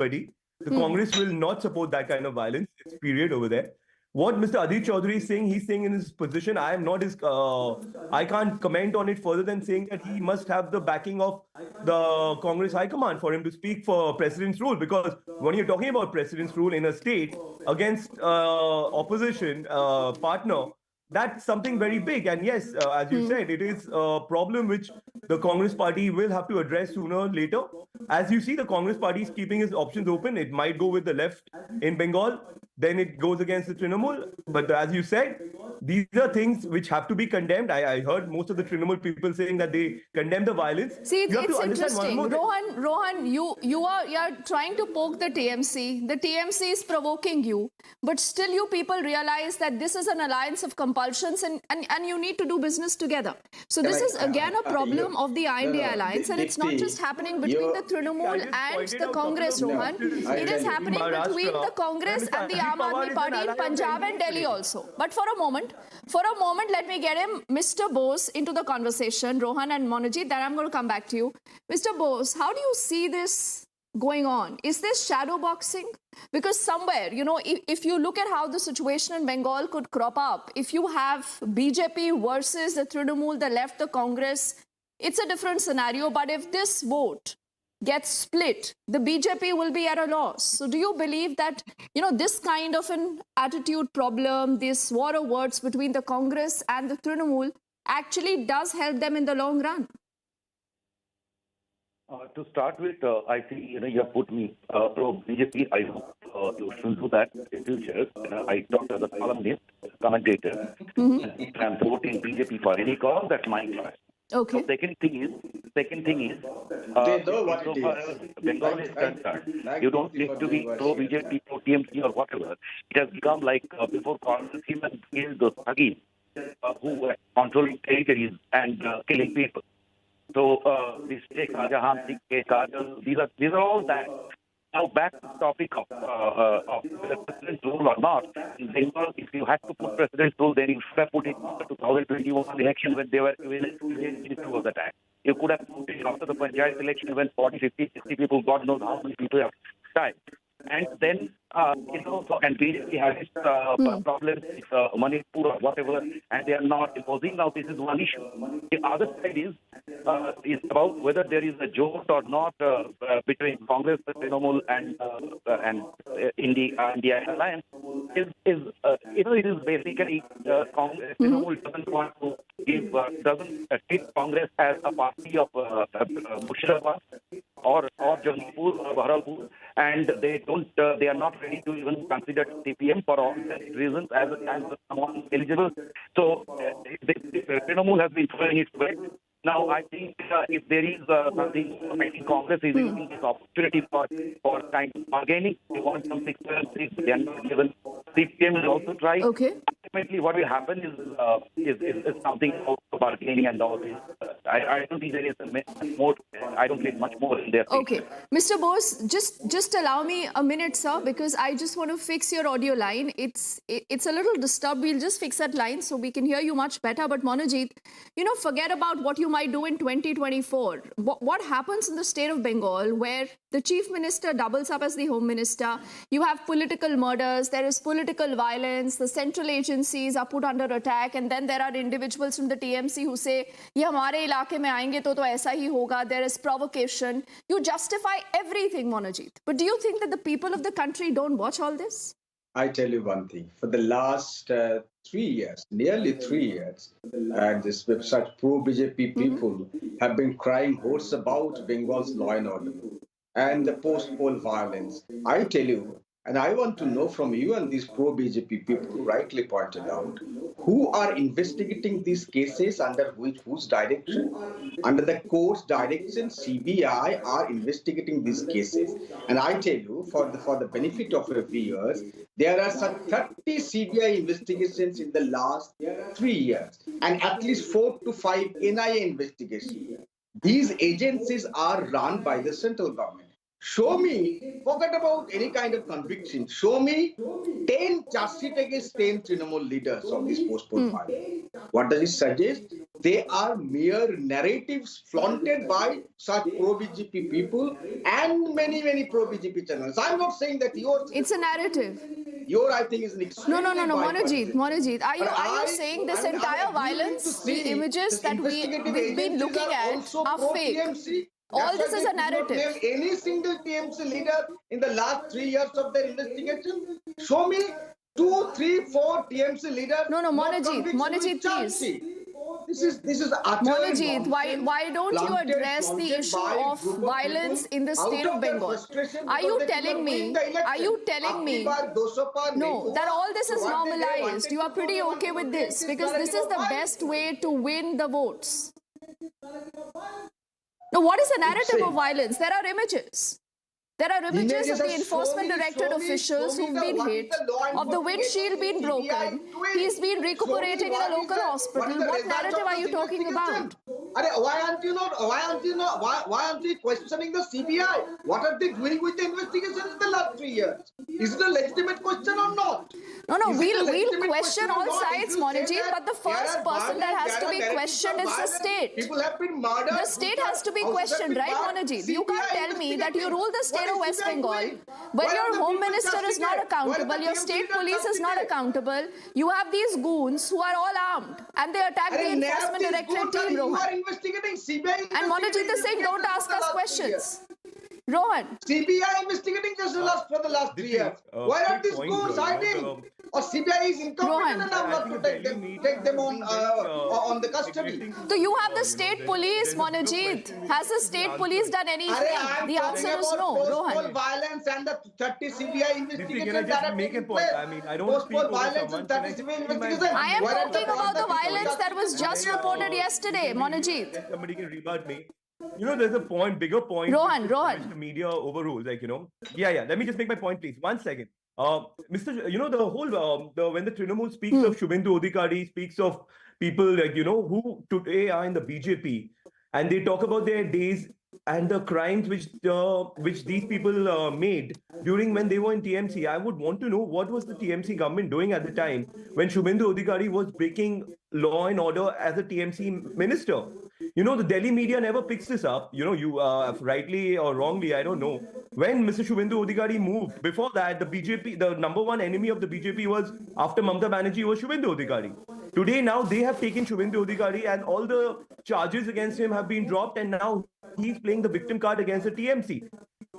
anybody. The Congress will not support that kind of violence. It's period over there. What Mr. Adit Chaudhary is saying, he's saying in his position, I am not his, I can't comment on it further than saying that he must have the backing of the Congress High Command for him to speak for President's rule. Because when you're talking about President's rule in a state against opposition partner, that's something very big. And yes, as you said, it is a problem which the Congress party will have to address sooner or later. As you see, the Congress party is keeping its options open. It might go with the left in Bengal, then it goes against the Trinamool. But as you said, these are things which have to be condemned. I heard most of the Trinamool people saying that they condemn the violence. See, it's interesting. Rohan, you are trying to poke the TMC. The TMC is provoking you. But still you people realize that this is an alliance of compulsions and you need to do business together. So this is again a problem of the INDI alliance, and it's not just happening between the Trinamool and the Congress, Rohan. It is happening between the Congress and the Aam Aadmi Party in Punjab and Delhi also. But for a moment, let me get him, Mr. Bose, into the conversation. Rohan and Monojit, then I'm going to come back to you. Mr. Bose, how do you see this going on? Is this shadow boxing? Because somewhere, you know, if you look at how the situation in Bengal could crop up, if you have BJP versus the Trinamool, the left, the Congress, it's a different scenario. But if this vote gets split, the BJP will be at a loss. So do you believe that, you know, this kind of an attitude problem, this war of words between the Congress and the Trinamool actually does help them in the long run? To start with, I think, you know, you have put me pro BJP. I hope you should do that in future. I talked as a columnist, commentator, and I'm voting BJP for any cause. That's my choice. Okay. So second thing is, so far as Bengal is concerned, you don't need to be pro BJP, pro TMC or whatever. It has become like before Congress even killed the Thugis who were controlling territories and killing people. So this take Rajahan, Kajal, these are all that. Now back to the topic of the president's rule or not. In Bengal, if you had to put president's rule, then you should have put it in the 2021 election when they were within 2 of the time. You could have put it after the Panchayat election when 40, 50, 60 people, God knows how many people have died. And then, you know, and BJP has its problems with Manipur or whatever, and they are not imposing. Now, this is one issue. The other side is about whether there is a jolt or not between Congress, Trinamool, and INDI alliance. You know, it is basically Congress. Trinamool doesn't want to give, doesn't treat Congress as a party of Murshidabad or Jaunpur or Bahawalpur, and they are not ready to even consider CPM for all reasons as someone eligible. So Trinamool has been throwing its weight. Now, I think if there is something, I think Congress is using this opportunity for kind of bargaining. They want some 6 seats, they are not given. CPM will also try. Okay. Ultimately, what will happen is something about bargaining and all this. I don't think there is more. I don't think much more in there. Okay, Mr. Bose, just allow me a minute, sir, because I just want to fix your audio line. It's a little disturbed. We'll just fix that line so we can hear you much better. But Monojit, you know, forget about what you might do in 2024. What happens in the state of Bengal, where the chief minister doubles up as the home minister? You have political murders. There is political violence. The central agencies are put under attack, and then there are individuals from the TMC who say, "ये हमारे इलाके में आएंगे तो ऐसा ही होगा." There is provocation. You justify everything, Monojit. But do you think that the people of the country don't watch all this? I tell you one thing. For the last 3 years, nearly 3 years, this such pro-BJP people have been crying hoarse about Bengal's law and order and the post-poll violence. I tell you, and I want to know from you and these pro-BJP people who rightly pointed out, who are investigating these cases under whose direction? Under the court's direction, CBI are investigating these cases. And I tell you, for the benefit of your viewers, there are some 30 CBI investigations in the last 3 years, and at least 4 to 5 NIA investigations. These agencies are run by the central government. Show me, forget about any kind of conviction, show me 10 charge sheets against 10 Trinamool leaders of this post-poll party. What does it suggest? They are mere narratives flaunted by such pro-BJP people and many pro-BJP channels. I'm not saying that yours. It's a narrative. Your, I think, is an extremely No, bipartisan. Monojit, are you But saying this I'm entire willing to violence, see the images this that we've investigative been agencies looking at also are fake? pro-TMC. All That's this why is they a could not narrative. name any single TMC leader in the last 3 years of their investigation. Show me 2, 3, 4 TMC leaders. No, not Monojit, convicted with please. charge sheet. This is utter Monojit, nonsense, why don't you flaunted address the issue by a of group of violence people in the state out of their Bengal? frustration Are because you they could telling not me? win the election. Are you telling me? No, that all this is normalized. You are pretty okay with this because this is the best way to win the votes. Now, what is the narrative of violence? There are images. There are images of the enforcement directorate officials who've been hit, of the windshield being broken. He's been recuperating in a local hospital. What narrative are you talking about? Why aren't you questioning the CBI? What are they doing with the investigations in the last 3 years? Is it a legitimate question or not? No, Is it a we'll legitimate question all or not? sides, If you say Monojit, that but the there first are person that violence, has to there be are questioned is the narratives of state. violence, people have been murdered. The state has to be houses have questioned, been right, burned. Monojit? You can't CBI tell me that you rule the state investigating. of What is West CBI Bengal, doing? but Why your are the home people minister is not castigated? Why are accountable, the your TMC state leaders police is not castigated? accountable. You have these goons who are all armed and they attack the enforcement directorate team, You Rohan. are investigating CBI. And Monojit is saying, don't ask us questions. Rohan. CBI investigating just for the last 3 years. Why are these goons hiding? Or CBI is incompetent enough not to take them on the custody. So you have the state police, Monojit. Has the state police done anything? The answer is no, Rohan. Violence and the 30 CBI investigations can I that just are make a taking point? place. I mean, I don't speak over violence someone. and 30 CBI investigations. I am Where are talking the about the people violence that was just reported yesterday, Monojit. Somebody can rebut me. You know, there's a point, bigger point. Rohan. Which the media overrules, like, you know. Yeah. Let me just make my point, please. 1 second. Mr. You know, the whole, when the Trinamool speaks of Shubhendu Adhikari, speaks of people, like, you know, who today are in the BJP, and they talk about their days and the crimes which these people made during when they were in TMC. I would want to know what was the TMC government doing at the time when Shubhendu Adhikari was breaking law and order as a TMC minister. You know, the Delhi media never picks this up. You know, you rightly or wrongly, I don't know. When Mr. Shubhendu Adhikari moved, before that, the BJP, the number one enemy of the BJP was, after Mamata Banerjee, was Shubhendu Adhikari. Today, now they have taken Shubhendu Adhikari and all the charges against him have been dropped, and now he's playing the victim card against the TMC.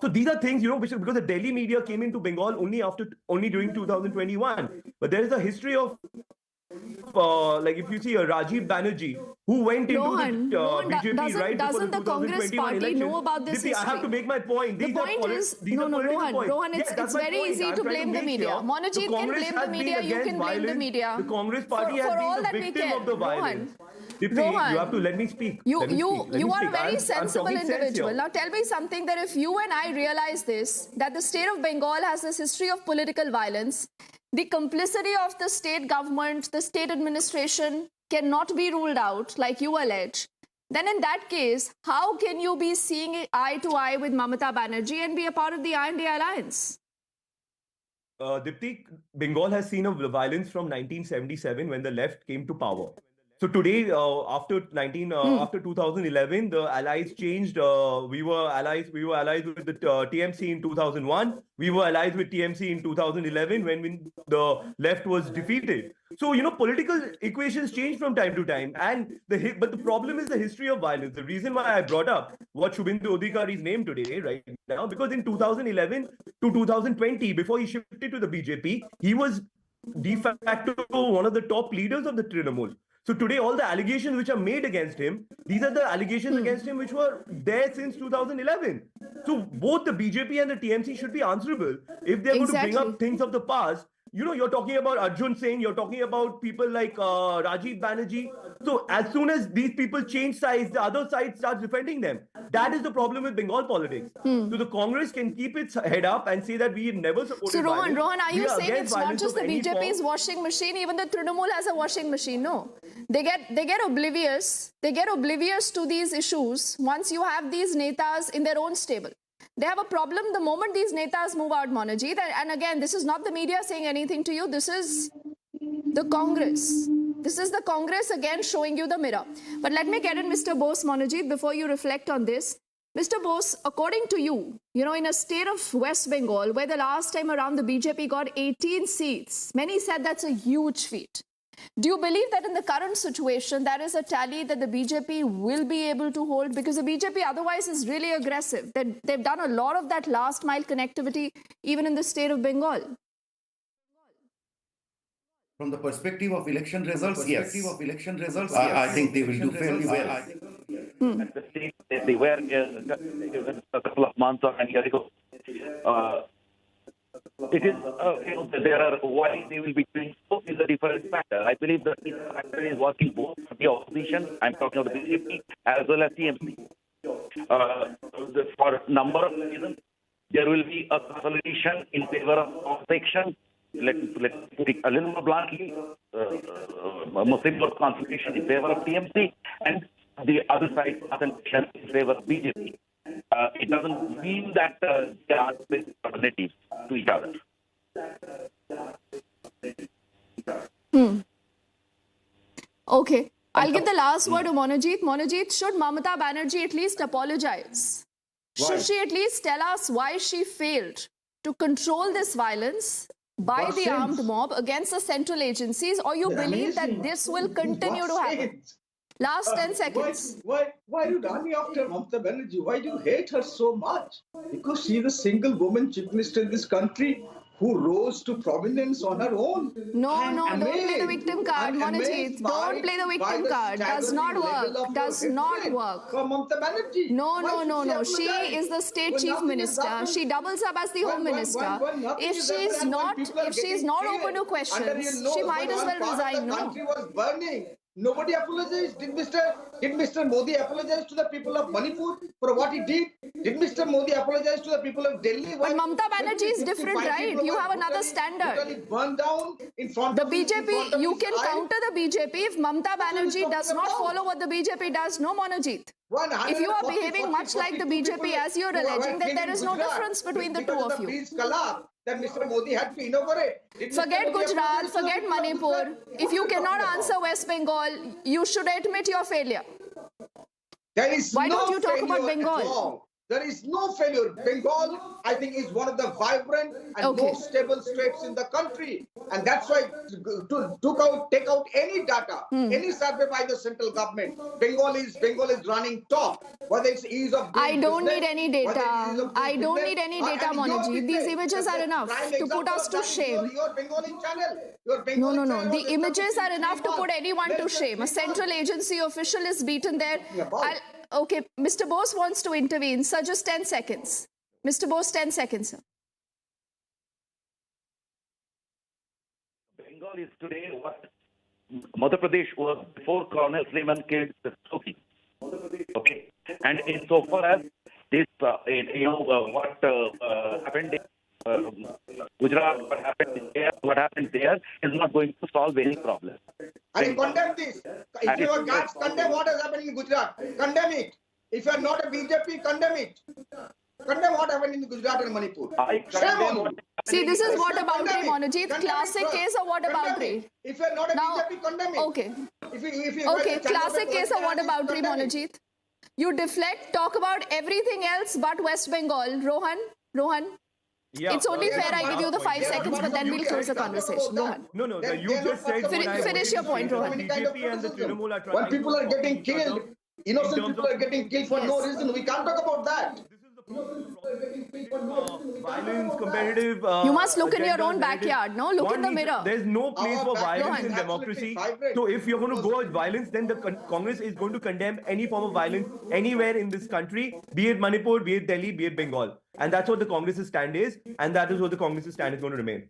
So these are things, you know, which because the Delhi media came into Bengal only during 2021. But there is a history of like if you see Rajiv Banerjee, who went into the BJP right before the 2021 election. Know about this Dipti, I have to make my point. The point is, Rohan, it's very easy to blame the media. Monojit can blame the media, you can blame the media. The Congress party has been the victim of the violence. Dipti, you have to let me speak. You are a very sensible individual. Now tell me something, that if you and I realize this, that the state of Bengal has this history of political violence, the complicity of the state government, the state administration cannot be ruled out, like you allege, then in that case, how can you be seeing eye to eye with Mamata Banerjee and be a part of the INDI alliance? Dipti, Bengal has seen a violence from 1977 when the left came to power. So today, after 2011, the allies changed. We were allies with the TMC in 2001. We were allies with TMC in 2011 when the left was defeated. So, you know, political equations change from time to time. But the problem is the history of violence. The reason why I brought up what Shubhendu Adhikari's name today, right now, because in 2011 to 2020, before he shifted to the BJP, he was de facto one of the top leaders of the Trinamool. So today, all the allegations which are made against him, these are the allegations against him which were there since 2011. So both the BJP and the TMC should be answerable if they're going to bring up things of the past. You know, you're talking about Arjun Singh, you're talking about people like Rajiv Banerjee. So as soon as these people change sides, the other side starts defending them. That is the problem with Bengal politics. So the Congress can keep its head up and say that we never supported violence. Rohan, are you saying it's not just the BJP's washing machine? Even the Trinamool has a washing machine. No, they get oblivious. They get oblivious to these issues once you have these netas in their own stable. They have a problem the moment these netas move out, Monojit. And again, this is not the media saying anything to you. This is the Congress. This is the Congress again showing you the mirror. But let me get in Mr. Bose, Monojit, before you reflect on this. Mr. Bose, according to you, in a state of West Bengal, where the last time around the BJP got 18 seats, many said that's a huge feat. Do you believe that in the current situation, that is a tally that the BJP will be able to hold? Because the BJP otherwise is really aggressive. They've done a lot of that last mile connectivity, even in the state of Bengal. From the perspective of election results, yes. I think they will do fairly well. At the stage that they were a couple of months or a year ago. It is, there are why they will be doing so is a different factor. I believe that this factor is working both for the opposition, I'm talking about the BJP, as well as TMC. For a number of reasons, there will be a consolidation in favor of section. Let's put it a little more bluntly, Muslim vote consolidation in favor of TMC, and the other side consolidation in favor of BJP. It doesn't mean that there are alternatives to each other. Okay. I'll give the last word to Monojit. Monojit, should Mamata Banerjee at least apologize? Why? Should she at least tell us why she failed to control this violence by What the sense? armed mob against the central agencies, or you believe that this will continue to happen? Last 10 seconds. Why are you running after Mamata Banerjee? Why do you hate her so much? Because she is a single woman chief minister in this country who rose to prominence on her own. No, I'm don't play the amazed. victim card, I'm Monojit. amazed Don't play the by victim the card. Does not staggering level work. of Does your not hatred work. for Mamata Banerjee. No. Why should She apologize? is the state When chief nothing has minister. happened? She doubles up as the home minister. When nothing If has she's happened, not, when people are if she's getting not killed open to under questions, your nose, she might when as one well part of resign. the No. country was burning. Nobody apologized. Did Mr. Modi apologize to the people of Manipur for what he did? Did Mr. Modi apologize to the people of Delhi? But Mamata Banerjee is different, 55 right? people You were have another brutally standard. burned down in front The of his- in front BJP, of you his can eyes. counter the BJP if Mamata Banerjee talking does not about? follow what the BJP does. No, Monojit. If you are behaving much like the BJP as you're alleging, then there is no difference between the two of you. Peace collapse that Mr. Modi had to inaugurate. Did Mr. Forget Modi Gujarat, apologize to the forget people of Manipur. Gujarat? If What you are cannot talking answer about? West Bengal, you should admit your failure. There is Why no don't you talk about failure at Bengal? all. There is no failure. Bengal, I think, is one of the vibrant and Okay. most stable states in the country. And that's why to take out any data, any survey by the central government, Bengal is running top. Whether it's ease of doing I don't business, need any whether data. it's ease of doing I don't business, need any and data, your Monojit. These business. images The are enough prime to put example us of to that is shame. Your Bengali channel. Your Bengali No. channel was The images established are in enough to 3 put months. anyone Less to than shame. A 3 months. central agency official is beaten there. Talking about? Okay, Mr. Bose wants to intervene. Sir, just 10 seconds. Mr. Bose, 10 seconds, sir. Bengal is today what Madhya Pradesh was before Colonel Sleman killed the Soki. Okay, and insofar as this, what happened in Gujarat, what happened there is not going to solve any problem. I condemn this. If you are guards, condemn what has happened in Gujarat. Condemn it. If you are not a BJP, condemn it. Condemn what happened in Gujarat and Manipur. I Shame on condemn you. what See, this is what Condemn about it. Monojit. Condemn it, Classic sir. case of what about Condemn it. If you are not a Now, BJP, condemn it. okay. If you Okay, classic case of what about condemn it. Monojit. You deflect, talk about everything else but West Bengal. Rohan, Yeah, it's only they are fair not I give you the last 5 point. seconds, but then we'll close the conversation. Rohan. No, They- you they are just not said part of what I Finish wanted your to point, say, that Rohan. the Any kind of BJP and the criticism. Trinamool are When trying people are getting each other killed, innocent in terms people are of- getting killed for no Yes. reason. We can't talk about that. This is the problem. Violence, competitive. You must look in your agenda own narrative. backyard, no? Look in the mirror. There's no place Our for backyard violence is in absolutely democracy. vibrant. So if you're going to go with violence, then the Congress is going to condemn any form of violence anywhere in this country, be it Manipur, be it Delhi, be it Bengal. And that's what the Congress's stand is, and that is what the Congress's stand is going to remain.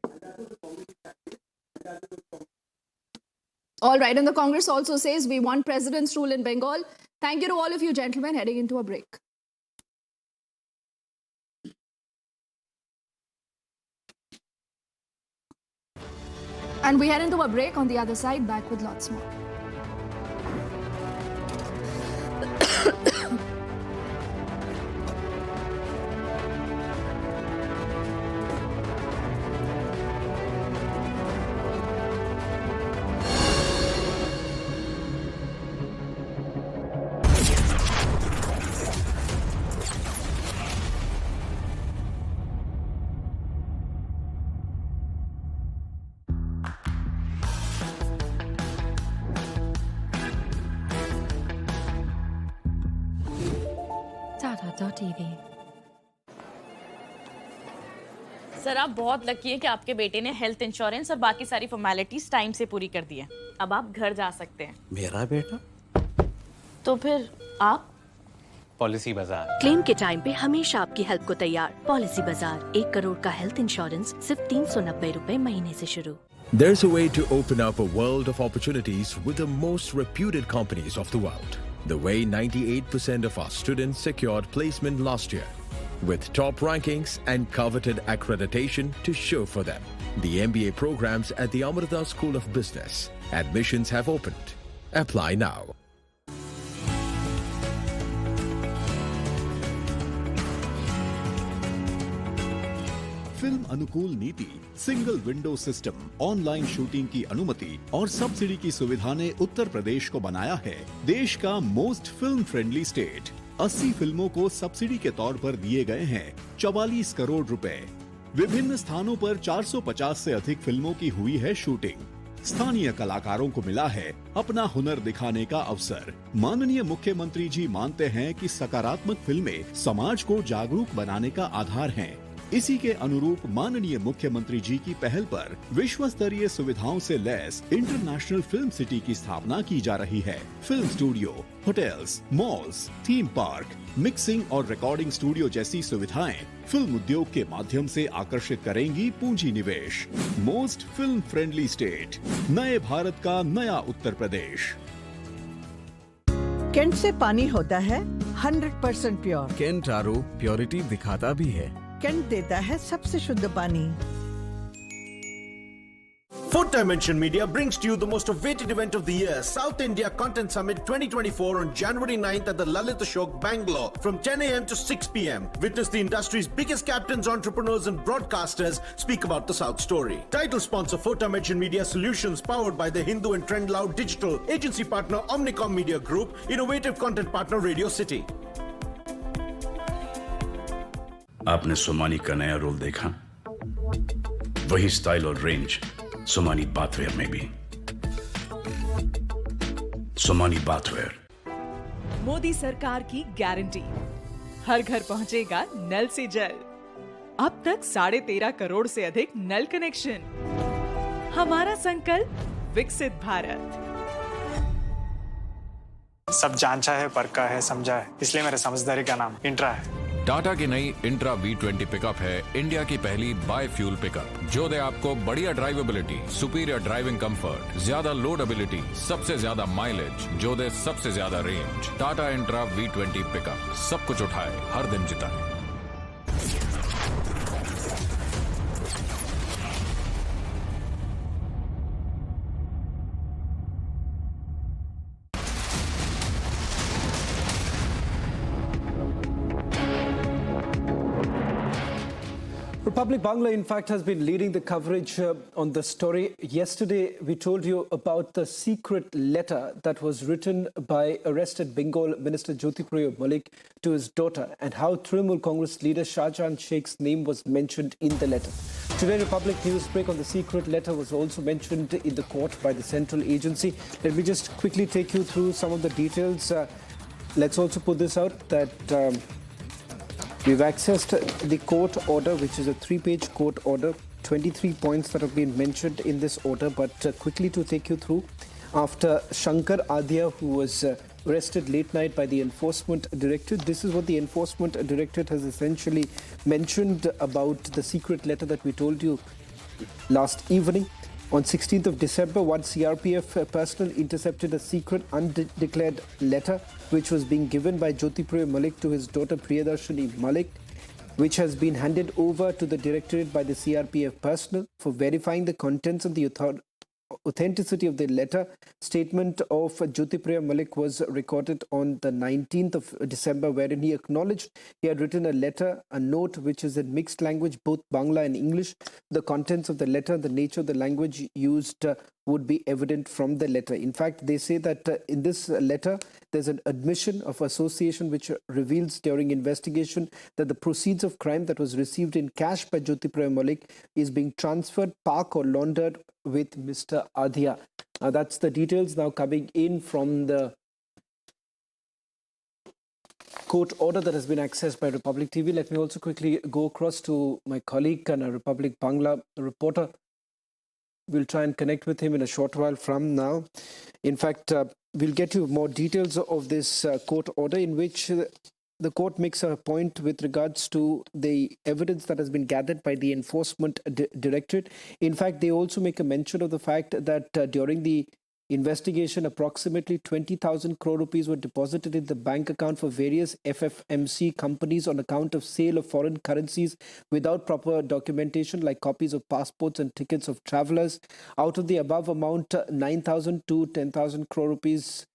All right, and the Congress also says we want president's rule in Bengal. Thank you to all of you gentlemen heading into a break. And we head into a break. On the other side, back with lots more. Faceoff.tv. Sir आप बहुत lucky हैं कि आपके बेटे ने health insurance और बाकी सारी फॉर्मेलिटीज टाइम से पूरी कर दी है। अब आप घर जा सकते हैं। मेरा बेटा? तो फिर आप? पॉलिसी बाजार। क्लेम के टाइम पे हमेशा आपकी हेल्प को तैयार। पॉलिसी बाजार 1 करोड़ का हेल्थ इंश्योरेंस सिर्फ 390 रुपए महीने से शुरू। There's a way to open up a world of opportunities with the most reputed companies of the world. The way 98% of our students secured placement last year, with top rankings and coveted accreditation to show for them. The MBA programs at the Amrita School of Business. Admissions have opened. Apply now. Film अनुकूल नीति, single window system, online shooting की अनुमति और subsidy की सुविधा ने उत्तर प्रदेश को बनाया है देश का मोस्ट फिल्म फ्रेंडली स्टेट। 80 फिल्मों को सब्सिडी के तौर पर दिए गए हैं 44 करोड़ रुपए। विभिन्न स्थानों पर 450 से अधिक फिल्मों की हुई है शूटिंग। स्थानीय कलाकारों को मिला है अपना हुनर दिखाने का अवसर। माननीय मुख्यमंत्री जी मानते हैं कि सकारात्मक फिल्में समाज को जागरूक बनाने का आधार हैं। इसी के अनुरूप माननीय मुख्यमंत्री जी की पहल पर विश्व स्तरीय सुविधाओं से लैस इंटरनेशनल फिल्म सिटी की स्थापना की जा रही है। Film studio, hotels, malls, theme park, mixing और रिकॉर्डिंग स्टूडियो जैसी सुविधाएं फिल्म उद्योग के माध्यम से आकर्षित करेंगी पूंजी निवेश। मोस्ट फिल्म फ्रेंडली स्टेट, नए भारत का नया उत्तर प्रदेश। केंट से पानी होता है 100% प्योर। केंट आरओ प्योरिटी दिखाता भी है। केंट देता है सबसे शुद्ध पानी। Fourth Dimension Media brings to you the most awaited event of the year, South India Content Summit 2024 on January 9th at the Lalit Ashok, Bangalore from 10 a.m. to 6 p.m. Witness the industry's biggest captains, entrepreneurs and broadcasters speak about the South story. Title sponsor Fourth Dimension Media Solutions, powered by the Hindu and Trend Loud Digital. Agency partner Omnicom Media Group. Innovative content partner Radio City. आपने सोमानी का नया role देखा? वही style और range Somani bathware में भी। Somani bathware. Modi सरकार की गारंटी, हर घर पहुंचेगा नल से जल। अब तक 13.5 करोड़ से अधिक नल कनेक्शन। हमारा संकल्प विकसित भारत। सब जांचा है, परखा है, समझा है, इसलिए मेरे समझदारी का नाम इंट्रा है। टाटा की नई इंट्रा V20 पिकअप है इंडिया की पहली बाय फ्यूल पिकअप, जो दे आपको बढ़िया ड्राइवेबिलिटी, सुपीरियर ड्राइविंग कंफर्ट, ज्यादा लोडेबिलिटी, सबसे ज्यादा माइलेज, जो दे सबसे ज्यादा range. Tata intra V20 pickup, सब कुछ उठाए, हर दिन जिताए। Republic Bangla, in fact, has been leading the coverage on the story. Yesterday, we told you about the secret letter that was written by arrested Bengal Minister Jyotipriya Malik to his daughter, and how Trinamool Congress leader Shahjahan Sheikh's name was mentioned in the letter. Today, Republic Newsbreak on the secret letter was also mentioned in the court by the central agency. Let me just quickly take you through some of the details. Let's also put this out that we've accessed the court order, which is a 3-page court order, 23 points that have been mentioned in this order. But quickly to take you through, after Shankar Adhya, who was arrested late night by the Enforcement Directorate, this is what the Enforcement Directorate has essentially mentioned about the secret letter that we told you last evening. On 16th of December, one CRPF personnel intercepted a secret undeclared letter which was being given by Jyotipriya Malik to his daughter Priyadarshini Malik, which has been handed over to the Directorate by the CRPF personnel for verifying the contents and the authenticity of the letter. Statement of Jyotipriya Malik was recorded on the 19th of December, wherein he acknowledged he had written a letter, a note which is in mixed language, both Bangla and English. The contents of the letter, the nature of the language used would be evident from the letter. In fact, they say that in this letter, there's an admission of association which reveals during investigation that the proceeds of crime that was received in cash by Jyotipriya Malik is being transferred, parked or laundered with Mr. Adhya. Now, that's the details now coming in from the court order that has been accessed by Republic TV. Let me also quickly go across to my colleague and a Republic Bangla reporter. We'll try and connect with him in a short while from now. In fact, we'll get you more details of this court order in which the court makes a point with regards to the evidence that has been gathered by the Enforcement Directorate. In fact, they also make a mention of the fact that during the investigation, approximately 20,000 crore rupees were deposited in the bank account for various FFMC companies on account of sale of foreign currencies without proper documentation like copies of passports and tickets of travelers. Out of the above amount, 9,000 to 10,000 crore rupees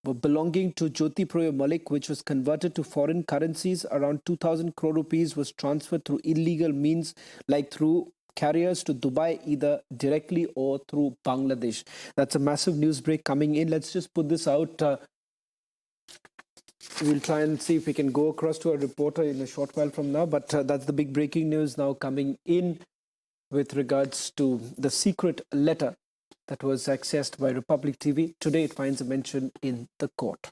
were belonging to Jyoti Proyo Malik, which was converted to foreign currencies. Around 2,000 crore rupees was transferred through illegal means like through carriers to Dubai, either directly or through Bangladesh. That's a massive news break coming in. Let's just put this out. We'll try and see if we can go across to a reporter in a short while from now. But that's the big breaking news now coming in with regards to the secret letter that was accessed by Republic TV. Today it finds a mention in the court.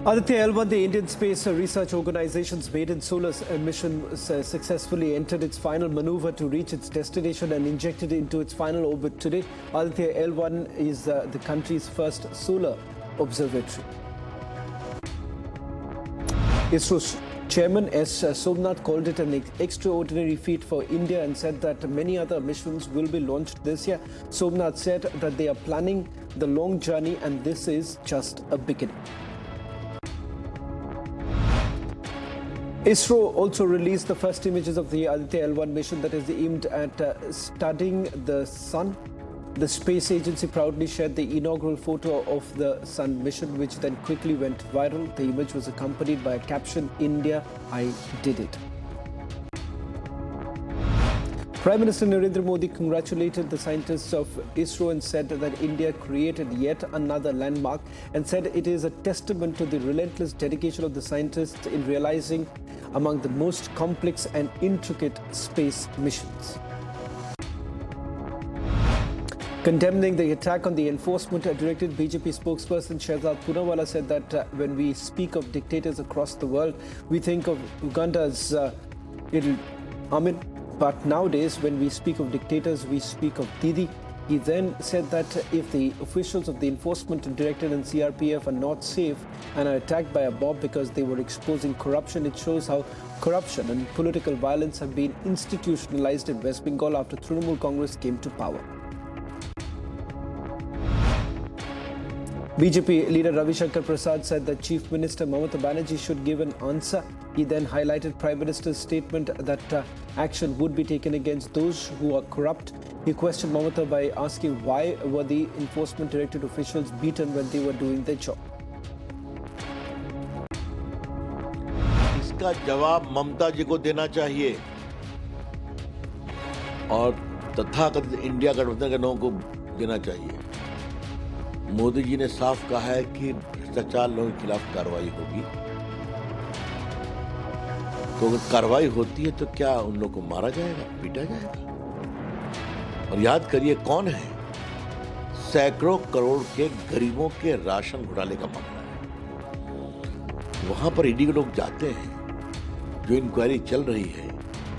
Aditya L1, the Indian Space Research Organization's maiden solar mission, successfully entered its final maneuver to reach its destination and injected into its final orbit today. Aditya L1 is the country's first solar observatory. ISRO's Chairman S. Somnath called it an extraordinary feat for India and said that many other missions will be launched this year. Somnath said that they are planning the long journey and this is just a beginning. ISRO also released the first images of the Aditya L1 mission that is aimed at studying the sun. The space agency proudly shared the inaugural photo of the sun mission, which then quickly went viral. The image was accompanied by a caption, "India, I did it." Prime Minister Narendra Modi congratulated the scientists of ISRO and said that India created yet another landmark and said it is a testament to the relentless dedication of the scientists in realizing among the most complex and intricate space missions. Condemning the attack on the Enforcement Directorate, BJP spokesperson Shehzad Poonawalla said that when we speak of dictators across the world, we think of Uganda's Idi Amin. But nowadays, when we speak of dictators, we speak of Didi. He then said that if the officials of the Enforcement Directorate and CRPF are not safe and are attacked by a mob because they were exposing corruption, it shows how corruption and political violence have been institutionalized in West Bengal after Trinamool Congress came to power. BJP leader Ravi Shankar Prasad said that Chief Minister Mamata Banerjee should give an answer. He then highlighted Prime Minister's statement that action would be taken against those who are corrupt. He questioned Mamata by asking why were the Enforcement Directorate officials beaten when they were doing their job. इसका जवाब ममता जी को देना चाहिए और तथाकथित India गठबंधन के लोगों को देना चाहिए। मोदी जी ने साफ कहा है कि भ्रष्टाचार लोगों के खिलाफ कार्रवाई होगी। तो अगर कार्रवाई होती है तो क्या उन लोगों को मारा जाएगा, पीटा जाएगा? और याद करिए कौन है, सैकड़ों करोड़ के गरीबों के राशन घोटाले का मामला है। वहां पर ईडी के लोग जाते हैं, जो इंक्वायरी चल रही है,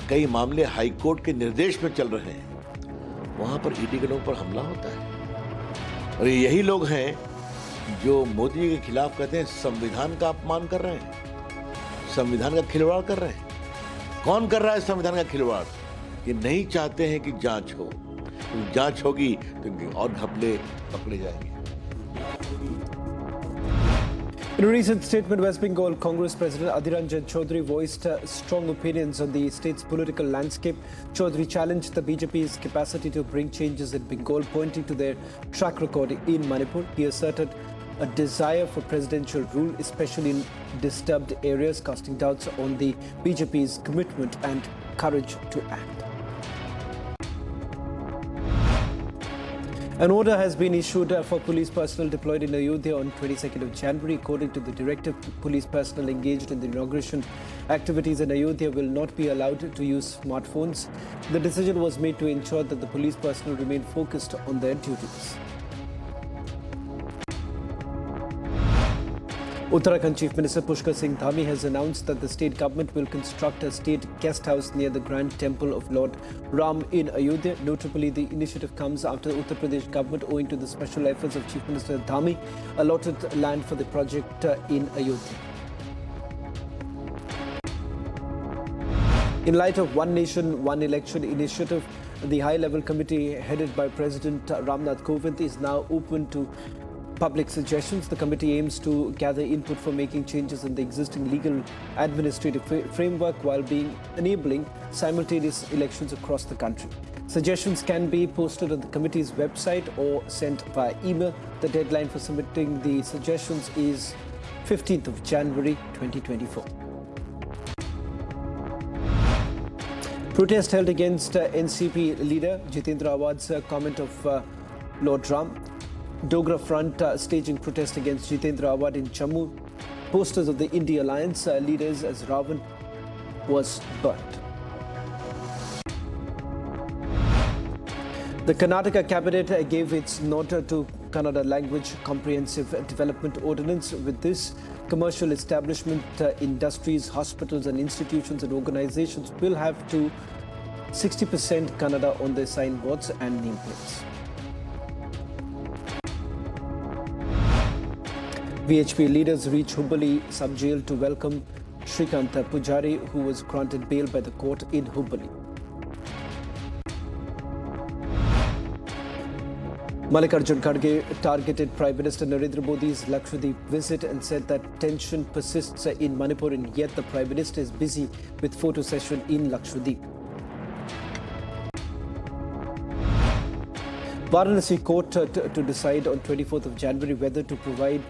कई मामले हाईकोर्ट के निर्देश में चल रहे हैं, वहां पर ईडी के लोगों पर हमला होता है। और यही लोग हैं जो मोदी जी के खिलाफ कहते हैं संविधान का अपमान कर रहे हैं, संविधान का खिलवाड़ कर रहे हैं। कौन कर रहा है संविधान का खिलवाड़? ये नहीं चाहते हैं कि जांच हो, जांच होगी तो और घपले पकड़े जाएंगे। In a recent statement, West Bengal Congress President Adhiranjan Chaudhary voiced strong opinions on the state's political landscape. Chaudhary challenged the BJP's capacity to bring changes in Bengal, pointing to their track record in Manipur. He asserted a desire for presidential rule, especially in disturbed areas, casting doubts on the BJP's commitment and courage to act. An order has been issued for police personnel deployed in Ayodhya on 22nd of January. According to the directive, police personnel engaged in the inauguration activities in Ayodhya will not be allowed to use smartphones. The decision was made to ensure that the police personnel remain focused on their duties. Uttarakhand Chief Minister Pushkar Singh Dhami has announced that the state government will construct a state guest house near the Grand Temple of Lord Ram in Ayodhya. Notably, the initiative comes after the Uttar Pradesh government, owing to the special efforts of Chief Minister Dhami, allotted land for the project in Ayodhya. In light of One Nation, One Election initiative, the high-level committee headed by President Ramnath Kovind is now open to public suggestions. The committee aims to gather input for making changes in the existing legal administrative framework while enabling simultaneous elections across the country. Suggestions can be posted on the committee's website or sent via email. The deadline for submitting the suggestions is 15th of January 2024. Protest held against NCP leader Jitendra Awad's comment of Lord Ram. Dogra Front staging protest against Jitendra Awad in Jammu. Posters of the INDI Alliance leaders as Ravan was burnt. The Karnataka cabinet gave its nod to Kannada language comprehensive development ordinance. With this, commercial establishment, industries, hospitals and institutions and organizations will have to 60% Kannada on their signboards and nameplates. VHP leaders reach Hubballi sub-jail to welcome Shrikant Pujari, who was granted bail by the court in Hubballi. Mallikarjun Kharge targeted Prime Minister Narendra Modi's Lakshadweep visit and said that tension persists in Manipur, and yet the Prime Minister is busy with photo session in Lakshadweep. Varanasi court to decide on 24th of January whether to provide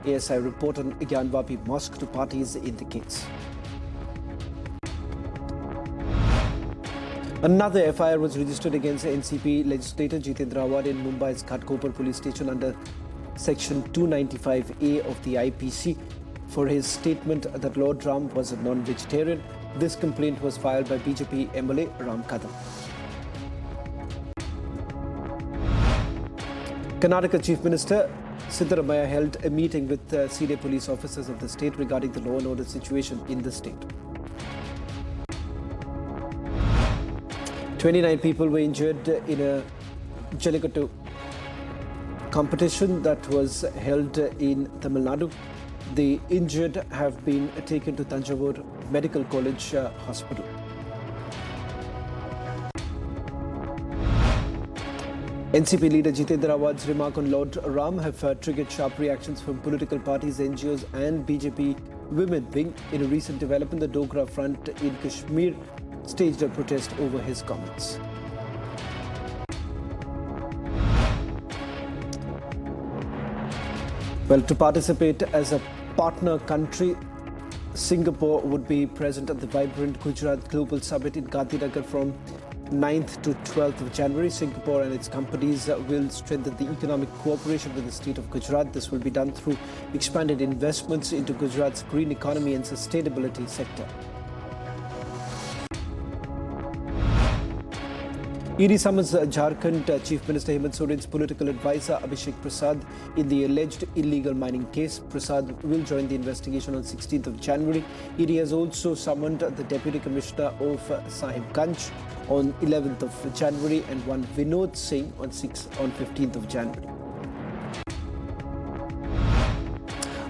ASI report on Gyanvapi Mosque to parties in the case. Another FIR was registered against NCP legislator Jitendra Awad in Mumbai's Ghatkopar police station under section 295A of the IPC for his statement that Lord Ram was a non-vegetarian. This complaint was filed by BJP MLA Ram Kadam. Karnataka Chief Minister Siddaramaiah held a meeting with senior police officers of the state regarding the law and order situation in the state. 29 people were injured in a Jallikattu competition that was held in Tamil Nadu. The injured have been taken to Tanjavur Medical College Hospital. NCP leader Jitendra Awad's remark on Lord Ram have triggered sharp reactions from political parties, NGOs and BJP Women Wing. In a recent development, the Dogra Front in Kashmir staged a protest over his comments. Well, to participate as a partner country, Singapore would be present at the vibrant Gujarat Global Summit in Gandhinagar from 9th to 12th of January. Singapore and its companies will strengthen the economic cooperation with the state of Gujarat. This will be done through expanded investments into Gujarat's green economy and sustainability sector. ED summons Jharkhand Chief Minister Hemant Soren's political advisor Abhishek Prasad in the alleged illegal mining case. Prasad will join the investigation on 16th of January. ED has also summoned the Deputy Commissioner of Sahibganj on 11th of January and one Vinod Singh on 15th of January.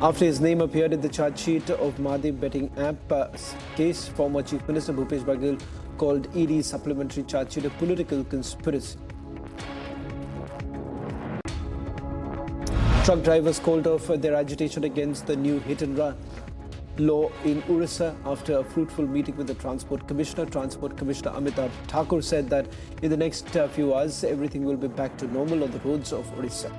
After his name appeared in the charge sheet of Mahadev betting app case, former Chief Minister Bhupesh Baghel called ED's supplementary charge sheet a political conspiracy. Truck drivers called off their agitation against the new hit-and-run law in Orissa after a fruitful meeting with the Transport Commissioner. Transport Commissioner Amitabh Thakur said that in the next few hours, everything will be back to normal on the roads of Orissa.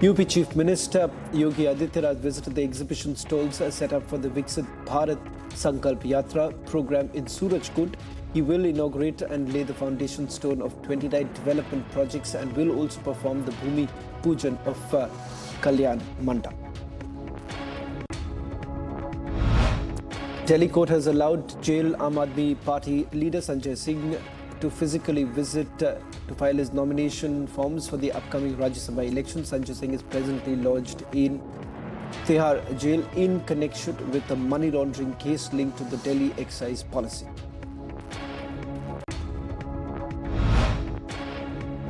UP Chief Minister Yogi Adityanath visited the exhibition stalls set up for the Viksit Bharat Sankalp Yatra program in Surajkund. He will inaugurate and lay the foundation stone of 29 development projects and will also perform the Bhumi Pujan of Kalyan Mandap. Delhi court has allowed jail Aam Aadmi Party leader Sanjay Singh to physically visit to file his nomination forms for the upcoming Rajya Sabha election. Sanjay Singh is presently lodged in Tihar jail in connection with a money laundering case linked to the Delhi excise policy.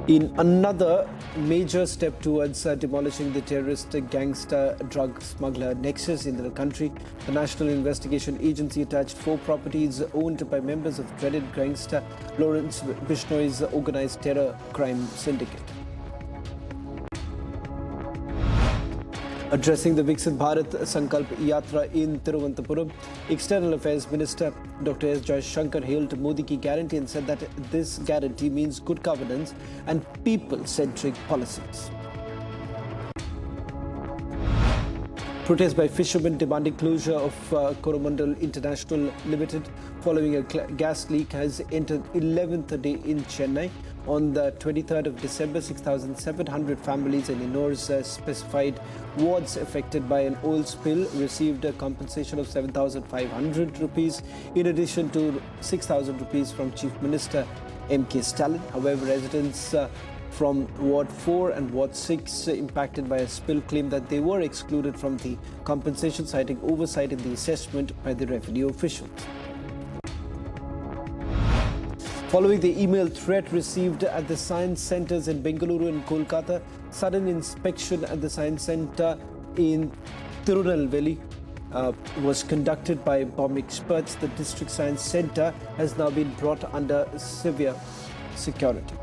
In another major step towards demolishing the terrorist gangster drug smuggler nexus in the country, the National Investigation Agency attached 4 properties owned by members of dreaded gangster Lawrence Bishnoi's organized terror crime syndicate. Addressing the Viksit Bharat Sankalp Yatra in Thiruvananthapuram, External Affairs Minister Dr. S. Jaishankar hailed Modi ki guarantee and said that this guarantee means good governance and people-centric policies. Protest by fishermen demanding closure of Coromandel International Limited following a gas leak has entered 11th day in Chennai. On the 23rd of December, 6,700 families in Innore's specified wards affected by an oil spill received a compensation of 7,500 rupees in addition to 6,000 rupees from Chief Minister M.K. Stalin. However, residents from Ward 4 and Ward 6 impacted by a spill claim that they were excluded from the compensation, citing oversight in the assessment by the revenue officials. Following the email threat received at the science centres in Bengaluru and Kolkata, sudden inspection at the science centre in Tirunelveli was conducted by bomb experts. The district science centre has now been brought under severe security.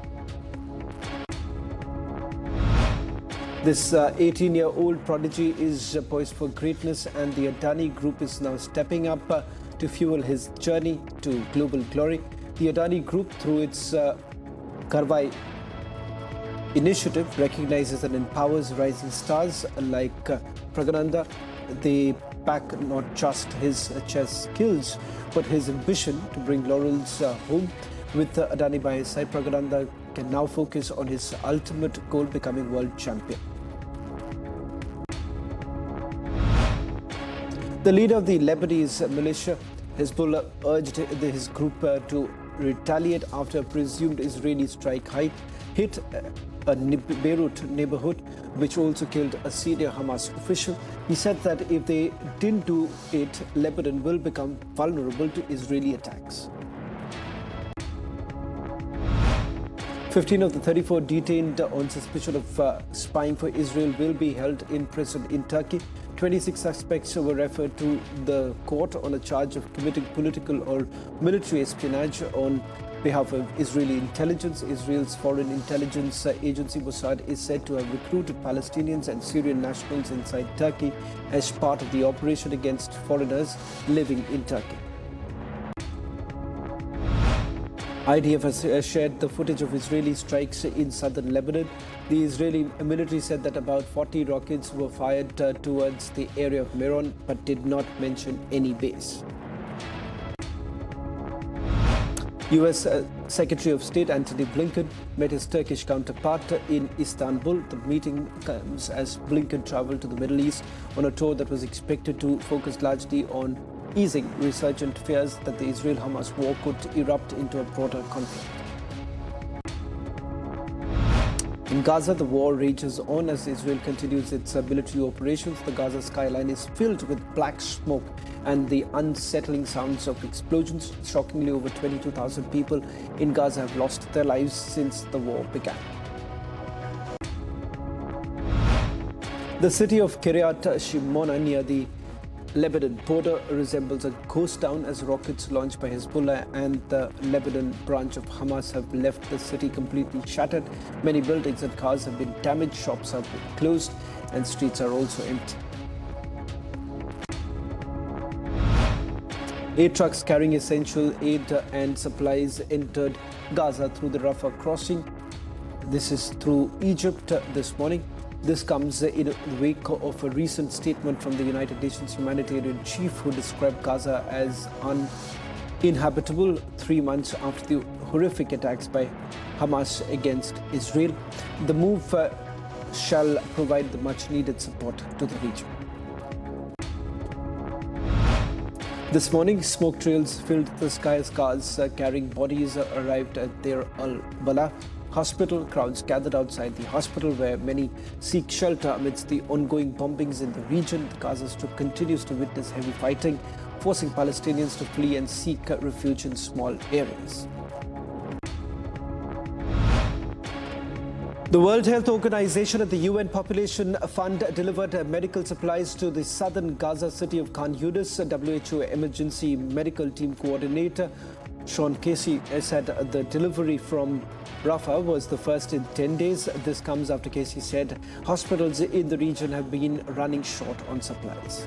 This 18-year-old prodigy is poised for greatness, and the Adani Group is now stepping up to fuel his journey to global glory. The Adani Group, through its Karvai initiative, recognizes and empowers rising stars like Pragananda. They back not just his chess skills, but his ambition to bring laurels home. With Adani by his side, Pragananda can now focus on his ultimate goal, becoming world champion. The leader of the Lebanese militia, Hezbollah, urged his group to retaliate after a presumed Israeli strike hit a Beirut neighborhood, which also killed a senior Hamas official. He said that if they didn't do it, Lebanon will become vulnerable to Israeli attacks. 15 of the 34 detained on suspicion of spying for Israel will be held in prison in Turkey. 26 suspects were referred to the court on a charge of committing political or military espionage on behalf of Israeli intelligence. Israel's foreign intelligence agency Mossad is said to have recruited Palestinians and Syrian nationals inside Turkey as part of the operation against foreigners living in Turkey. IDF has shared the footage of Israeli strikes in southern Lebanon. The Israeli military said that about 40 rockets were fired towards the area of Meron, but did not mention any base. US Secretary of State Antony Blinken met his Turkish counterpart in Istanbul. The meeting comes as Blinken traveled to the Middle East on a tour that was expected to focus largely on easing resurgent fears that the Israel-Hamas war could erupt into a broader conflict. In Gaza, the war rages on as Israel continues its military operations. The Gaza skyline is filled with black smoke and the unsettling sounds of explosions. Shockingly, over 22,000 people in Gaza have lost their lives since the war began. The city of Kiryat Shimona near the Lebanon border resembles a ghost town as rockets launched by Hezbollah and the Lebanon branch of Hamas have left the city completely shattered. Many buildings and cars have been damaged, shops have been closed, and streets are also empty. 8 trucks carrying essential aid and supplies entered Gaza through the Rafah crossing. This is through Egypt this morning. This comes in the wake of a recent statement from the United Nations humanitarian chief who described Gaza as uninhabitable 3 months after the horrific attacks by Hamas against Israel. The move shall provide the much-needed support to the region. This morning, smoke trails filled the sky as cars carrying bodies arrived at Deir al-Balah hospital. Crowds gathered outside the hospital where many seek shelter amidst the ongoing bombings in the region. The Gaza Strip continues to witness heavy fighting, forcing Palestinians to flee and seek refuge in small areas. The World Health Organization and the UN Population Fund delivered medical supplies to the southern Gaza city of Khan Yunis. WHO Emergency Medical Team Coordinator Sean Casey said the delivery from Rafah was the first in 10 days. This comes after Casey said hospitals in the region have been running short on supplies.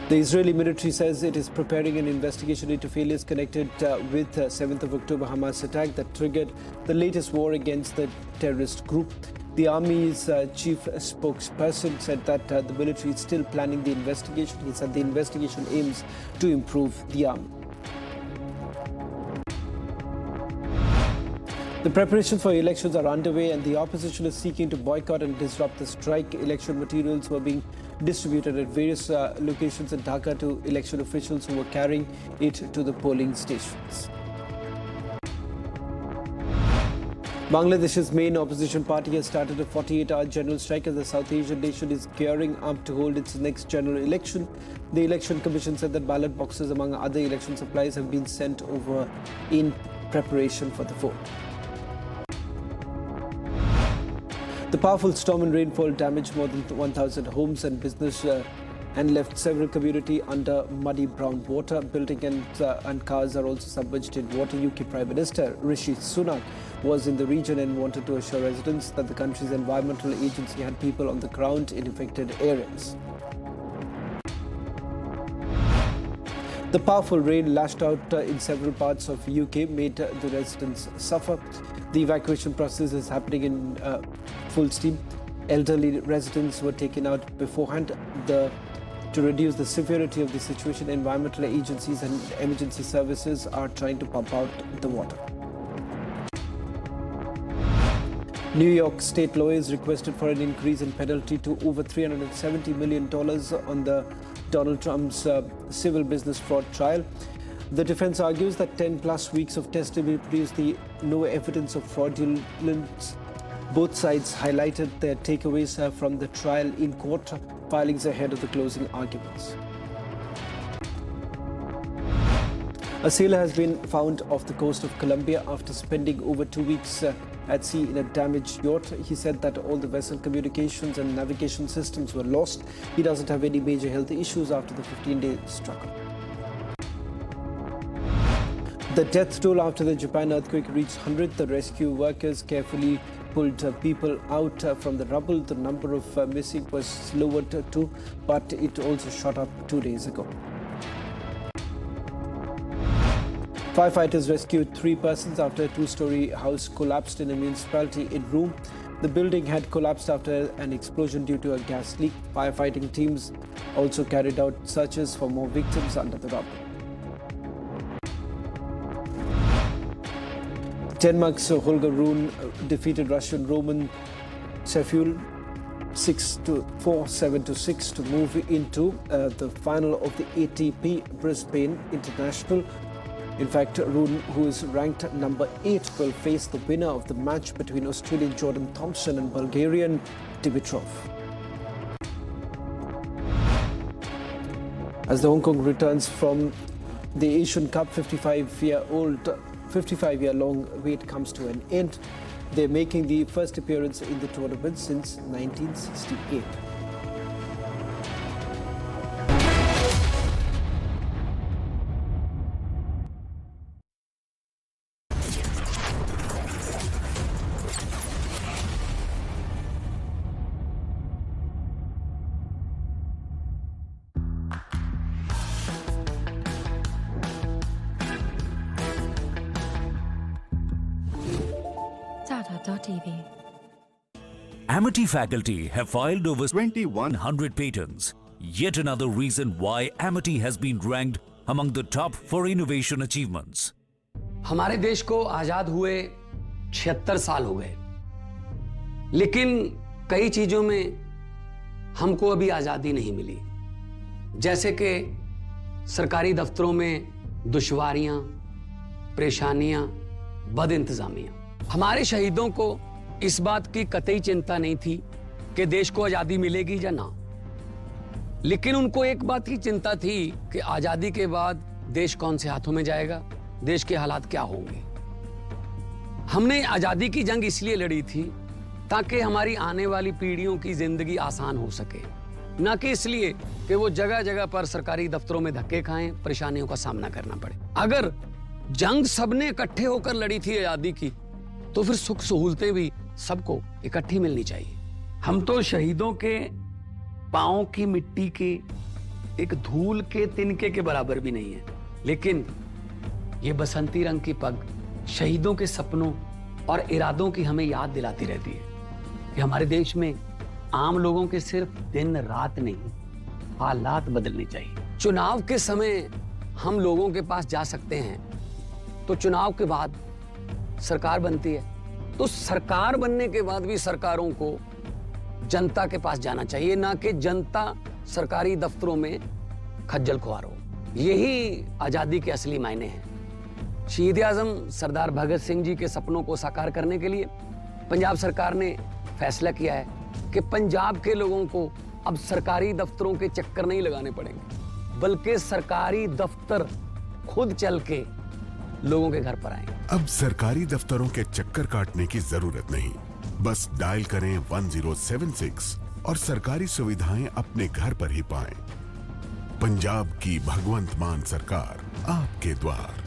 The Israeli military says it is preparing an investigation into failures connected with 7th of October Hamas attack that triggered the latest war against the terrorist group. The army's chief spokesperson said that the military is still planning the investigation. He said the investigation aims to improve the army. The preparations for elections are underway and the opposition is seeking to boycott and disrupt the strike. Election materials were being distributed at various locations in Dhaka to election officials who were carrying it to the polling stations. Bangladesh's main opposition party has started a 48-hour general strike as the South Asian nation is gearing up to hold its next general election. The Election Commission said that ballot boxes, among other election supplies, have been sent over in preparation for the vote. The powerful storm and rainfall damaged more than 1,000 homes and business and left several communities under muddy brown water. Buildings and cars are also submerged in water. UK Prime Minister Rishi Sunak was in the region and wanted to assure residents that the country's environmental agency had people on the ground in affected areas. The powerful rain lashed out in several parts of UK made the residents suffer. The evacuation process is happening in full steam. Elderly residents were taken out beforehand. To reduce the severity of the situation, environmental agencies and emergency services are trying to pump out the water. New York state lawyers requested for an increase in penalty to over $370 million on the Donald Trump's civil business fraud trial. The defense argues that 10+ weeks of testimony produced no evidence of fraudulence. Both sides highlighted their takeaways from the trial in court filings ahead of the closing arguments. A sailor has been found off the coast of Colombia after spending over 2 weeks at sea in a damaged yacht. He said that all the vessel communications and navigation systems were lost. He doesn't have any major health issues after the 15-day struggle. The death toll after the Japan earthquake reached 100. The rescue workers carefully pulled people out from the rubble. The number of missing was lowered too, but it also shot up 2 days ago. Firefighters rescued 3 persons after a 2-story house collapsed in a municipality in Rome. The building had collapsed after an explosion due to a gas leak. Firefighting teams also carried out searches for more victims under the rubble. Denmark's Holger Rune defeated Russian Roman Seful 6-4, 7-6 to move into the final of the ATP Brisbane International. In fact, Rune, who is ranked number 8, will face the winner of the match between Australian Jordan Thompson and Bulgarian Dimitrov. As the Hong Kong returns from the Asian Cup, 55-year-long wait comes to an end. They're making the first appearance in the tournament since 1968. TV Amity faculty have filed over 2,100 patents. Yet another reason why Amity has been ranked among the top for innovation achievements. हमारे देश को आजाद हुए 76 साल हो गए, लेकिन कई चीजों में हमको अभी आजादी नहीं मिली। जैसे कि सरकारी दफ्तरों में दुश्वारियां, परेशानियां, बदइंतजामियां। हमारे शहीदों को इस बात की कतई चिंता नहीं थी कि देश को आजादी मिलेगी या ना, लेकिन उनको एक बात की चिंता थी कि आजादी के बाद देश कौन से हाथों में जाएगा, देश के हालात क्या होंगे। हमने आजादी की जंग इसलिए लड़ी थी ताकि हमारी आने वाली पीढ़ियों की जिंदगी आसान हो सके, ना कि इसलिए कि वो जगह जगह पर सरकारी दफ्तरों में धक्के खाएं, परेशानियों का सामना करना पड़े। अगर जंग सबने इकट्ठे होकर लड़ी थी आजादी की, तो फिर सुख सहूलतें भी सबको इकट्ठी मिलनी चाहिए। हम तो शहीदों के पांव की मिट्टी के एक धूल के तिनके के बराबर भी नहीं है, लेकिन ये बसंती रंग की पग शहीदों के सपनों और इरादों की हमें याद दिलाती रहती है कि हमारे देश में आम लोगों के सिर्फ दिन रात नहीं, हालात बदलने चाहिए। चुनाव के समय हम लोगों के पास जा सकते हैं, तो चुनाव के बाद सरकार बनती है, तो सरकार बनने के बाद भी सरकारों को जनता के पास जाना चाहिए, ना कि जनता सरकारी दफ्तरों में खज्जल खुआर हो। यही आजादी के असली मायने हैं। शहीद आजम सरदार भगत सिंह जी के सपनों को साकार करने के लिए पंजाब सरकार ने फैसला किया है कि पंजाब के लोगों को अब सरकारी दफ्तरों के चक्कर नहीं लगाने पड़ेंगे, बल्कि सरकारी दफ्तर खुद चल के लोगों के घर पर आएंगे। अब सरकारी दफ्तरों के चक्कर काटने की जरूरत नहीं, बस डायल करें 1076 और सरकारी सुविधाएं अपने घर पर ही पाएं। पंजाब की भगवंत मान सरकार आपके द्वार।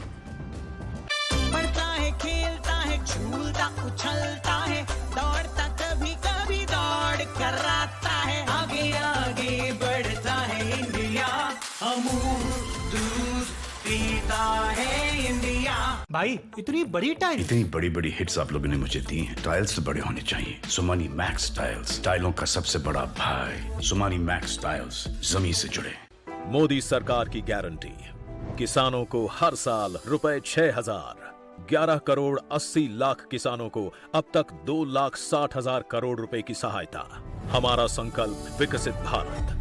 पढ़ता है, खेलता है, झूलता उछलता है, दौड़ता कभी कभी दौड़ कराता है, आगे आगे बढ़ता है इंडिया, अमूल दूध पीता है इंडिया। भाई इतनी बड़ी टाइल, इतनी बड़ी बड़ी हिट्स आप लोगों ने मुझे दी हैं। टाइल्स तो बड़े होने चाहिए। सोमानी मैक्स टाइल्स, टाइलों का सबसे बड़ा भाई। सोमानी मैक्स टाइल्स, जमीन से जुड़े। मोदी सरकार की गारंटी, किसानों को हर साल ₹6,000। 11 करोड़ 80 लाख किसानों को अब तक 2,60,000 करोड़ रुपए की सहायता। हमारा संकल्प विकसित Bharat.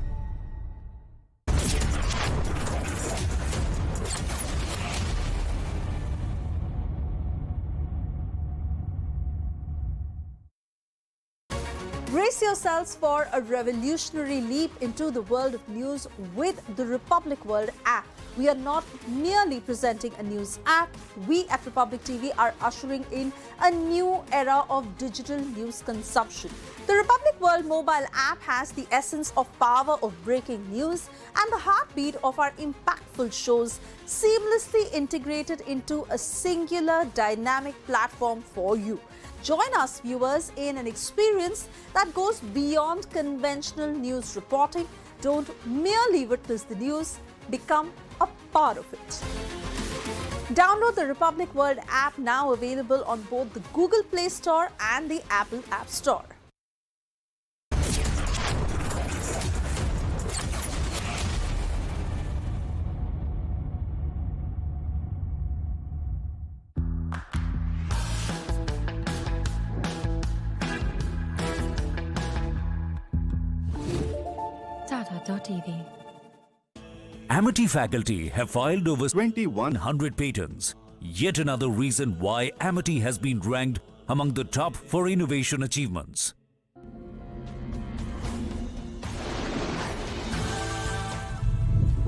Brace yourselves for a revolutionary leap into the world of news with the Republic World app. We are not merely presenting a news app. We at Republic TV are ushering in a new era of digital news consumption. The Republic World mobile app has the essence of power of breaking news and the heartbeat of our impactful shows seamlessly integrated into a singular dynamic platform for you. Join us, viewers, in an experience that goes beyond conventional news reporting. Don't merely witness the news, become a part of it. Download the Republic World app, now available on both the Google Play Store and the Apple App Store. Tata.tv. Amity faculty have filed over 2,100 patents. Yet another reason why Amity has been ranked among the top for innovation achievements.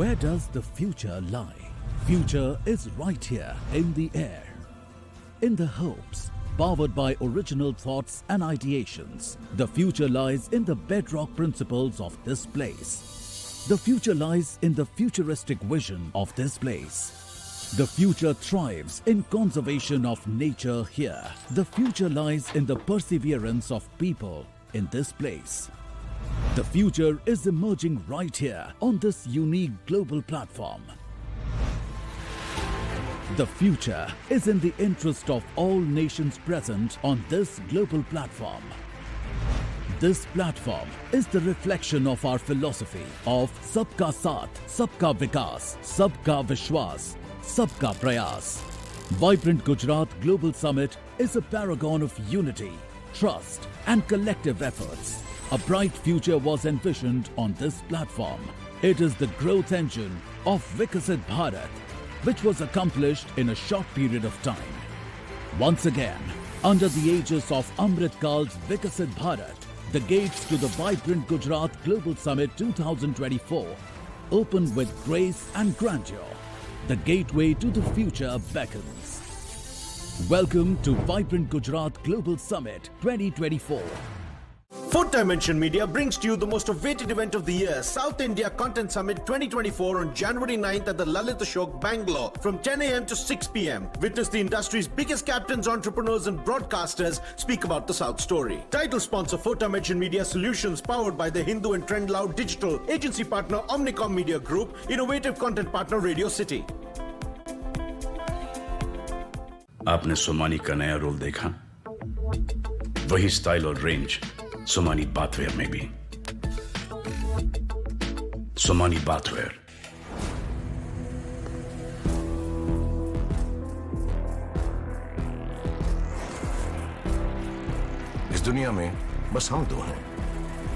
Where does the future lie? Future is right here in the air. In the hopes, powered by original thoughts and ideations, the future lies in the bedrock principles of this place. The future lies in the futuristic vision of this place. The future thrives in conservation of nature here. The future lies in the perseverance of people in this place. The future is emerging right here on this unique global platform. The future is in the interest of all nations present on this global platform. This platform is the reflection of our philosophy of Sabka Saath, Sabka Vikas, Sabka Vishwas, Sabka Prayas. Vibrant Gujarat Global Summit is a paragon of unity, trust and collective efforts. A bright future was envisioned on this platform. It is the growth engine of Vikasit Bharat, which was accomplished in a short period of time. Once again, under the aegis of Amrit Kal's Vikasit Bharat, the gates to the Vibrant Gujarat Global Summit 2024 open with grace and grandeur. The gateway to the future beckons. Welcome to Vibrant Gujarat Global Summit 2024. Fourth Dimension Media brings to you the most awaited event of the year, South India Content Summit 2024 on January 9th at the Lalit Ashok, Bangalore from 10 a.m. to 6 p.m. Witness the industry's biggest captains, entrepreneurs and broadcasters speak about the South story. Title sponsor Fourth Dimension Media Solutions, powered by the Hindu and Trend Loud Digital. Agency partner Omnicom Media Group. Innovative content partner Radio City. आपने सोमानी का नया role देखा? वही style और range Somani bathware में भी। Somani bathware. इस दुनिया में बस हम दो हैं,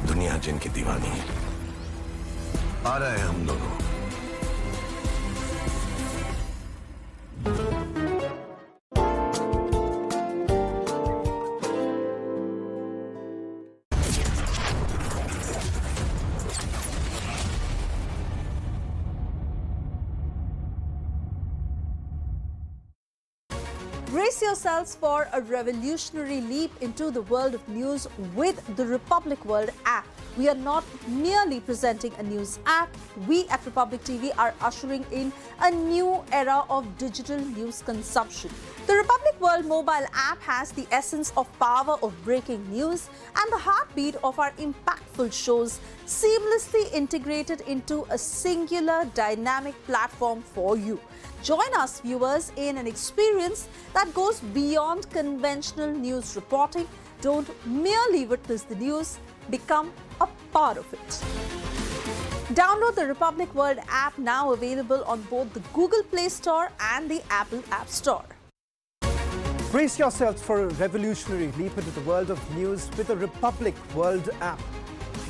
दुनिया जिनकी दीवानी है। आ रहे हैं हम दोनों। Brace yourselves for a revolutionary leap into the world of news with the Republic World app. We are not merely presenting a news app. We at Republic TV are ushering in a new era of digital news consumption. The Republic World mobile app has the essence of power of breaking news and the heartbeat of our impactful shows seamlessly integrated into a singular dynamic platform for you. Join us, viewers, in an experience that goes beyond conventional news reporting. Don't merely witness the news, become a part of it. Download the Republic World app, now available on both the Google Play Store and the Apple App Store. Brace yourselves for a revolutionary leap into the world of news with the Republic World app.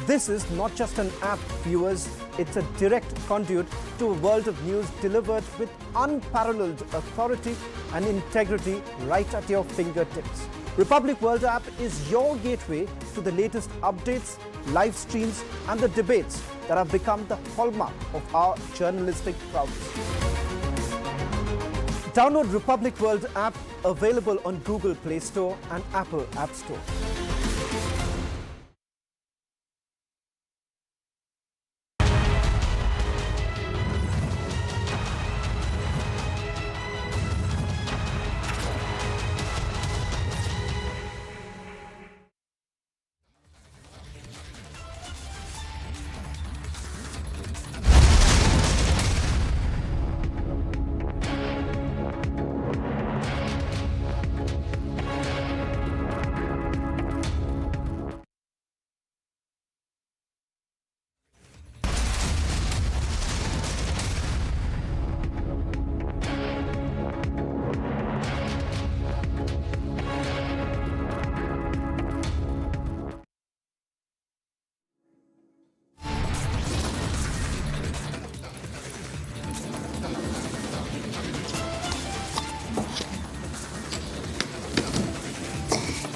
This is not just an app, viewers, it's a direct conduit to a world of news delivered with unparalleled authority and integrity right at your fingertips. Republic World app is your gateway to the latest updates, live streams and the debates that have become the hallmark of our journalistic prowess. Download Republic World app, available on Google Play Store and Apple App Store.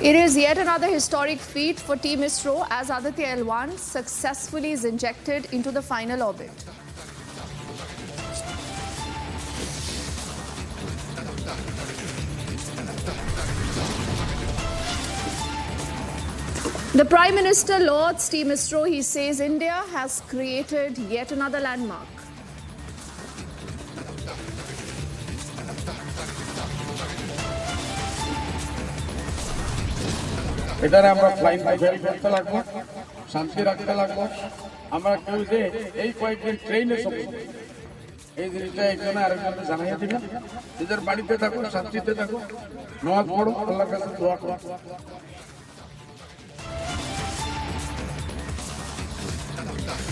It is yet another historic feat for Team ISRO as Aditya L1 successfully is injected into the final orbit. The Prime Minister lauds Team ISRO. He says India has created yet another landmark. এটারে আমরা flying fail করতে লাগবো, শান্তি রাখতে লাগবো। আমরা কেউ যে এই কয়েকদিন ট্রেনে সফর এই জিনিসটা একজন আরেকজনকে জানাইয়া দিবেন। নিজের বাড়িতে থাকুন, শান্তিতে থাকুন, নামাজ পড়ো, আল্লাহর কাছে দোয়া করো।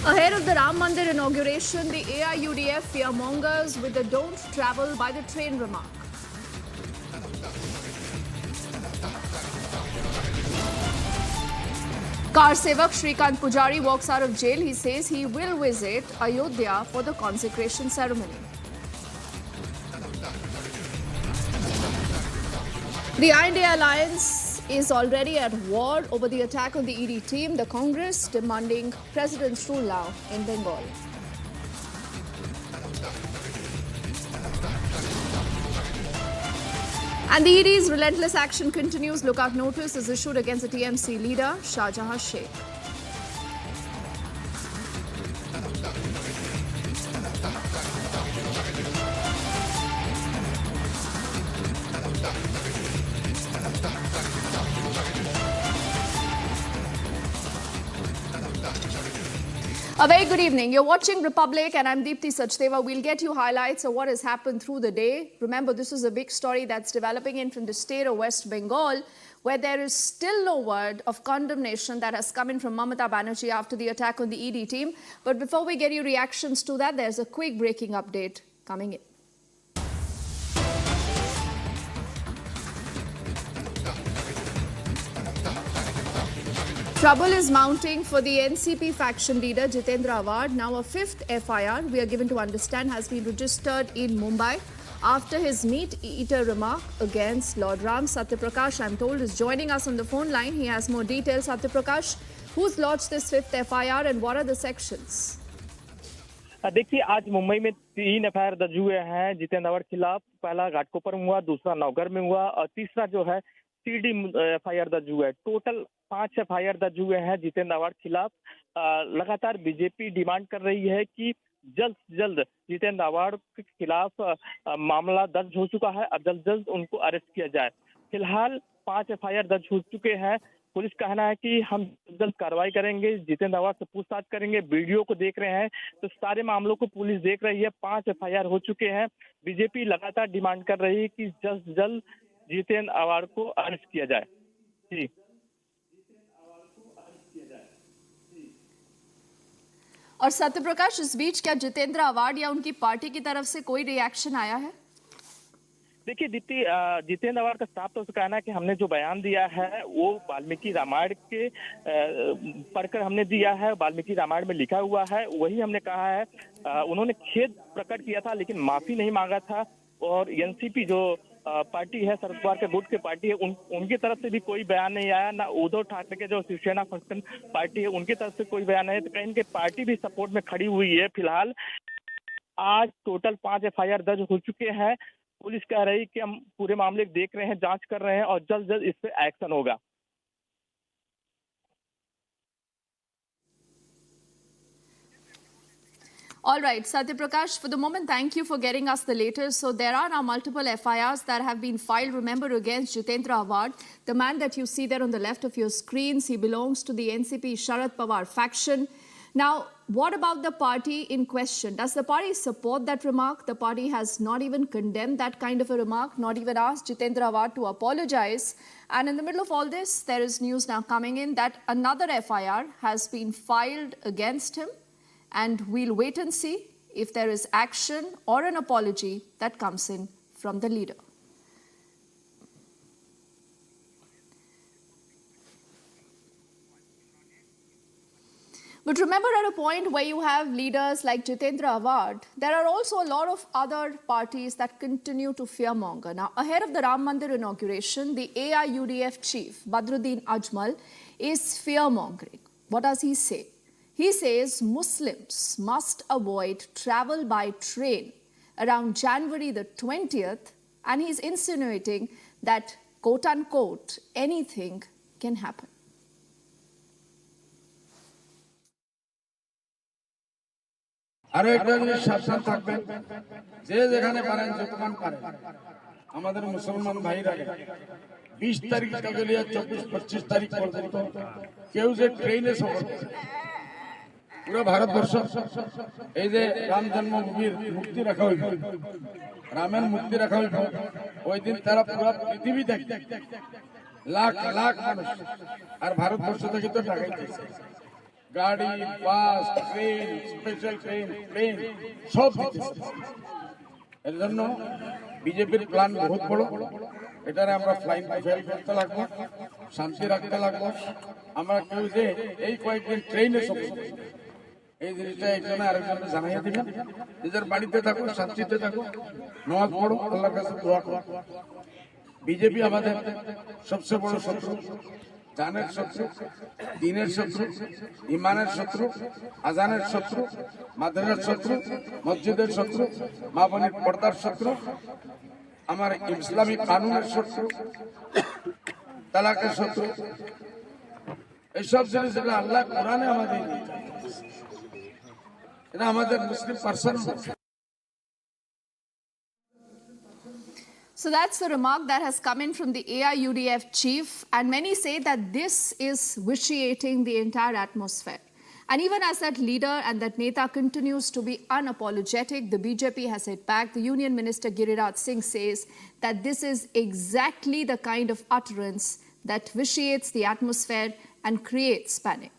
Ahead of the Ram Mandir inauguration, the AIUDF fearmongers with the "don't travel by the train" remark. Car Sevak Shrikant Pujari walks out of jail. He says he will visit Ayodhya for the consecration ceremony. The INDI alliance is already at war over the attack on the ED team. The Congress demanding President's rule now in Bengal. And the ED's relentless action continues. Lookout notice is issued against the TMC leader, Shahjahan Sheikh. A very good evening. You're watching Republic and I'm Deepthi Sachdeva. We'll get you highlights of what has happened through the day. Remember, this is a big story that's developing in from the state of West Bengal, where there is still no word of condemnation that has come in from Mamata Banerjee after the attack on the ED team. But before we get you reactions to that, there's a quick breaking update coming in. Trouble is mounting for the NCP faction leader Jitendra Awad. Now a fifth FIR, we are given to understand, has been registered in Mumbai after his meat-eater remark against Lord Ram. Satyaprakash, I'm told, is joining us on the phone line. He has more details. Satyaprakash, who's lodged this fifth FIR and what are the sections? देखिए, आज मुंबई में 3 FIR दर्ज हुए हैं Jitendra award खिलाफ। पहला घाटकोपर में हुआ, दूसरा नवगढ़ में हुआ और तीसरा जो है सीडी FIR दर्ज हुआ है। टोटल 5 FIR दर्ज हुए हैं जितेंद्र अवार्ड खिलाफ। लगातार बीजेपी डिमांड कर रही है कि जल्द से जल्द जितेंद्र अवार्ड के खिलाफ मामला दर्ज हो चुका है, अब जल्द जल्द उनको अरेस्ट किया जाए। फिलहाल 5 FIR दर्ज हो चुके हैं। पुलिस का कहना है कि हम जल्द कार्रवाई करेंगे, जितेंद्र अवार्ड से पूछताछ करेंगे। वीडियो को देख रहे हैं तो सारे मामलों को पुलिस देख रही है। 5 FIR हो चुके हैं। बीजेपी लगातार डिमांड कर रही है कि जल्द से जल्द जितेंद्र अवार्ड को अरेस्ट किया जाए। जी, और सत्यप्रकाश, इस बीच क्या जितेंद्र अवार्ड या उनकी पार्टी की तरफ से कोई रिएक्शन आया है? देखिए दीप्ति, जितेंद्र अवार्ड का साफ तौर से कहना है कि हमने जो बयान दिया है वो वाल्मीकि रामायण के पढ़कर हमने दिया है। वाल्मीकि रामायण में लिखा हुआ है, वही हमने कहा है। उन्होंने खेद प्रकट किया था लेकिन माफी नहीं मांगा था। और एनसीपी जो पार्टी है, शरद पवार के गुट की पार्टी है, उनकी तरफ से भी कोई बयान नहीं आया। ना उद्धव ठाकरे के जो शिवसेना फंक्शन पार्टी है उनकी तरफ से कोई बयान नहीं है। तो कहीं पार्टी भी सपोर्ट में खड़ी हुई है। फिलहाल आज टोटल 5 FIR दर्ज हो चुके हैं। पुलिस कह रही है कि हम पूरे मामले देख रहे हैं, जांच कर रहे हैं और जल्द जल्द इस पे एक्शन होगा। All right, Satyaprakash, for the moment, thank you for getting us the latest. So there are now multiple FIRs that have been filed, remember, against Jitendra Awad, the man that you see there on the left of your screens. He belongs to the NCP Sharad Pawar faction. Now, what about the party in question? Does the party support that remark? The party has not even condemned that kind of a remark, not even asked Jitendra Awad to apologize. And in the middle of all this, there is news now coming in that another FIR has been filed against him. And we'll wait and see if there is action or an apology that comes in from the leader. But remember, at a point where you have leaders like Jitendra Awad, there are also a lot of other parties that continue to fearmonger. Now, ahead of the Ram Mandir inauguration, the AIUDF chief, Badruddin Ajmal, is fearmongering. What does he say? He says Muslims must avoid travel by train around January the 20th, and he's insinuating that, quote unquote, anything can happen. আরো একটা জিনিস সাবধান থাকবেন, যে যেখানে পারেন যতক্ষণ পারেন আমাদের মুসলমান ভাইরা 20 তারিখ থেকে নিয়ে 24-25 তারিখ পর্যন্ত কেউ যে ট্রেনে সফর করে পুরো ভারতবর্ষ, এই যে রাম জন্মভূমির মুক্তি রাখা হইল, রামের মুক্তি রাখা হইল, ওই দিন তারা পুরো পৃথিবী দেখবে, লাখ লাখ মানুষ। আর ভারতবর্ষ থেকে তো টাকাই দিয়েছে। গাড়ি, bus, train, special train, plane সব দিতেছে। এর জন্য বিজেপির প্ল্যান বহুত বড়। এটারে আমরা ফ্লাইং ফেল করতে লাগবো, শান্তি রাখতে লাগবো। আমরা কেউ যে এই কয়েকদিন ট্রেনে সফর এই জিনিসটা একজনে আরেকজনে জানাইয়া দিবেন। নিজের বাড়িতে থাকো, শান্তিতে থাকো, নামাজ পড়ো, আল্লাহর কাছে দোয়া করো। বিজেপি আমাদের সবচেয়ে বড় শত্রু, জানের শত্রু, দিনের শত্রু, ইমানের শত্রু, আজানের শত্রু, মাদ্রাসার শত্রু, মসজিদের শত্রু, মা বোনের পর্দার শত্রু, আমার ইসলামী কানুনের শত্রু, তালাকের শত্রু। এইসব জিনিস আল্লাহ কোরআনে আমাদের এটা আমাদের মুসলিম person. So that's the remark that has come in from the AIUDF chief, and many say that this is vitiating the entire atmosphere. And even as that leader and that Neta continues to be unapologetic, the BJP has hit back. The Union Minister Giriraj Singh says that this is exactly the kind of utterance that vitiates the atmosphere and creates panic.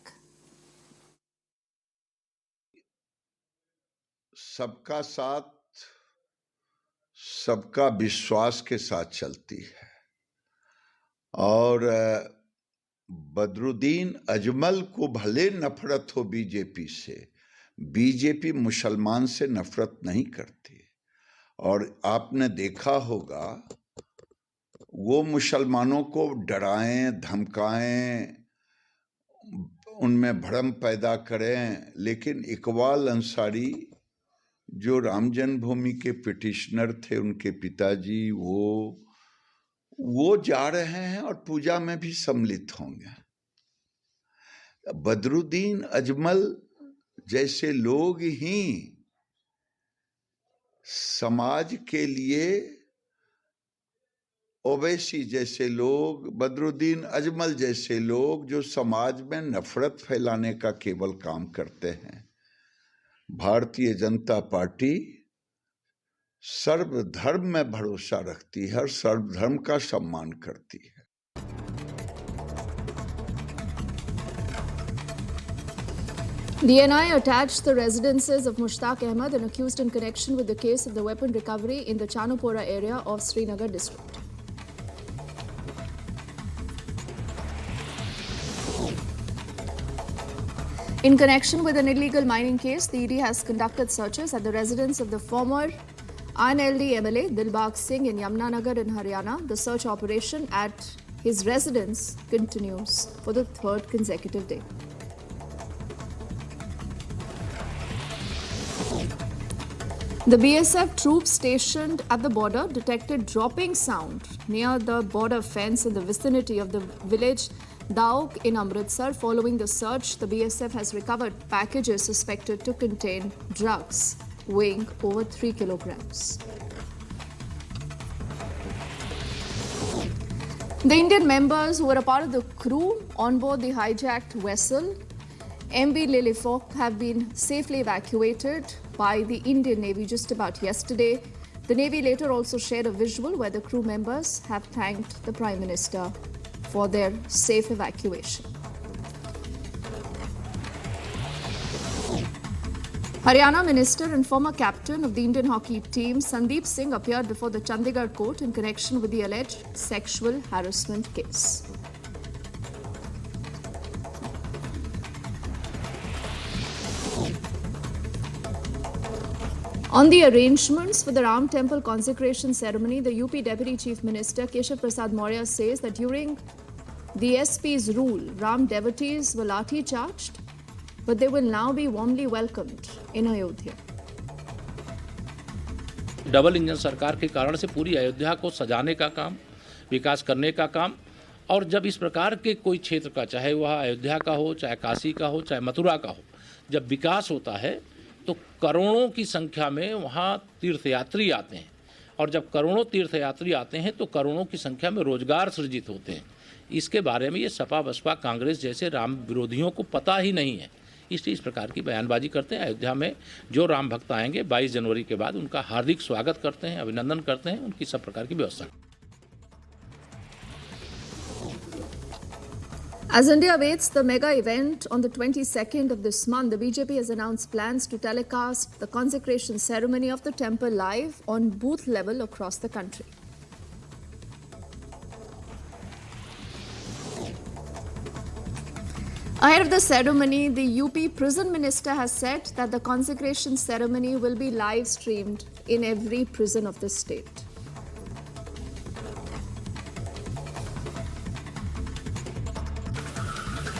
सबका साथ सबका विश्वास के साथ चलती है, और बदरुद्दीन अजमल को भले नफरत हो बीजेपी से, बीजेपी मुसलमान से नफरत नहीं करती। और आपने देखा होगा वो मुसलमानों को डराएं, धमकाएं, उनमें भ्रम पैदा करें, लेकिन इकबाल अंसारी जो राम जन्मभूमि के पिटिशनर थे, उनके पिताजी, वो जा रहे हैं और पूजा में भी सम्मिलित होंगे। बदरुद्दीन अजमल जैसे लोग ही समाज के लिए, ओवैसी जैसे लोग, बदरुद्दीन अजमल जैसे लोग जो समाज में नफरत फैलाने का केवल काम करते हैं। भारतीय जनता पार्टी सर्वधर्म में भरोसा रखती है और सर्वधर्म का सम्मान करती है। The NI attached the residences of Mushtaq Ahmed, an accused in connection with the case of the weapon recovery in the Chanupora area of Srinagar district. In connection with an illegal mining case, the ED has conducted searches at the residence of the former INDI MLA Dilbag Singh in Yamnanagar in Haryana. The search operation at his residence continues for the third consecutive day. The BSF troops stationed at the border detected dropping sound near the border fence in the vicinity of the village Dauk in Amritsar. Following the search, the BSF has recovered packages suspected to contain drugs weighing over 3 kilograms. The Indian members who were a part of the crew on board the hijacked vessel MV Lilifok have been safely evacuated by the Indian Navy just about yesterday. The Navy later also shared a visual where the crew members have thanked the Prime Minister for their safe evacuation. Haryana Minister and former captain of the Indian hockey team Sandeep Singh appeared before the Chandigarh court in connection with the alleged sexual harassment case. On the arrangements for the Ram Temple consecration ceremony, the UP Deputy Chief Minister Keshav Prasad Maurya says that during the SP's rule, Ram devotees were lathi charged, but they will now be warmly welcomed in Ayodhya. Double engine सरकार के कारण से पूरी अयोध्या को सजाने का काम, विकास करने का काम, और जब इस प्रकार के कोई क्षेत्र का, चाहे वह अयोध्या का हो, चाहे काशी का हो, चाहे मथुरा का हो, जब विकास होता है तो करोड़ों की संख्या में वहाँ तीर्थयात्री आते हैं, और जब करोड़ों तीर्थयात्री आते हैं तो करोड़ों की संख्या में रोजगार सृजित होते हैं। इसके बारे में ये सपा बसपा कांग्रेस जैसे राम विरोधियों को पता ही नहीं है, इसलिए इस प्रकार की बयानबाजी करते हैं। अयोध्या में जो राम भक्त आएंगे 22 जनवरी के बाद उनका हार्दिक स्वागत करते हैं, अभिनंदन करते हैं, उनकी सब प्रकार की व्यवस्था। As India awaits the mega event on the 22nd of this month, the BJP has announced plans to telecast the consecration ceremony of the temple live on booth level across the country. Ahead of the ceremony, the UP prison minister has said that the consecration ceremony will be live streamed in every prison of the state.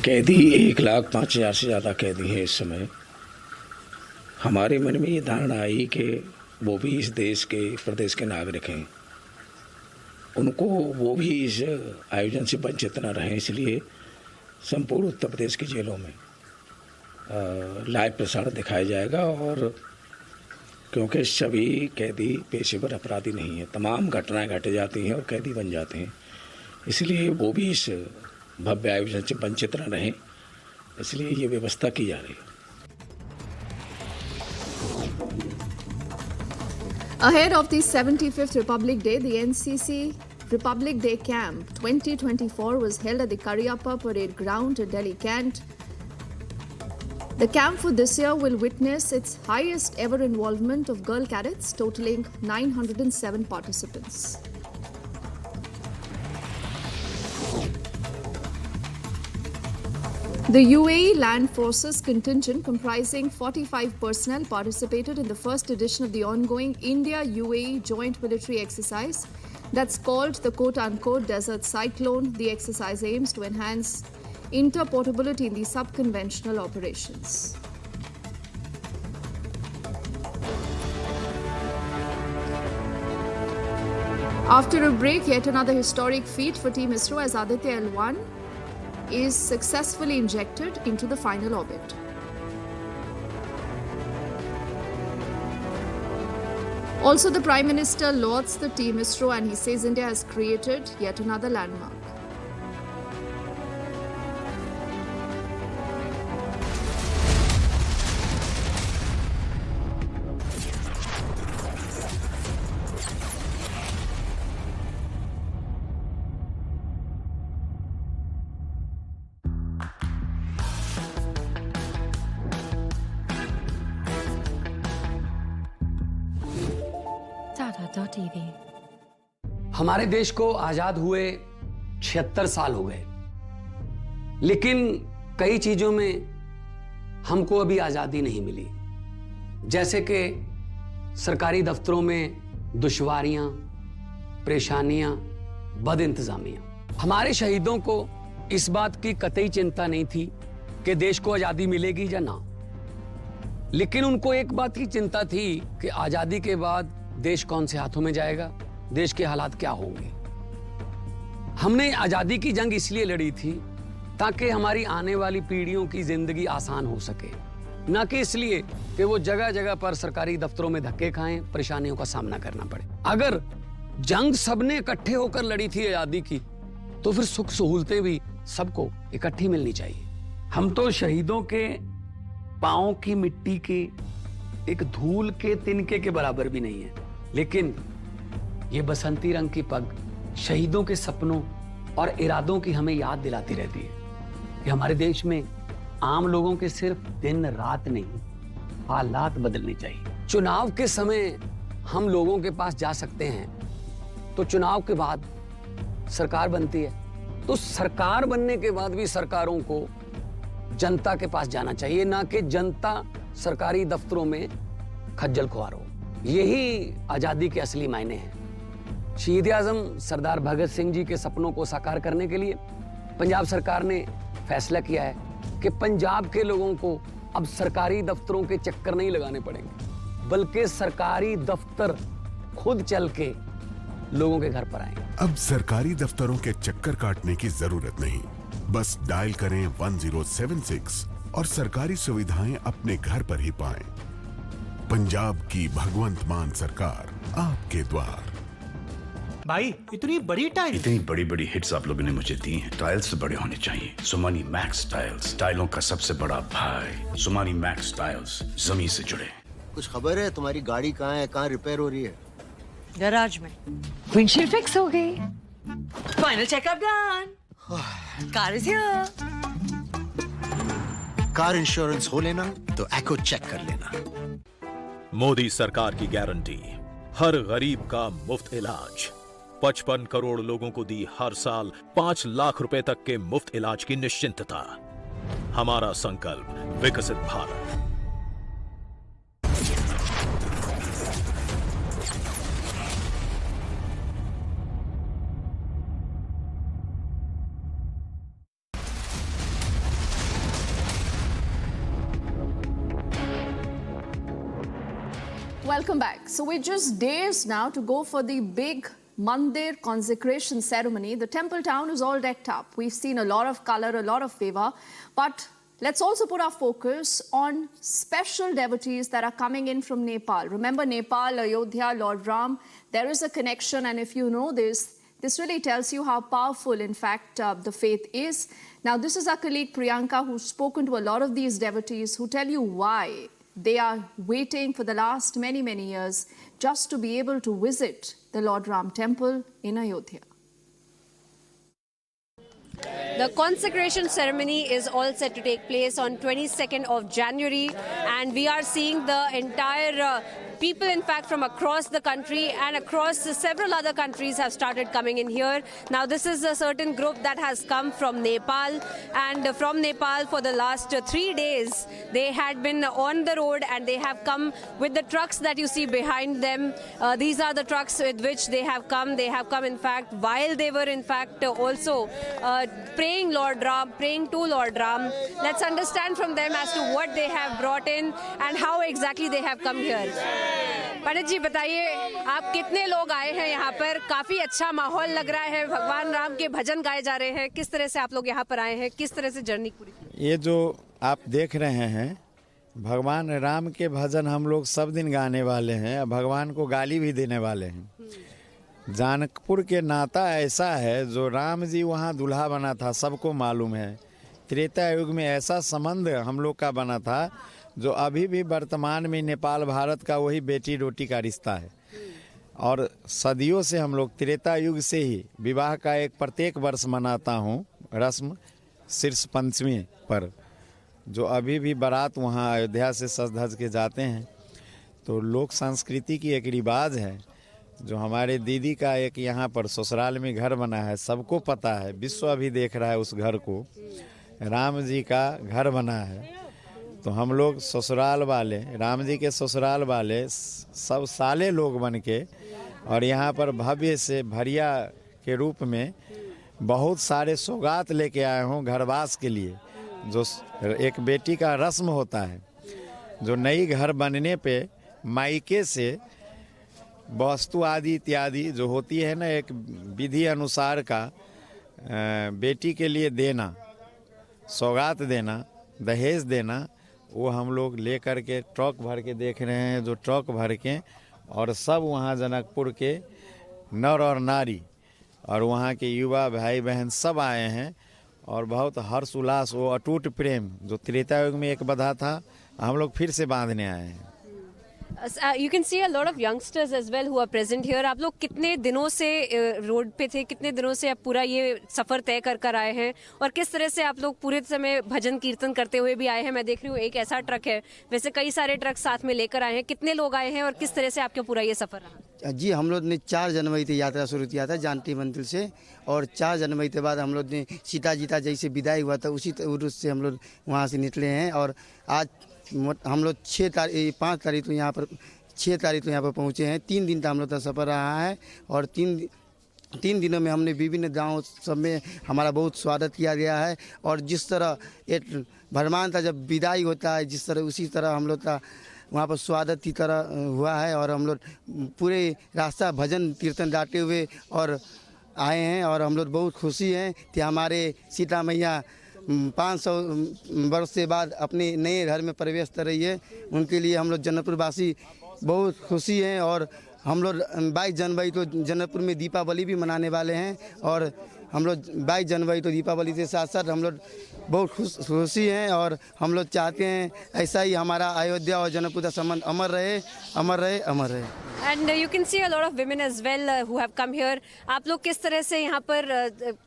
कैदी 1,05,000 से ज़्यादा कैदी हैं इस समय। हमारे मन में ये धारणा आई कि वो भी इस देश के प्रदेश के नागरिक हैं, उनको वो भी इस आयोजन से वंचित न रहें, इसलिए संपूर्ण उत्तर प्रदेश की जेलों में लाइव प्रसारण दिखाया जाएगा। और क्योंकि सभी कैदी पेशेवर अपराधी नहीं हैं, तमाम घटनाएं घट जाती हैं और कैदी बन जाते हैं, इसलिए वो भी इस भव्य आयोजन से वंचित न रहें, इसलिए ये व्यवस्था की जा रही है। Ahead of the 75th Republic Day, the NCC Republic Day Camp 2024 was held at the Karyappa Parade Ground at Delhi Kent. The camp for this year will witness its highest ever involvement of girl cadets, totaling 907 participants. The UAE Land Forces contingent comprising 45 personnel participated in the first edition of the ongoing India-UAE joint military exercise that's called the quote-unquote Desert Cyclone. The exercise aims to enhance interportability in the sub-conventional operations. After a break, yet another historic feat for Team ISRO as Aditya L1 is successfully injected into the final orbit. Also, the Prime Minister lauds the Team ISRO and he says India has created yet another landmark. हमारे देश को आजाद हुए 76 साल हो गए, लेकिन कई चीजों में हमको अभी आजादी नहीं मिली, जैसे कि सरकारी दफ्तरों में दुश्वारियां, परेशानियां, बदइंतजामियां। हमारे शहीदों को इस बात की कतई चिंता नहीं थी कि देश को आजादी मिलेगी या ना, लेकिन उनको एक बात की चिंता थी कि आजादी के बाद देश कौन से हाथों में जाएगा, देश के हालात क्या होंगे। हमने आजादी की जंग इसलिए लड़ी थी ताकि हमारी आने वाली पीढ़ियों की जिंदगी आसान हो सके, ना कि इसलिए कि वो जगह जगह पर सरकारी दफ्तरों में धक्के खाएं, परेशानियों का सामना करना पड़े। अगर जंग सबने इकट्ठे होकर लड़ी थी आजादी की, तो फिर सुख सहूलतें भी सबको इकट्ठी मिलनी चाहिए। हम तो शहीदों के पांव की मिट्टी के एक धूल के तिनके के बराबर भी नहीं है, लेकिन ये बसंती रंग की पग शहीदों के सपनों और इरादों की हमें याद दिलाती रहती है कि हमारे देश में आम लोगों के सिर्फ दिन रात नहीं, हालात बदलने चाहिए। चुनाव के समय हम लोगों के पास जा सकते हैं, तो चुनाव के बाद सरकार बनती है, तो सरकार बनने के बाद भी सरकारों को जनता के पास जाना चाहिए, ना कि जनता सरकारी दफ्तरों में खज्जल खुआर हो। यही आजादी के असली मायने हैं। शहीद आजम सरदार भगत सिंह जी के सपनों को साकार करने के लिए पंजाब सरकार ने फैसला किया है कि पंजाब के लोगों को अब सरकारी दफ्तरों के चक्कर नहीं लगाने पड़ेंगे, बल्कि सरकारी दफ्तर खुद चल के लोगों के घर पर आएंगे। अब सरकारी दफ्तरों के चक्कर काटने की जरूरत नहीं, बस डायल करें 1076 और सरकारी सुविधाएं अपने घर पर ही पाएं। पंजाब की भगवंत मान सरकार आपके द्वार। भाई इतनी बड़ी बड़ी हिट्स आप लोगों ने मुझे दी हैं। टाइल्स बड़े होने चाहिए। सुमानी मैक्स टाइल्स, टाइलों का सबसे बड़ा भाई। सुमानी मैक्स टाइल्स, जमीन से जुड़े। कुछ खबर है तुम्हारी गाड़ी कहाँ है, कहाँ रिपेयर हो रही है? गैराज में। विंडशील्ड फिक्स हो गई। Final checkup done. Car is here. Car insurance हो लेना तो एको चेक कर लेना। मोदी सरकार की गारंटी, हर गरीब का मुफ्त इलाज। 55 करोड़ लोगों को दी हर साल 5 लाख रुपए तक के मुफ्त इलाज की निश्चिंतता। हमारा संकल्प विकसित Bharat. Welcome back. So we're just days now to go for the big Mandir consecration ceremony. The temple town is all decked up. We've seen a lot of color, a lot of favor. But let's also put our focus on special devotees that are coming in from Nepal. Remember Nepal, Ayodhya, Lord Ram, there is a connection. And if you know this, this really tells you how powerful, in fact, the faith is. Now, this is our colleague Priyanka, who's spoken to a lot of these devotees who tell you why they are waiting for the last many, many years just to be able to visit the Lord Ram temple in Ayodhya. The consecration ceremony is all set to take place on 22nd of January, and we are seeing the entire people, in fact, from across the country and across several other countries have started coming in here. Now, this is a certain group that has come from Nepal, and from Nepal for the last 3 days, they had been on the road and they have come with the trucks that you see behind them. These are the trucks with which they have come. They have come, in fact, while they were, in fact, also praying to Lord Ram. Let's understand from them as to what they have brought in and how exactly they have come here. पंडित जी बताइए, आप कितने लोग आए हैं यहाँ पर? काफी अच्छा माहौल लग रहा है, भगवान राम के भजन गाए जा रहे हैं। किस तरह से आप लोग यहाँ पर आए हैं? किस तरह से जर्नी पूरी? ये जो आप देख रहे हैं, भगवान राम के भजन हम लोग सब दिन गाने वाले हैं, भगवान को गाली भी देने वाले हैं। जानकपुर के नाता ऐसा है, जो राम जी वहाँ दूल्हा बना था, सबको मालूम है। त्रेता युग में ऐसा संबंध हम लोग का बना था, जो अभी भी वर्तमान में नेपाल भारत का वही बेटी रोटी का रिश्ता है। और सदियों से हम लोग त्रेता युग से ही विवाह का एक प्रत्येक वर्ष मनाता हूँ रस्म शीर्ष पंचमी पर, जो अभी भी बारात वहाँ अयोध्या से सज धज के जाते हैं। तो लोक संस्कृति की एक रिवाज है, जो हमारे दीदी का एक यहाँ पर ससुराल में घर बना है, सबको पता है, विश्व अभी देख रहा है उस घर को। राम जी का घर बना है, तो हम लोग ससुराल वाले, राम जी के ससुराल वाले सब साले लोग बन के और यहाँ पर भव्य से भरिया के रूप में बहुत सारे सौगात लेके आए हूँ घरवास के लिए। जो एक बेटी का रस्म होता है, जो नई घर बनने पे मायके से वस्तु आदि इत्यादि जो होती है ना, एक विधि अनुसार का बेटी के लिए देना, सौगात देना, दहेज देना, वो हम लोग ले कर के ट्रक भर के देख रहे हैं। जो ट्रक भर के और सब वहाँ जनकपुर के नर और नारी और वहाँ के युवा भाई बहन सब आए हैं और बहुत हर्ष उल्लास, वो अटूट प्रेम जो त्रेता युग में एक बंधा था, हम लोग फिर से बांधने आए हैं। You can see a lot of youngsters as well who are present here. आप लोग कितने दिनों से रोड पे थे, कितने दिनों से आप पूरा ये सफ़र तय कर कर आए हैं, और किस तरह से आप लोग पूरे समय भजन कीर्तन करते हुए भी आए हैं? मैं देख रही हूँ एक ऐसा ट्रक है, वैसे कई सारे ट्रक साथ में लेकर आए हैं। कितने लोग आए हैं और किस तरह से आपका पूरा ये सफ़र रहा? जी, हम लोग ने 4 जनवरी से यात्रा शुरू किया था जानकी मंदिर से, और 4 जनवरी के बाद हम लोग ने सीता जीता जैसे विदाई हुआ था उसी रूट से हम लोग वहाँ से निकले हैं। और आज हम लोग 5 तारीख तो यहाँ पर 6 तारीख तो यहाँ पर पहुँचे हैं। 3 दिन का हम लोग का सफ़र रहा है, और 3 दिनों में हमने विभिन्न गाँव सब में हमारा बहुत स्वागत किया गया है। और जिस तरह एक भरमान था जब विदाई होता है, जिस तरह उसी तरह हम लोग का वहाँ पर स्वागत की तरह हुआ है। और हम लोग पूरे रास्ता भजन कीर्तन गाते हुए और आए हैं, और हम लोग बहुत खुशी हैं कि हमारे सीता मैया 500 वर्ष के बाद अपने नए घर में प्रवेश कर रही है। उनके लिए हम लोग जनकपुर वासी बहुत खुशी हैं। और हम लोग 22 जनवरी तो जनकपुर में दीपावली भी मनाने वाले हैं, और हम लोग 22 जनवरी तो दीपावली के साथ साथ हम लोग बहुत खुशी हैं। और हम लोग चाहते हैं ऐसा ही हमारा अयोध्या और जनकपुर का संबंध अमर रहे, अमर रहे, अमर रहे। And you can see a lot of women as well who have come here. आप लोग किस तरह से यहाँ पर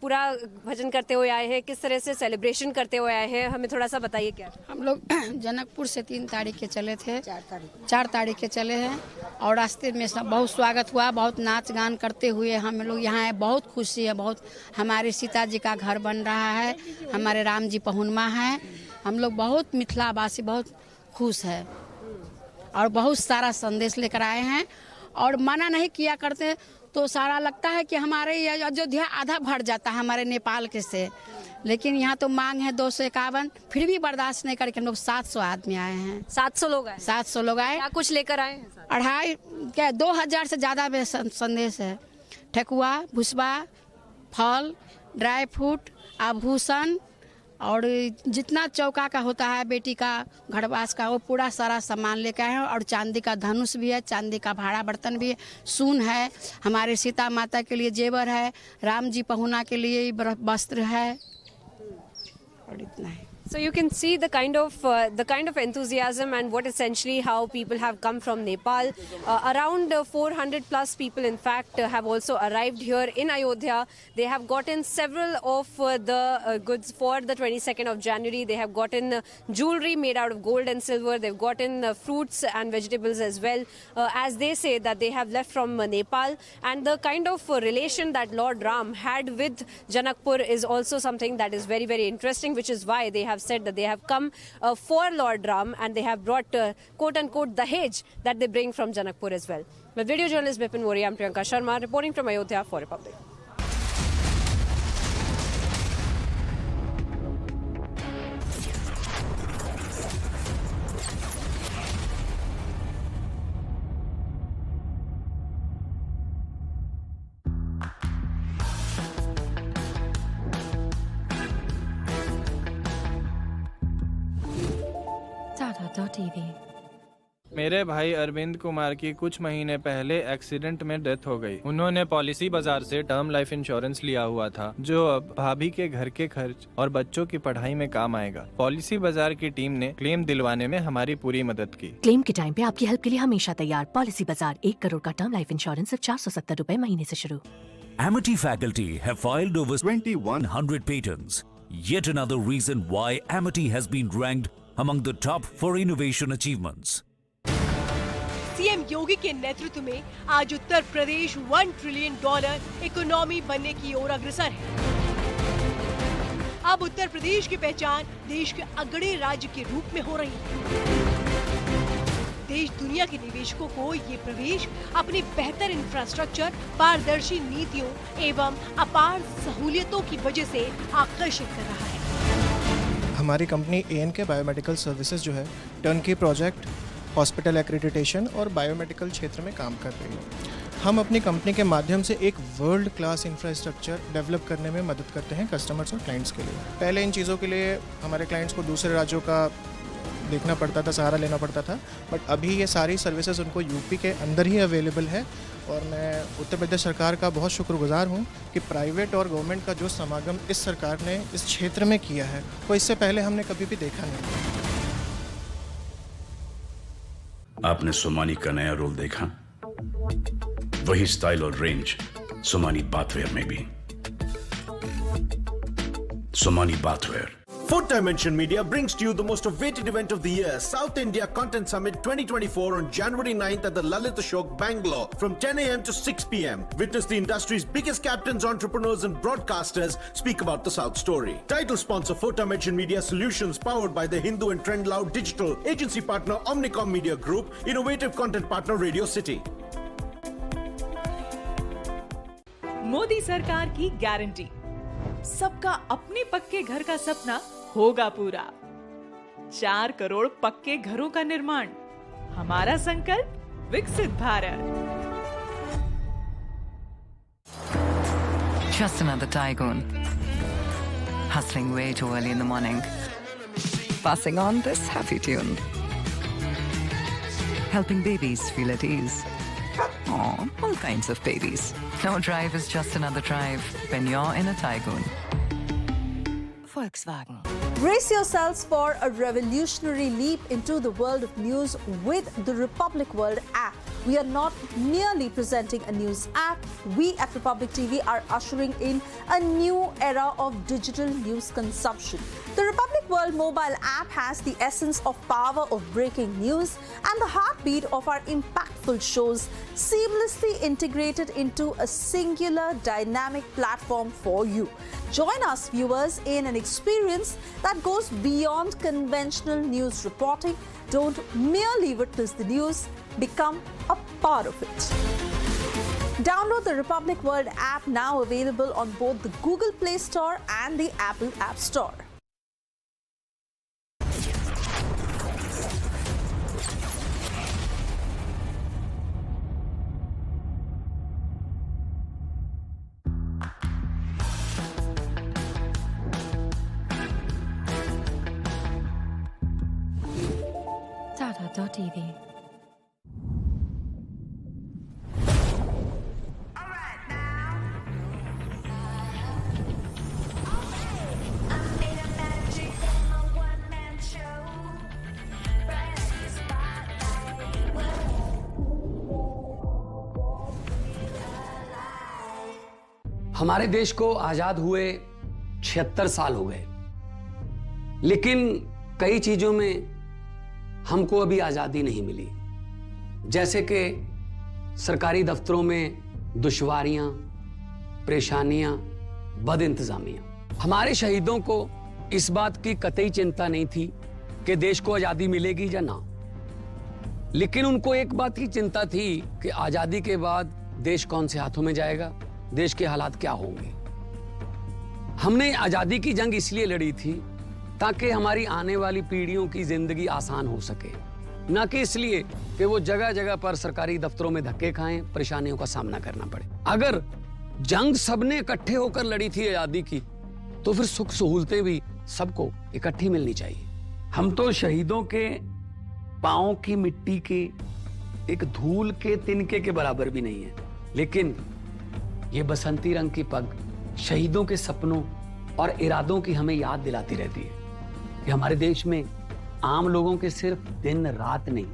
पूरा भजन करते हुए आए हैं, किस तरह से सेलिब्रेशन करते हुए आए हैं, हमें थोड़ा सा बताइए क्या? हम लोग जनकपुर से 3 तारीख के चले थे, 4 तारीख के चले हैं और रास्ते में सब बहुत स्वागत हुआ, बहुत नाच गान करते हुए हम लोग यहाँ आए। बहुत खुशी है, बहुत हमारे सीता जी का घर बन रहा है, हमारे राम जी पहुनमा है। हम लोग बहुत मिथिलावासी बहुत खुश है और बहुत सारा संदेश लेकर आए हैं और मना नहीं किया करते तो सारा लगता है कि हमारे अयोध्या आधा भर जाता है हमारे नेपाल के से, लेकिन यहाँ तो मांग है 251, फिर भी बर्दाश्त नहीं करके हम लोग 700 आदमी आए हैं। 700 लोग आए? 700 लोग आए। क्या कुछ लेकर आए हैं? 2000 से ज़्यादा में संदेश है। ठेकुआ, भुसबा, फल, ड्राई फ्रूट, आभूषण और जितना चौका का होता है बेटी का घड़वास का वो पूरा सारा सामान लेकर आए हैं। और चांदी का धनुष भी है, चांदी का भाड़ा बर्तन भी है, सून है, हमारे सीता माता के लिए जेवर है, राम जी पहुना के लिए वस्त्र है और इतना है। So you can see the kind of enthusiasm and what essentially how people have come from Nepal. Around 400 plus people in fact have also arrived here in Ayodhya. They have gotten several of the goods for the 22nd of January. They have gotten jewelry made out of gold and silver. They've gotten fruits and vegetables as well. As they say that they have left from Nepal, and the kind of relation that Lord Ram had with Janakpur is also something that is very, very interesting, which is why they have said that they have come for Lord Ram and they have brought quote unquote the Dahej that they bring from Janakpur as well. With video journalist Bipin Mori, I'm Priyanka Sharma reporting from Ayodhya for Republic. TV. मेरे भाई अरविंद कुमार की कुछ महीने पहले accident में death हो गई। उन्होंने पॉलिसी बाजार से टर्म लाइफ इंश्योरेंस लिया हुआ था जो अब भाभी के घर के खर्च और बच्चों की पढ़ाई में काम आएगा। पॉलिसी बाजार की टीम ने क्लेम दिलवाने में हमारी पूरी मदद की। क्लेम के टाइम पे आपकी हेल्प के लिए हमेशा तैयार। पॉलिसी बाजार 1 करोड़ का टर्म लाइफ इंश्योरेंस सिर्फ 470 रुपए महीने से शुरू। Amity faculty have filed over 2100 patents. Yet another reason why Amity has been ranked among the top for innovation achievements. CM Yogi के नेतृत्व में आज उत्तर प्रदेश $1 ट्रिलियन इकोनॉमी बनने की ओर अग्रसर है। अब उत्तर प्रदेश की पहचान देश के अग्रणी राज्य के रूप में हो रही है। देश दुनिया के निवेशकों को ये प्रवेश अपनी बेहतर इंफ्रास्ट्रक्चर, पारदर्शी नीतियों एवं अपार सहूलियतों की वजह से आकर्षित कर रहा है। हमारी कंपनी ANK बायोमेडिकल सर्विसेज जो है टर्नकी प्रोजेक्ट, हॉस्पिटल एक्रेडिटेशन और बायोमेडिकल क्षेत्र में काम कर रही है। हम अपनी कंपनी के माध्यम से एक वर्ल्ड क्लास इंफ्रास्ट्रक्चर डेवलप करने में मदद करते हैं कस्टमर्स और क्लाइंट्स के लिए। पहले इन चीज़ों के लिए हमारे क्लाइंट्स को दूसरे राज्यों का देखना पड़ता था, सहारा लेना पड़ता था, बट अभी ये सारी सर्विसेज उनको यूपी के अंदर ही अवेलेबल है। और मैं उत्तर प्रदेश सरकार का बहुत शुक्रगुजार हूँ कि प्राइवेट और गवर्नमेंट का जो समागम इस सरकार ने इस क्षेत्र में किया है वो इससे पहले हमने कभी भी देखा नहीं। आपने सोमानी का नया रोल देखा? वही स्टाइल और रेंज सोमानी बाथवेयर में भी। Somani bathware. Fourth Dimension Media brings to you the most awaited event of the year, South India Content Summit 2024 on January 9th at the Lalit Ashok, Bangalore from 10 a.m. to 6 p.m. Witness the industry's biggest captains, entrepreneurs and broadcasters speak about the South story. Title sponsor Fourth Dimension Media Solutions, powered by the Hindu and Trend Loud Digital. Agency partner Omnicom Media Group. Innovative content partner Radio City. Modi सरकार की guarantee, सबका अपने पक्के घर का सपना होगा पूरा। 4 करोड़ पक्के घरों का निर्माण, हमारा संकल्प विकसित Bharat. Just another tycoon, hustling way too early in the morning, passing on this happy tune, helping babies feel at ease. Oh, all kinds of babies. No drive is just another drive when you're in a tycoon. Volkswagen. Brace yourselves for a revolutionary leap into the world of news with the Republic World app. We are not merely presenting a news app. We at Republic TV are ushering in a new era of digital news consumption. The Republic World mobile app has the essence of power of breaking news and the heartbeat of our impactful shows seamlessly integrated into a singular dynamic platform for you. Join us, viewers, in an experience that goes beyond conventional news reporting. Don't merely witness the news, become a part of it. Download the Republic World app, now available on both the Google Play Store and the Apple App Store. Tata.tv. हमारे देश को आजाद हुए 76 साल हो गए, लेकिन कई चीजों में हमको अभी आजादी नहीं मिली। जैसे कि सरकारी दफ्तरों में दुश्वारियां, परेशानियां, बदइंतजामियां। हमारे शहीदों को इस बात की कतई चिंता नहीं थी कि देश को आजादी मिलेगी या ना, लेकिन उनको एक बात की चिंता थी कि आजादी के बाद देश कौन से हाथों में जाएगा, देश के हालात क्या होंगे। हमने आजादी की जंग इसलिए लड़ी थी ताकि हमारी आने वाली पीढ़ियों की जिंदगी आसान हो सके, ना कि इसलिए कि वो जगह जगह पर सरकारी दफ्तरों में धक्के खाएं, परेशानियों का सामना करना पड़े। अगर जंग सबने इकट्ठे होकर लड़ी थी आजादी की, तो फिर सुख सहूलतें भी सबको इकट्ठी मिलनी चाहिए। हम तो शहीदों के पांव की मिट्टी के एक धूल के तिनके के बराबर भी नहीं है, लेकिन ये बसंती रंग की पग शहीदों के सपनों और इरादों की हमें याद दिलाती रहती है कि हमारे देश में आम लोगों के सिर्फ दिन रात नहीं,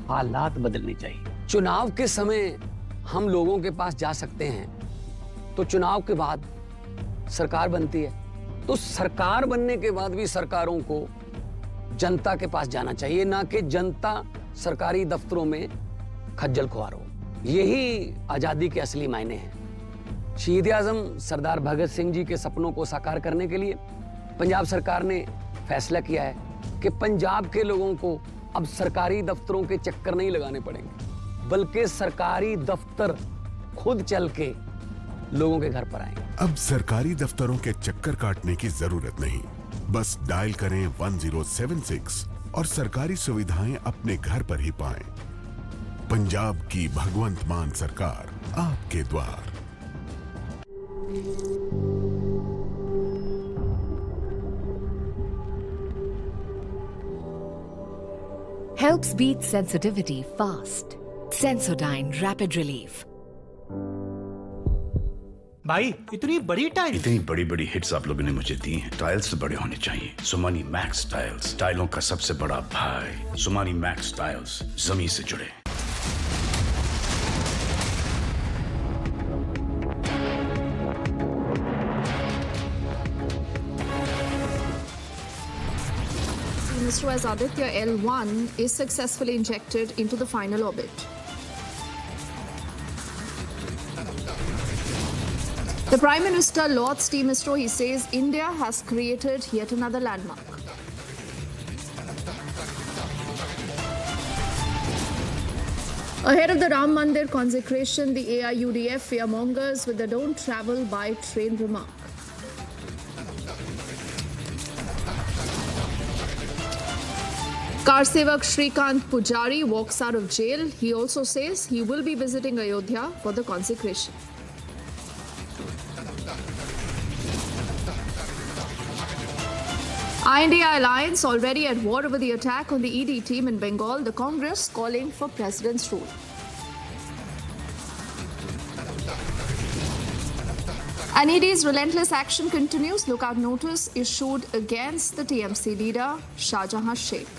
हालात बदलने चाहिए। चुनाव के समय हम लोगों के पास जा सकते हैं, तो चुनाव के बाद सरकार बनती है, तो सरकार बनने के बाद भी सरकारों को जनता के पास जाना चाहिए, ना कि जनता सरकारी दफ्तरों में खज्जल खुआर हो। यही आजादी के असली मायने हैं। शहीद आजम सरदार भगत सिंह जी के सपनों को साकार करने के लिए पंजाब सरकार ने फैसला किया है कि पंजाब के लोगों को अब सरकारी दफ्तरों के चक्कर नहीं लगाने पड़ेंगे, बल्कि सरकारी दफ्तर खुद चल के लोगों के घर पर आएंगे। अब सरकारी दफ्तरों के चक्कर काटने की जरूरत नहीं, बस डायल करें 1076 और सरकारी सुविधाएं अपने घर पर ही पाएं। पंजाब की भगवंत मान सरकार आपके द्वार। Helps beat sensitivity fast. Sensodyne Rapid Relief. भाई इतनी बड़ी टाइल, इतनी बड़ी बड़ी हिट्स आप लोगों ने मुझे दी हैं। टाइल्स बड़े होने चाहिए। सुमानी मैक्स टाइल्स, टाइलों का सबसे बड़ा भाई। सुमानी मैक्स टाइल्स, जमीन से जुड़े। As Aditya L1 is successfully injected into the final orbit. The Prime Minister lauds Team ISRO. He says India has created yet another landmark. Ahead of the Ram Mandir consecration, the AIUDF fearmongers with the "don't travel by train" remark. Car Sevak Shrikant Pujari walks out of jail. He also says he will be visiting Ayodhya for the consecration. INDI alliance already at war over the attack on the ED team in Bengal. The Congress calling for president's rule. And ED's relentless action continues. Lookout notice issued against the TMC leader Shahjahan Sheikh.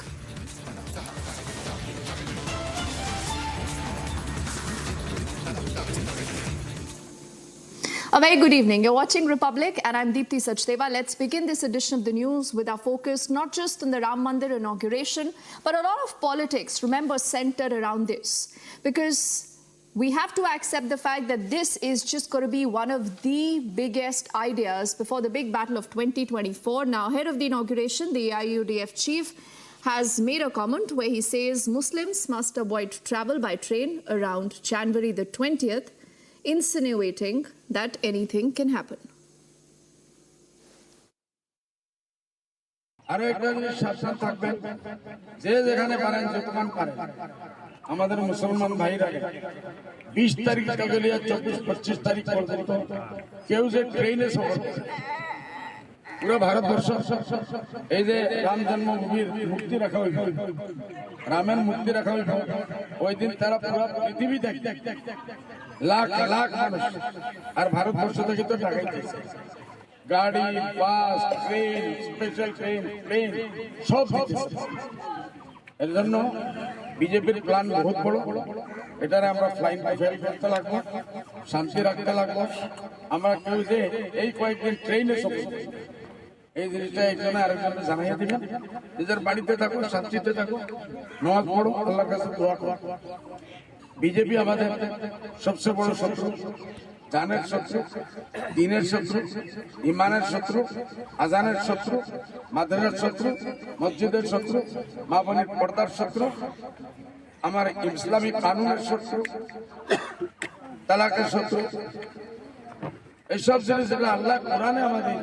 A very good evening. You're watching Republic and I'm Deepthi Sachdeva. Let's begin this edition of the news with our focus not just on the Ram Mandir inauguration, but a lot of politics, remember, centered around this. Because we have to accept the fact that this is just going to be one of the biggest ideas before the big battle of 2024. Now, ahead of the inauguration, the AIUDF chief has made a comment where he says Muslims must avoid travel by train around January the 20th, insinuating that anything can happen. আরো একটা জিনিস সাবধান থাকবেন, যে যেখানে পারেন যতক্ষণ পারেন আমাদের মুসলমান ভাইরা 20 তারিখ থেকে নিয়ে 24-25 তারিখ পর্যন্ত কেউ যে ট্রেনে সফর করে পুরো ভারতবর্ষ এই যে রাম জন্মভূমির মুক্তি রাখা হইল, রামের মুক্তি রাখা হইল, ওই দিন তারা পুরো পৃথিবী দেখে লাখ লাখ মানুষ আর ভারতবর্ষ থেকে তো ঢাকাইতেছে গাড়ি, bus, train, special train, plane সব দিতেছে। এর জন্য বিজেপির প্ল্যান বহুত বড়, এটারে আমরা ফ্লাইং ফেল করতে লাগবো, শান্তি রাখতে লাগবো। আমরা কেউ যে এই কয়েকদিন ট্রেনে সফর এই জিনিসটা একজনে আরেকজনে জানাইয়া দিবেন। নিজের বাড়িতে থাকো, শান্তিতে থাকো, নামাজ পড়ো, আল্লাহর কাছে দোয়া করো। বিজেপি আমাদের সবচেয়ে বড় শত্রু, জানের শত্রু, দিনের শত্রু, ইমানের শত্রু, আজানের শত্রু, মাদ্রাসার শত্রু, মসজিদের শত্রু, মা বোনের পর্দার শত্রু, আমার ইসলামী কানুনের শত্রু, তালাকের শত্রু। এইসব জিনিস যেটা আল্লাহ কোরআনে আমাদের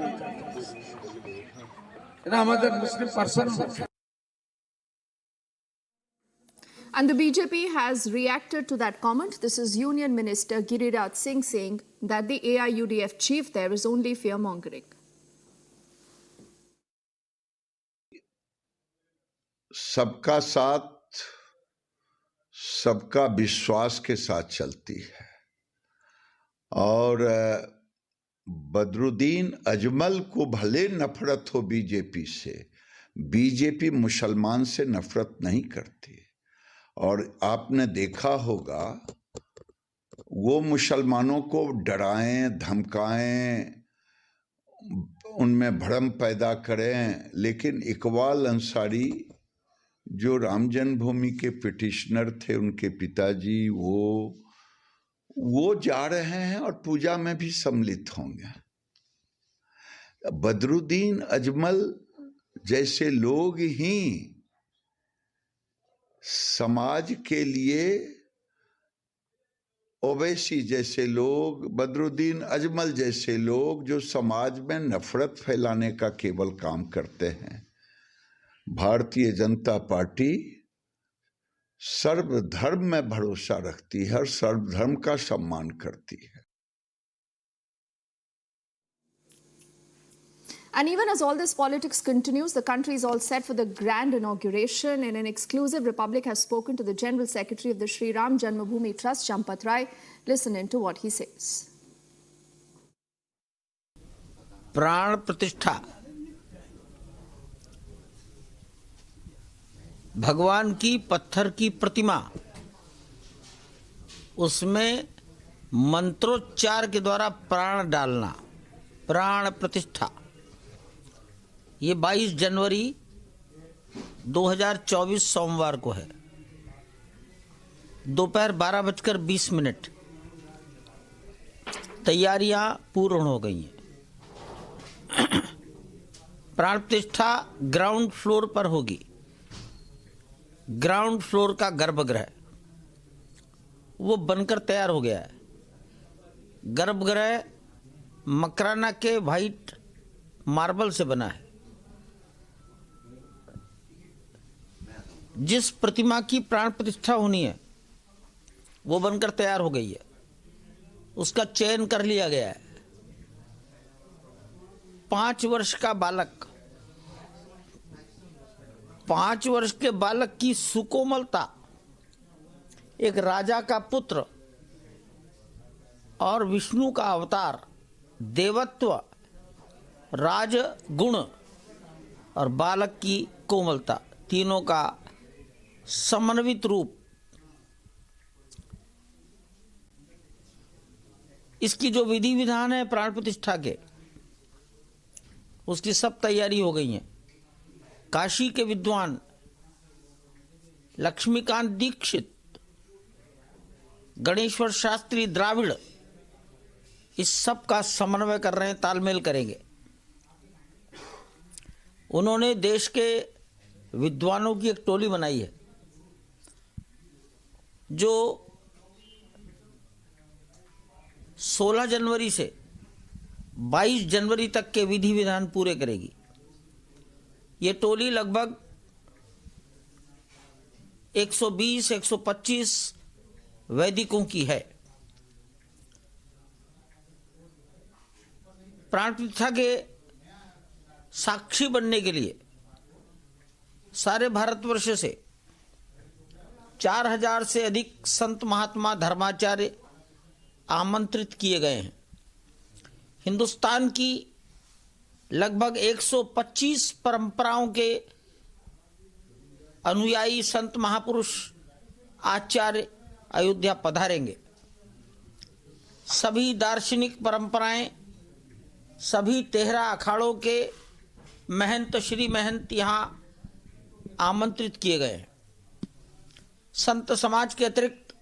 এটা আমাদের মুসলিম person. And the BJP has reacted to that comment. This is Union Minister Giriraj Singh saying that the AIUDF chief there is only fear-mongering. सबका साथ सबका विश्वास के साथ चलती है और बदरुद्दीन अजमल को भले नफरत हो बीजेपी से, बीजेपी मुसलमान से नफरत नहीं करती। और आपने देखा होगा वो मुसलमानों को डराएं, धमकाएं, उनमें भ्रम पैदा करें, लेकिन इकबाल अंसारी जो राम जन्मभूमि के पिटिशनर थे, उनके पिताजी, वो जा रहे हैं और पूजा में भी सम्मिलित होंगे। बदरुद्दीन अजमल जैसे लोग ही समाज के लिए, ओवैसी जैसे लोग, बदरुद्दीन अजमल जैसे लोग जो समाज में नफरत फैलाने का केवल काम करते हैं। भारतीय जनता पार्टी सर्वधर्म में भरोसा रखती है और सर्वधर्म का सम्मान करती है। And even as all this politics continues, the country is all set for the grand inauguration. In an exclusive, Republic has spoken to the General Secretary of the Sri Ram Janmabhoomi Trust, Champat Rai. Listen in to what he says. प्राण प्रतिष्ठा भगवान की पत्थर की प्रतिमा, उसमें मंत्रोच्चार के द्वारा प्राण डालना, प्राण प्रतिष्ठा, ये 22 जनवरी 2024 सोमवार को है। दोपहर 12:20 तैयारियां पूर्ण हो गई हैं। प्राण प्रतिष्ठा ग्राउंड फ्लोर पर होगी। ग्राउंड फ्लोर का गर्भगृह वो बनकर तैयार हो गया है। गर्भगृह मकराना के वाइट मार्बल से बना है। जिस प्रतिमा की प्राण प्रतिष्ठा होनी है वो बनकर तैयार हो गई है, उसका चयन कर लिया गया है। 5 वर्ष का बालक, 5 वर्ष के बालक की सुकोमलता, एक राजा का पुत्र और विष्णु का अवतार, देवत्व, राजगुण और बालक की कोमलता, तीनों का समन्वित रूप इसकी जो विधि विधान है प्राण प्रतिष्ठा के, उसकी सब तैयारी हो गई है। काशी के विद्वान लक्ष्मीकांत दीक्षित, गणेश्वर शास्त्री द्राविड़, इस सब का समन्वय कर रहे हैं, तालमेल करेंगे। उन्होंने देश के विद्वानों की एक टोली बनाई है जो 16 जनवरी से 22 जनवरी तक के विधि विधान पूरे करेगी। ये टोली लगभग 120-125 वैदिकों की है। प्राण प्रतिष्ठा के साक्षी बनने के लिए सारे भारतवर्ष से 4000 से अधिक संत महात्मा धर्माचार्य आमंत्रित किए गए हैं। हिंदुस्तान की लगभग 125 परंपराओं के अनुयायी संत महापुरुष आचार्य अयोध्या पधारेंगे। सभी दार्शनिक परंपराएं, सभी 13 अखाड़ों के महंत श्री महंत यहाँ आमंत्रित किए गए हैं। संत समाज के अतिरिक्त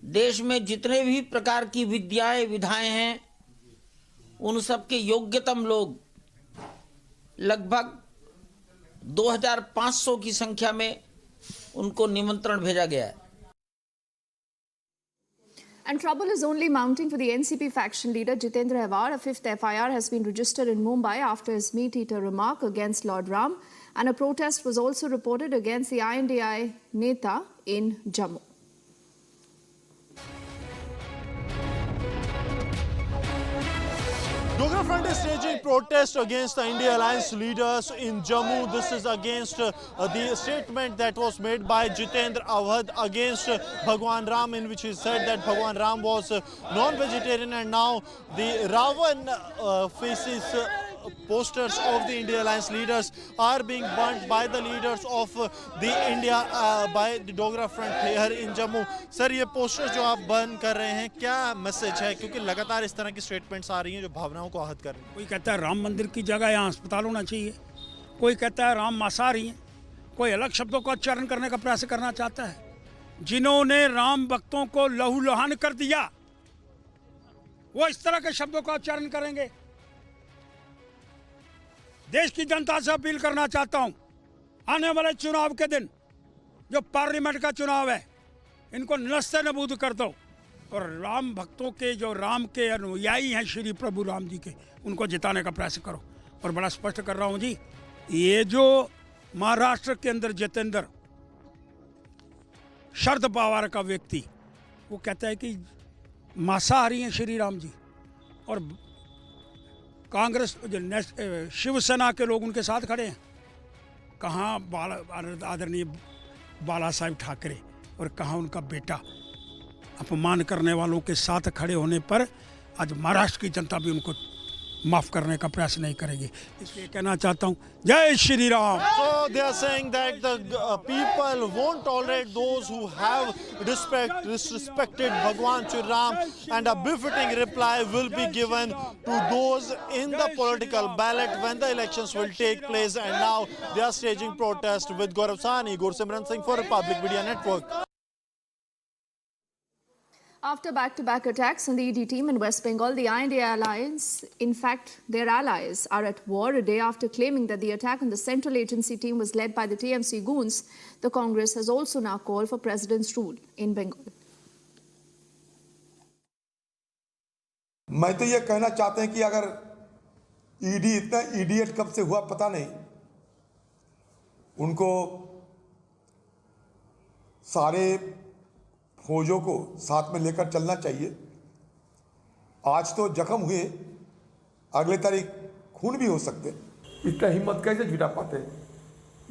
देश में जितने भी प्रकार की विद्याएं विधाएं हैं, उन सब के योग्यतम लोग लगभग 2500 की संख्या में उनको निमंत्रण भेजा गया है। And trouble is only mounting for the NCP faction leader Jitendra Awad. A 5th FIR has been registered in Mumbai after his meat-eater remark against Lord Ram, and a protest was also reported against the INDI Neta in Jammu. Dogra Front is staging protest against the India Alliance leaders in Jammu. This is against the statement that was made by Jitendra Awad against Bhagwan Ram, in which he said that Bhagwan Ram was non-vegetarian, and now the Ravan faces posters of the India Alliance leaders are being burnt by the leaders of the India by the Dogra Front here in Jammu. Sir, ये posters जो आप burn कर रहे हैं, क्या message है? क्योंकि लगातार इस तरह की स्टेटमेंट्स आ रही हैं जो भावनाओं को आहत कर रही हैं। कोई कहता है राम मंदिर की जगह यहाँ अस्पताल होना चाहिए, कोई कहता है राम मांसाहारी हैं, कोई अलग शब्दों का उच्चारण करने का प्रयास करना चाहता है। जिन्होंने राम भक्तों को लहूलुहान कर दिया, वो इस तरह के शब्दों का उच्चारण करेंगे। देश की जनता से अपील करना चाहता हूं, आने वाले चुनाव के दिन जो पार्लियामेंट का चुनाव है, इनको नस्ते नबूद कर दो और राम भक्तों के, जो राम के अनुयायी हैं श्री प्रभु राम जी के, उनको जिताने का प्रयास करो। और बड़ा स्पष्ट कर रहा हूं जी, ये जो महाराष्ट्र के अंदर जितेंद्र शरद पवार का व्यक्ति, वो कहता है कि मांसाहारी हैं श्री राम जी, और कांग्रेस शिवसेना के लोग उनके साथ खड़े हैं। कहाँ आदरणीय बाला साहेब ठाकरे और कहाँ उनका बेटा। अपमान करने वालों के साथ खड़े होने पर आज महाराष्ट्र की जनता भी उनको माफ करने का प्रयास नहीं करेगी। इसलिए कहना चाहता हूँ, जय Shri Ram. So they are saying that the people won't tolerate those who have disrespected Bhagwan Shri Ram, and a befitting reply will be given to those in the political ballot when the elections will take place. And now they are staging protest with Gaurav Sahni, Gursimran Singh for Republic Media Network. After back-to-back attacks on the ED team in West Bengal, the INDI alliance, in fact, their allies, are at war a day after claiming that the attack on the central agency team was led by the TMC goons. The Congress has also now called for president's rule in Bengal. मैं तो ये कहना चाहते हैं कि अगर ED इतना idiot कब से हुआ पता नहीं, उनको सारे फौजों को साथ में लेकर चलना चाहिए। आज तो जख्म हुए, अगले तारीख खून भी हो सकते। इतना हिम्मत कैसे जुटा पाते हैं?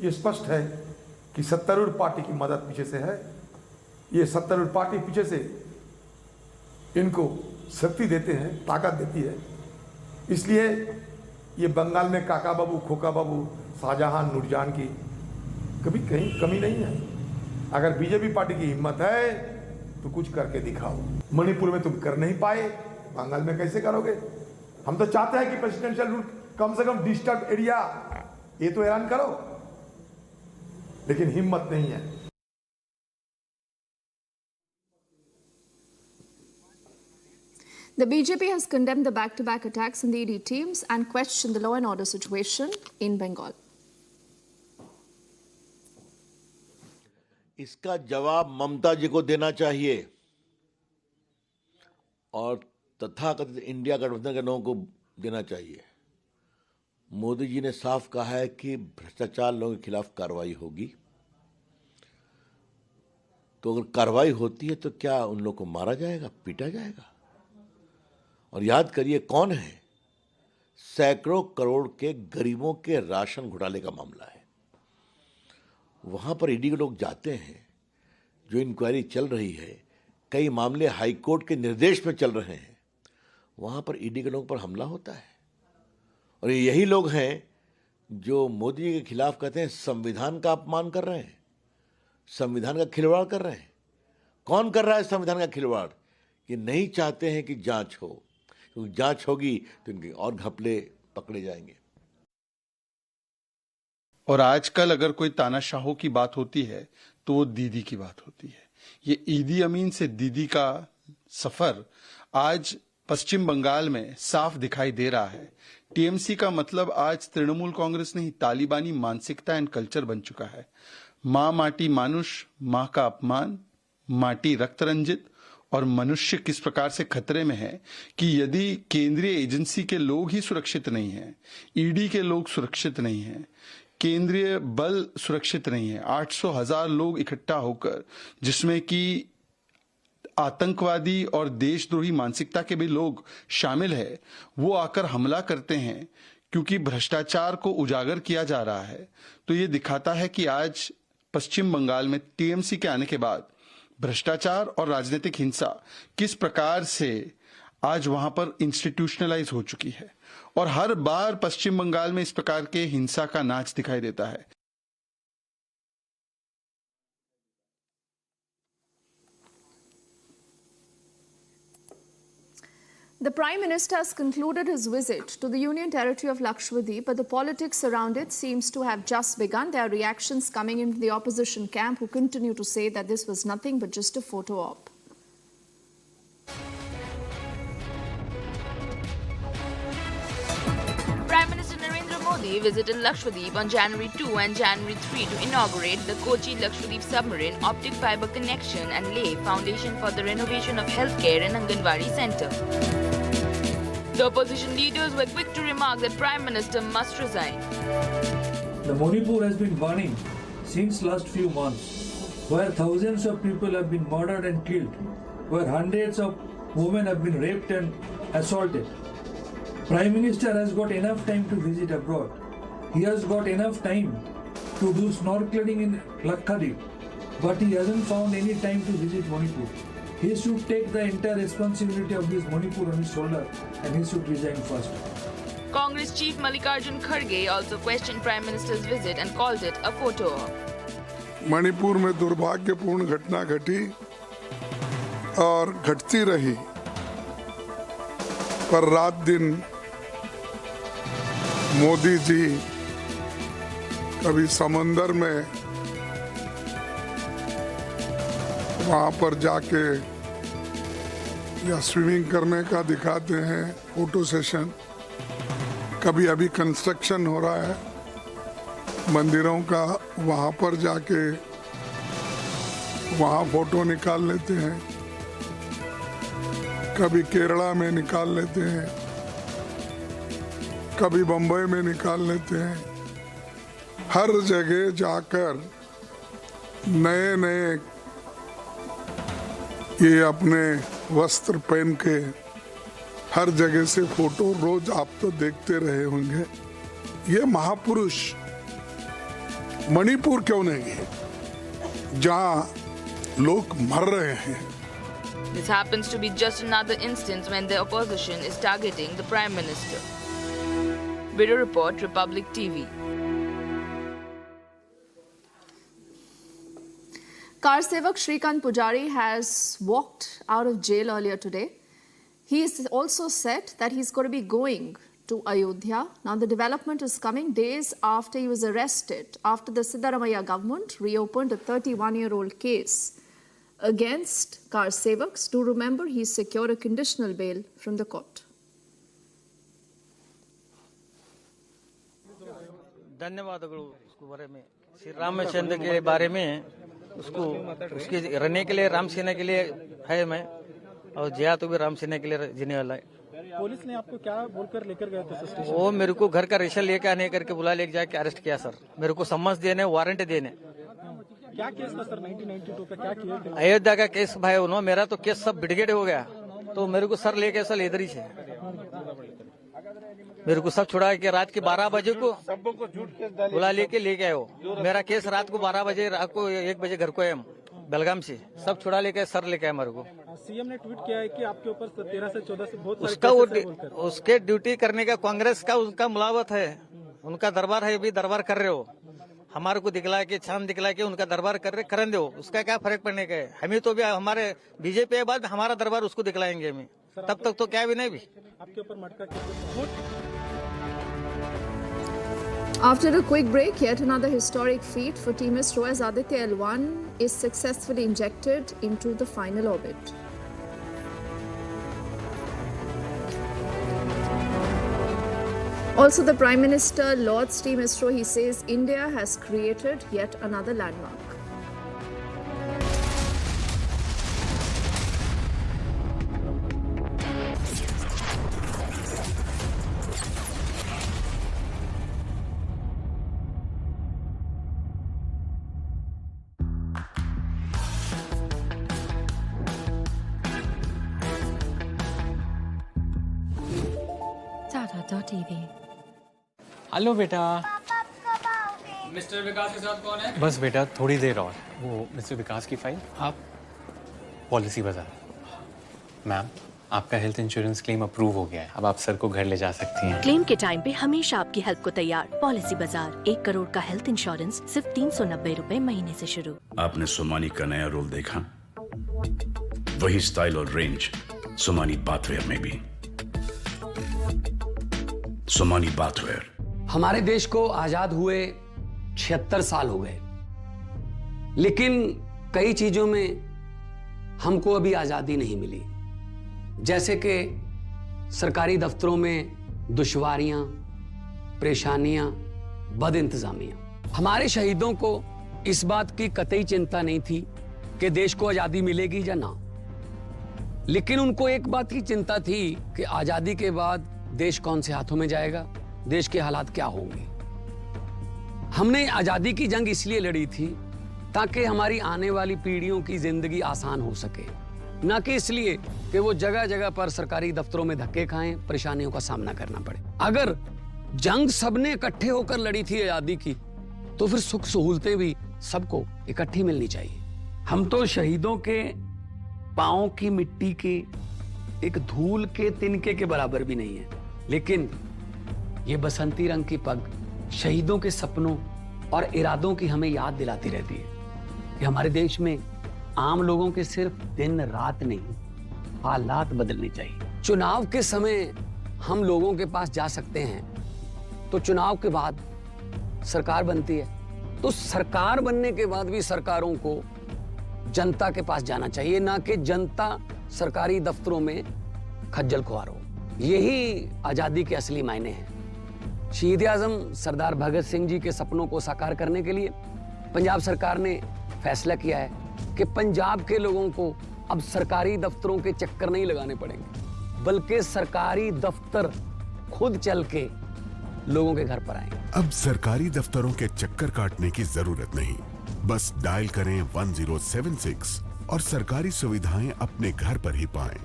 ये स्पष्ट है कि सत्तारूढ़ पार्टी की मदद पीछे से है। ये सत्तारूढ़ पार्टी पीछे से इनको शक्ति देते हैं, ताकत देती है। इसलिए ये बंगाल में काका बाबू, खोका बाबू, शाहजहां, नूरजहां की कभी कहीं कमी नहीं है। अगर बीजेपी पार्टी की हिम्मत है तो कुछ करके दिखाओ। मणिपुर में तुम कर नहीं पाए, बंगाल में कैसे करोगे? हम तो चाहते हैं कि प्रेसिडेंशियल रूल कम से कम डिस्टर्ब एरिया ये तो ऐलान करो, लेकिन हिम्मत नहीं है। The BJP has condemned the back-to-back attacks on the ED teams and questioned the law and order situation in Bengal. इसका जवाब ममता जी को देना चाहिए और तथाकथित इंडिया गठबंधन के लोगों को देना चाहिए। मोदी जी ने साफ कहा है कि भ्रष्टाचार लोगों के खिलाफ कार्रवाई होगी। तो अगर कार्रवाई होती है तो क्या उन लोगों को मारा जाएगा, पीटा जाएगा? और याद करिए कौन है, सैकड़ों करोड़ के गरीबों के राशन घोटाले का मामला है। वहां पर ईडी के लोग जाते हैं, जो इंक्वायरी चल रही है, कई मामले हाईकोर्ट के निर्देश में चल रहे हैं, वहां पर ईडी के लोगों पर हमला होता है। और यही लोग हैं जो मोदी जी के खिलाफ कहते हैं संविधान का अपमान कर रहे हैं, संविधान का खिलवाड़ कर रहे हैं। कौन कर रहा है संविधान का खिलवाड़? ये नहीं चाहते हैं कि जांच हो, क्योंकि जांच होगी तो इनके और घपले पकड़े जाएंगे। और आजकल अगर कोई तानाशाहों की बात होती है तो वो दीदी की बात होती है। ये ईदी अमीन से दीदी का सफर आज पश्चिम बंगाल में साफ दिखाई दे रहा है। टीएमसी का मतलब आज तृणमूल कांग्रेस नहीं, तालिबानी मानसिकता एंड कल्चर बन चुका है। माँ माटी मानुष, माँ का अपमान, माटी रक्त रंजित और मनुष्य किस प्रकार से खतरे में है कि यदि केंद्रीय एजेंसी के लोग ही सुरक्षित नहीं हैं, ईडी के लोग सुरक्षित नहीं हैं, केंद्रीय बल सुरक्षित नहीं है, 800,000 लोग इकट्ठा होकर, जिसमें कि आतंकवादी और देशद्रोही मानसिकता के भी लोग शामिल है, वो आकर हमला करते हैं क्योंकि भ्रष्टाचार को उजागर किया जा रहा है। तो ये दिखाता है कि आज पश्चिम बंगाल में टीएमसी के आने के बाद भ्रष्टाचार और राजनीतिक हिंसा किस प्रकार से आज वहां पर इंस्टीट्यूशनलाइज हो चुकी है। और हर बार पश्चिम बंगाल में इस प्रकार के हिंसा का नाच दिखाई देता है। The Prime Minister has concluded his visit to the Union Territory of Lakshadweep, but the politics around it seems to have just begun. There are reactions coming into the opposition camp who continue to say that this was nothing but just a photo op. Prime Minister Narendra Modi visited Lakshadweep on January 2 and January 3 to inaugurate the Kochi-Lakshadweep submarine optic fiber connection and lay foundation for the renovation of healthcare and Anganwadi Centre. The opposition leaders were quick to remark that Prime Minister must resign. The Manipur has been burning since last few months, where thousands of people have been murdered and killed, where hundreds of women have been raped and assaulted. Prime Minister has got enough time to visit abroad. He has got enough time to do snorkeling in Lakshadweep, but he hasn't found any time to visit Manipur. He should take the entire responsibility of this Manipur on his shoulder and he should resign first. Congress Chief Mallikarjun Kharge also questioned Prime Minister's visit and called it a photo op. Manipur में दुर्भाग्यपूर्ण घटना घटी और घटती रही, पर रात दिन मोदी जी कभी समंदर में वहां पर जाके या स्विमिंग करने का दिखाते हैं फोटो सेशन, कभी अभी कंस्ट्रक्शन हो रहा है मंदिरों का, वहां पर जाके वहां फोटो निकाल लेते हैं, कभी केरला में निकाल लेते हैं, कभी बम्बई में निकाल लेते हैं। हर जगह जाकर नए नए ये अपने वस्त्र पहन के हर जगह से फोटो रोज आप तो देखते रहे होंगे। ये महापुरुष मणिपुर क्यों नहीं है जहां लोग मर रहे हैं? This happens to be just another instance when the opposition is targeting the Prime Minister. Bureau Report, Republic TV. Car Sevak Shrikant Pujari has walked out of jail earlier today. He is also said that he's going to be going to Ayodhya. Now, the development is coming days after he was arrested, after the Siddaramaiah government reopened a 31-year-old case against Car Sevaks. Do remember, he secured a conditional bail from the court. धन्यवाद उसको बारे में श्री रामचंद्र के बारे में उसको उसके रहने के लिए राम सेना के लिए है मैं और जया तो भी राम सेना के लिए जीने वाला है। पुलिस ने आपको क्या बोलकर लेकर गए थे स्टेशन? वो मेरे को घर का रेशन लेके आने करके बुला लेके जाके अरेस्ट किया सर। मेरे को सम्मत देने वारंट देने। क्या केस था सर 1992 का? क्या किया था? अयोध्या का केस भाई उन्होंने मेरा तो केस सब बिगड़ हो गया तो मेरे को सर लेके सर इधर ही से मेरे को सब छुड़ा के रात के 12 बजे को बुला लेके लेके आए हो। मेरा केस रात को 12 बजे रात को 1 बजे घर को आए बेलगाम से सब छुड़ा लेके सर लेके आए मेरे को। सीएम ने ट्वीट किया है कि आपके ऊपर 13 से 14 से बहुत उसका उसके ड्यूटी करने का कांग्रेस का उनका मुलावत है, उनका दरबार है। अभी दरबार कर रहे हो, हमारे को दिखला के छान दिखला के उनका दरबार कर रहे करन दो, उसका क्या फर्क पड़ने का है। हमें तो भी हमारे बीजेपी के बाद हमारा दरबार उसको दिखलाएंगे हमें, तब तक तो क्या भी नहीं भी। आपके ऊपर मटका। After a quick break, yet another historic feat for Team ISRO as Aditya L1 is successfully injected into the final orbit. Also, the Prime Minister lauds Team ISRO. He says India has created yet another landmark. Tata.tv. Hello बेटा। Mister विकास के साथ कौन है? बस बेटा थोड़ी देर और, वो मिस्टर विकास की फाइल आप पॉलिसी बाजार। मैम आपका हेल्थ इंश्योरेंस क्लेम अप्रूव हो गया है, अब आप सर को घर ले जा सकती हैं। क्लेम के टाइम पे हमेशा आपकी हेल्प को तैयार पॉलिसी बाजार। 1 करोड़ का हेल्थ इंश्योरेंस सिर्फ 390 रुपए महीने से शुरू। आपने सोमानी का नया रोल देखा? वही स्टाइल और रेंज सोमानी बाथवेयर में भी। सोमानी बाथवेयर। हमारे देश को आजाद हुए 76 साल हो गए, लेकिन कई चीजों में हमको अभी आजादी नहीं मिली। जैसे कि सरकारी दफ्तरों में दुश्वारियां, परेशानियां, बदइंतजामियां। हमारे शहीदों को इस बात की कतई चिंता नहीं थी कि देश को आजादी मिलेगी या ना, लेकिन उनको एक बात की चिंता थी कि आजादी के बाद देश कौन से हाथों में जाएगा, देश के हालात क्या होंगे। हमने आजादी की जंग इसलिए लड़ी थी ताकि हमारी आने वाली पीढ़ियों की जिंदगी आसान हो सके, ना कि इसलिए कि वो जगह जगह पर सरकारी दफ्तरों में धक्के खाएं, परेशानियों का सामना करना पड़े। अगर जंग सबने इकट्ठे होकर लड़ी थी आजादी की, तो फिर सुख सहूलतें भी सबको इकट्ठी मिलनी चाहिए। हम तो शहीदों के पांव की मिट्टी के एक धूल के तिनके के बराबर भी नहीं है, लेकिन ये बसंती रंग की पग शहीदों के सपनों और इरादों की हमें याद दिलाती रहती है कि हमारे देश में आम लोगों के सिर्फ दिन रात नहीं, हालात बदलने चाहिए। चुनाव के समय हम लोगों के पास जा सकते हैं, तो चुनाव के बाद सरकार बनती है, तो सरकार बनने के बाद भी सरकारों को जनता के पास जाना चाहिए, ना कि जनता सरकारी दफ्तरों में खज्जल खुआर हो। यही आजादी के असली मायने हैं। शहीद आजम सरदार भगत सिंह जी के सपनों को साकार करने के लिए पंजाब सरकार ने फैसला किया है कि पंजाब के लोगों को अब सरकारी दफ्तरों के चक्कर नहीं लगाने पड़ेंगे, बल्कि सरकारी दफ्तर खुद चल के लोगों के घर पर आएंगे। अब सरकारी दफ्तरों के चक्कर काटने की जरूरत नहीं, बस डायल करें 1076 और सरकारी सुविधाएं अपने घर पर ही पाएं।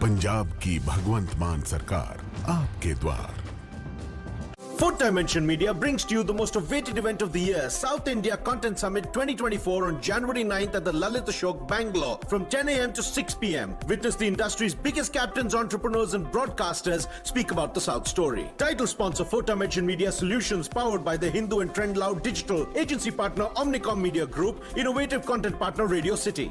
पंजाब की भगवंत मान सरकार आपके द्वार। Fourth Dimension Media brings to you the most awaited event of the year, South India Content Summit 2024 on January 9th at the Lalit Ashok, Bangalore from 10 a.m. to 6 p.m. Witness the industry's biggest captains, entrepreneurs and broadcasters speak about the South story. Title sponsor Fourth Dimension Media Solutions, powered by the Hindu and Trend Loud Digital. Agency partner Omnicom Media Group. Innovative content partner Radio City.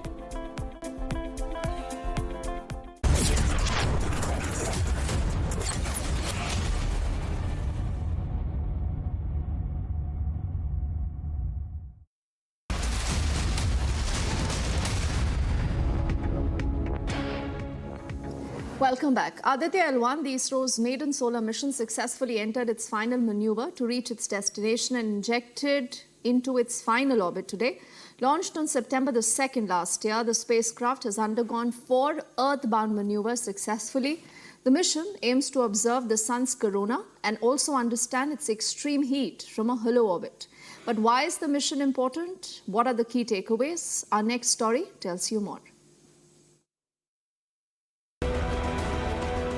Welcome back. Aditya L1, the ISRO's maiden solar mission, successfully entered its final maneuver to reach its destination and injected into its final orbit today. Launched on September the 2nd last year, the spacecraft has undergone 4 earthbound maneuvers successfully. The mission aims to observe the sun's corona and also understand its extreme heat from a hollow orbit. But why is the mission important? What are the key takeaways? Our next story tells you more.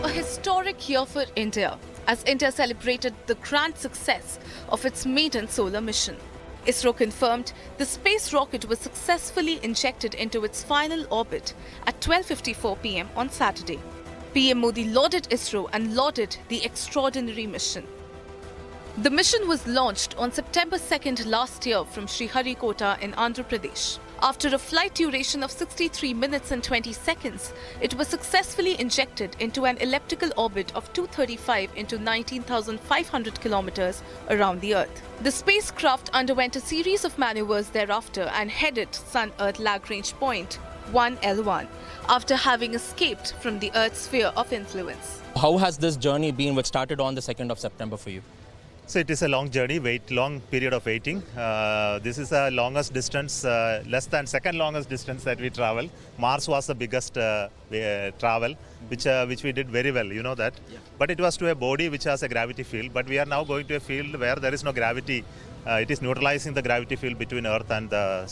A historic year for India, as India celebrated the grand success of its maiden solar mission. ISRO confirmed the space rocket was successfully injected into its final orbit at 12:54 p.m. on Saturday. PM Modi lauded ISRO and lauded the extraordinary mission. The mission was launched on September 2nd last year from Sriharikota in Andhra Pradesh. After a flight duration of 63 minutes and 20 seconds, it was successfully injected into an elliptical orbit of 235 into 19,500 kilometers around the Earth. The spacecraft underwent a series of maneuvers thereafter and headed Sun-Earth Lagrange point 1L1 after having escaped from the Earth's sphere of influence. How has this journey been, which started on the 2nd of September for you? So it is a long journey, long period of waiting. This is the longest distance, less than second longest distance that we travel. Mars was the biggest travel, which we did very well, you know that. Yeah. But it was to a body which has a gravity field. But we are now going to a field where there is no gravity. It is neutralizing the gravity field between Earth and the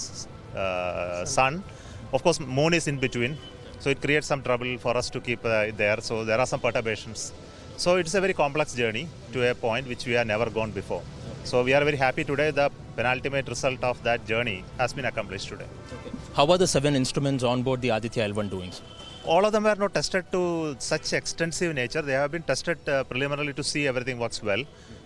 Sun. Of course, Moon is in between. So it creates some trouble for us to keep it there. So there are some perturbations. So it's a very complex journey to a point which we have never gone before. So we are very happy today. The penultimate result of that journey has been accomplished today. Okay. How are the 7 instruments on board the Aditya L1 doing? All of them were not tested to such extensive nature. They have been tested preliminarily to see everything works well.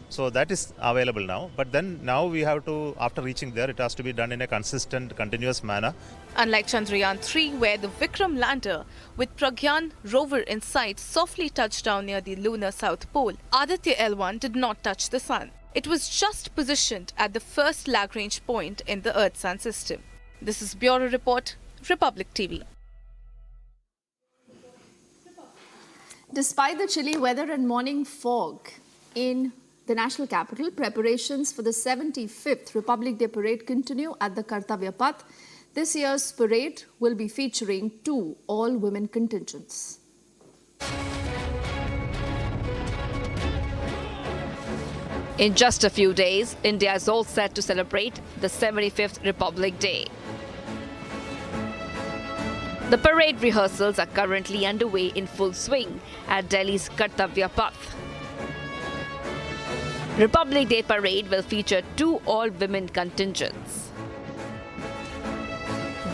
So that is available now. But then now we have to, after reaching there, it has to be done in a consistent, continuous manner. Unlike Chandrayaan-3, where the Vikram lander with Pragyan rover in sight softly touched down near the lunar south pole, Aditya L1 did not touch the sun. It was just positioned at the first Lagrange point in the Earth-Sun system. This is Bureau Report, Republic TV. Despite the chilly weather and morning fog in the national capital, preparations for the 75th Republic Day Parade continue at the Kartavya Path. This year's parade will be featuring 2 all-women contingents. In just a few days, India is all set to celebrate the 75th Republic Day. The parade rehearsals are currently underway in full swing at Delhi's Kartavya Path. Republic Day Parade will feature 2 all-women contingents.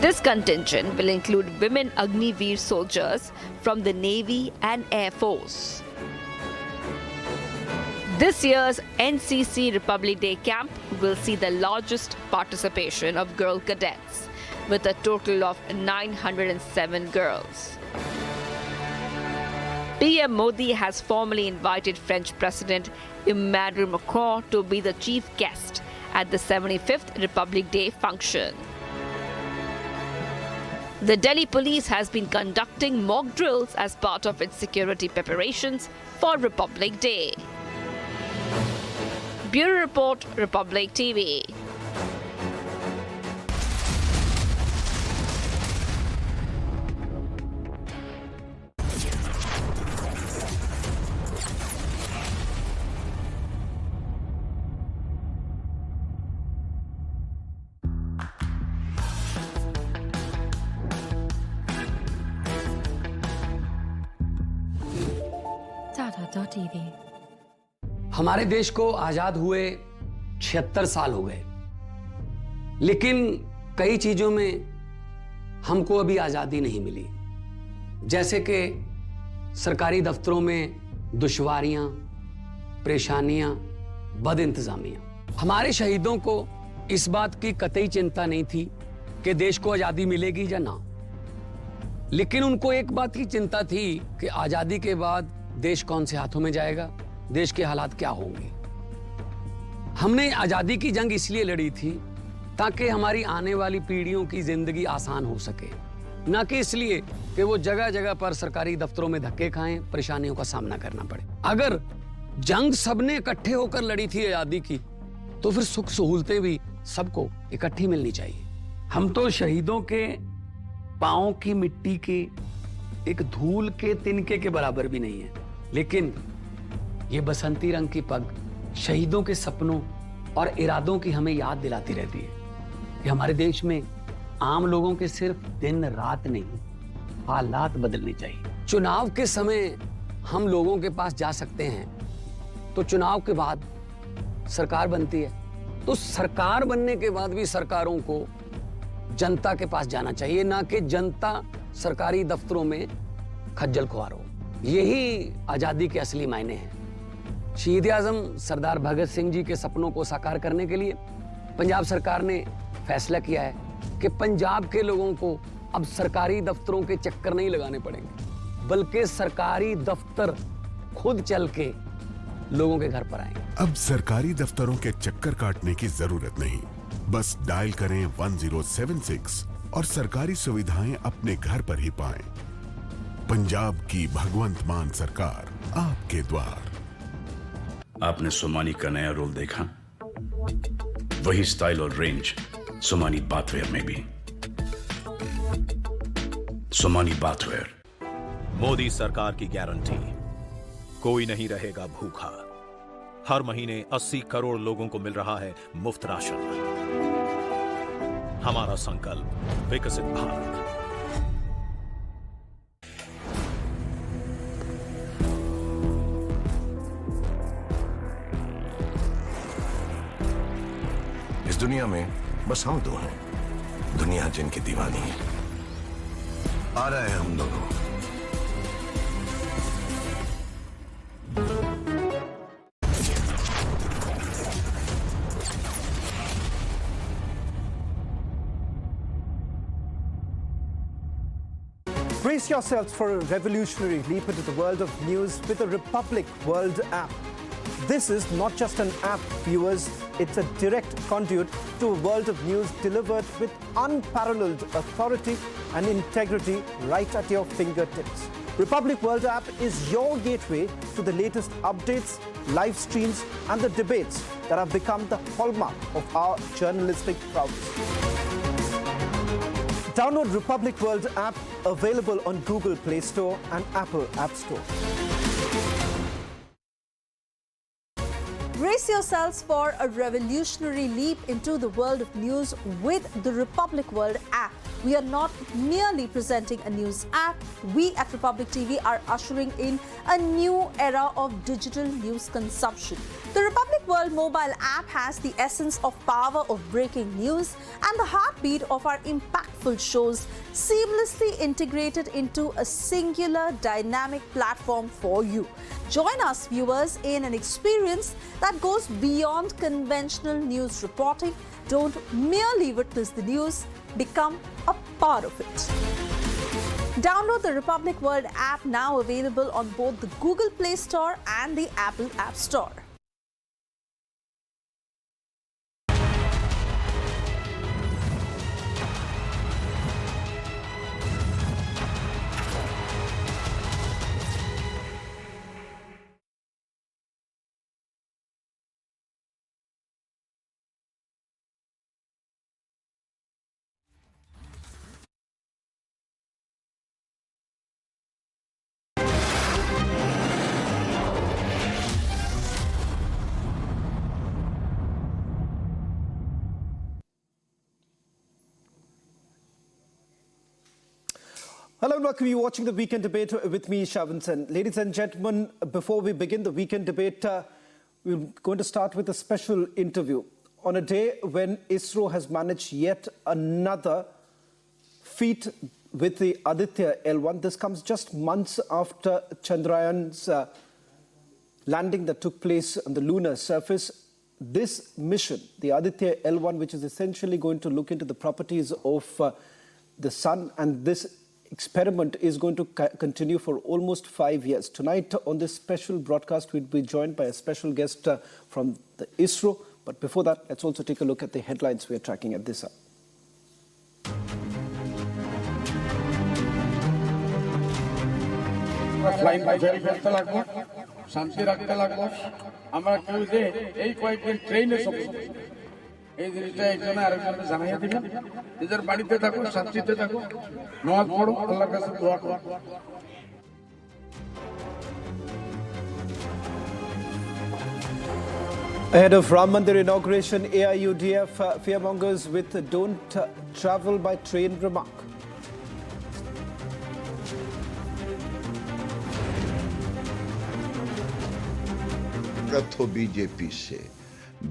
This contingent will include women Agniveer soldiers from the Navy and Air Force. This year's NCC Republic Day camp will see the largest participation of girl cadets, with a total of 907 girls. PM Modi has formally invited French President Emmanuel Macron to be the chief guest at the 75th Republic Day function. The Delhi police has been conducting mock drills as part of its security preparations for Republic Day. Bureau Report, Republic TV. हमारे देश को आजाद हुए 76 साल हो गए, लेकिन कई चीजों में हमको अभी आजादी नहीं मिली। जैसे कि सरकारी दफ्तरों में दुश्वारियां, परेशानियां, बदइंतजामियां। हमारे शहीदों को इस बात की कतई चिंता नहीं थी कि देश को आजादी मिलेगी या ना, लेकिन उनको एक बात की चिंता थी कि आजादी के बाद देश कौन से हाथों में जाएगा, देश के हालात क्या होंगे। हमने आजादी की जंग इसलिए लड़ी थी ताकि हमारी आने वाली पीढ़ियों की जिंदगी आसान हो सके, ना कि इसलिए कि वो जगह जगह पर सरकारी दफ्तरों में धक्के खाएं, परेशानियों का सामना करना पड़े। अगर जंग सबने इकट्ठे होकर लड़ी थी आजादी की, तो फिर सुख सहूलतें भी सबको इकट्ठी मिलनी चाहिए। हम तो शहीदों के पांव की मिट्टी के एक धूल के तिनके के बराबर भी नहीं है, लेकिन ये बसंती रंग की पग शहीदों के सपनों और इरादों की हमें याद दिलाती रहती है कि हमारे देश में आम लोगों के सिर्फ दिन रात नहीं, हालात बदलने चाहिए। चुनाव के समय हम लोगों के पास जा सकते हैं, तो चुनाव के बाद सरकार बनती है, तो सरकार बनने के बाद भी सरकारों को जनता के पास जाना चाहिए, ना कि जनता सरकारी दफ्तरों में खज्जल खुआर हो। यही आजादी के असली मायने हैं। शहीद आजम सरदार भगत सिंह जी के सपनों को साकार करने के लिए पंजाब सरकार ने फैसला किया है कि पंजाब के लोगों को अब सरकारी दफ्तरों के चक्कर नहीं लगाने पड़ेंगे, बल्कि सरकारी दफ्तर खुद चल के लोगों के घर पर आएंगे। अब सरकारी दफ्तरों के चक्कर काटने की जरूरत नहीं, बस डायल करें 1076 और सरकारी सुविधाएं अपने घर पर ही पाएं। पंजाब की भगवंत मान सरकार आपके द्वार। आपने सोमानी का नया रोल देखा? वही स्टाइल और रेंज सोमानी बाथवेयर में भी। सोमानी बाथवेयर। मोदी सरकार की गारंटी, कोई नहीं रहेगा भूखा। हर महीने 80 करोड़ लोगों को मिल रहा है मुफ्त राशन। हमारा संकल्प विकसित भारत। इस दुनिया में बस हम दो हैं, दुनिया जिनकी दीवानी है। आ रहे हैं हम दोनों। Brace yourselves for a revolutionary leap into the world of news with the Republic World app. This is not just an app, viewers. It's a direct conduit to a world of news delivered with unparalleled authority and integrity right at your fingertips. Republic World app is your gateway to the latest updates, live streams, and the debates that have become the hallmark of our journalistic prowess. Download Republic World app, available on Google Play Store and Apple App Store. Brace yourselves for a revolutionary leap into the world of news with the Republic World app. We are not merely presenting a news app. We at Republic TV are ushering in a new era of digital news consumption. The Republic World mobile app has the essence of power of breaking news and the heartbeat of our impactful shows seamlessly integrated into a singular dynamic platform for you. Join us, viewers, in an experience that goes beyond conventional news reporting. Don't merely witness the news, become a part of it. Download the Republic World app, now available on both the Google Play Store and the Apple App Store. Hello and welcome. You're watching the Weekend Debate with me, Shavan Sen. Ladies and gentlemen, before we begin the Weekend Debate, We're going to start with a special interview on a day when ISRO has managed yet another feat with the Aditya L1. This comes just months after Chandrayaan's landing that took place on the lunar surface. This mission, the Aditya L1, which is essentially going to look into the properties of the sun, and this experiment is going to continue for almost 5 years. Tonight on this special broadcast, we'll be joined by a special guest from the ISRO. But before that, let's also take a look at the headlines we are tracking at this hour. Flying very করতে লাগবো, শান্তি রাখতে লাগবো। আমরা কেউ যে এই কয়েকদিন ট্রেনে চলবো, এই জিনিসটা একজনে আরেকজনকে জানাইয়া দিবেন। নিজের বাড়িতে থাকো, শান্তিতে থাকো, নামাজ পড়ো, আল্লাহর কাছে দোয়া করো। Ahead of Ram Mandir inauguration, AIUDF fearmongers with don't travel by train remark. नफरत हो बीजेपी से,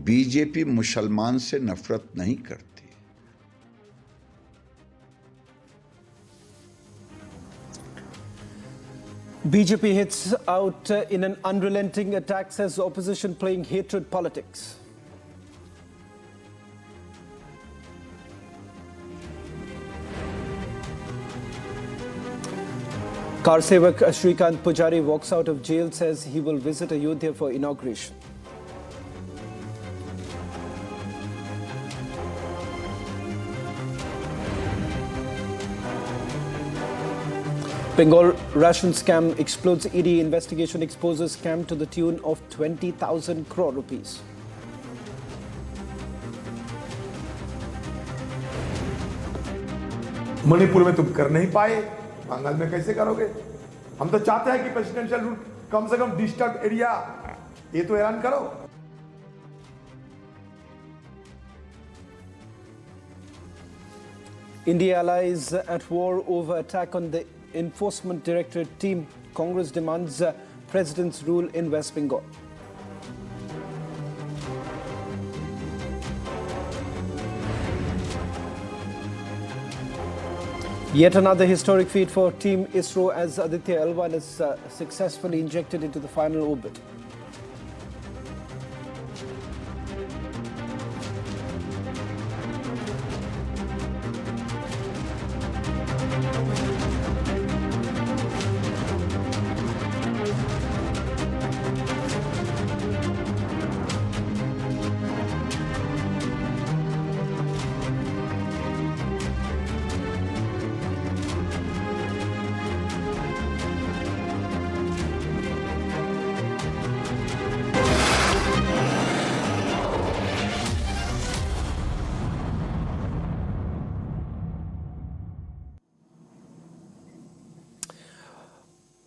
बीजेपी मुसलमान से नफरत नहीं करती। BJP hits out in an unrelenting attack, says opposition playing hatred politics. Car Sevak Shrikant Pujari walks out of jail, says he will visit Ayodhya for inauguration. Bengal ration scam explodes. ED investigation exposes scam to the tune of 20,000 crore rupees. Manipur में तुम कर नहीं पाए, बंगाल में कैसे करोगे? हम तो चाहते हैं कि प्रेसिडेंशियल रूट कम से कम डिस्टर्ब एरिया ये तो ऐलान करो। India allies at war over attack on the Enforcement Directorate team. Congress demands President's rule in West Bengal. Yet another historic feat for Team ISRO as Aditya L1 is successfully injected into the final orbit.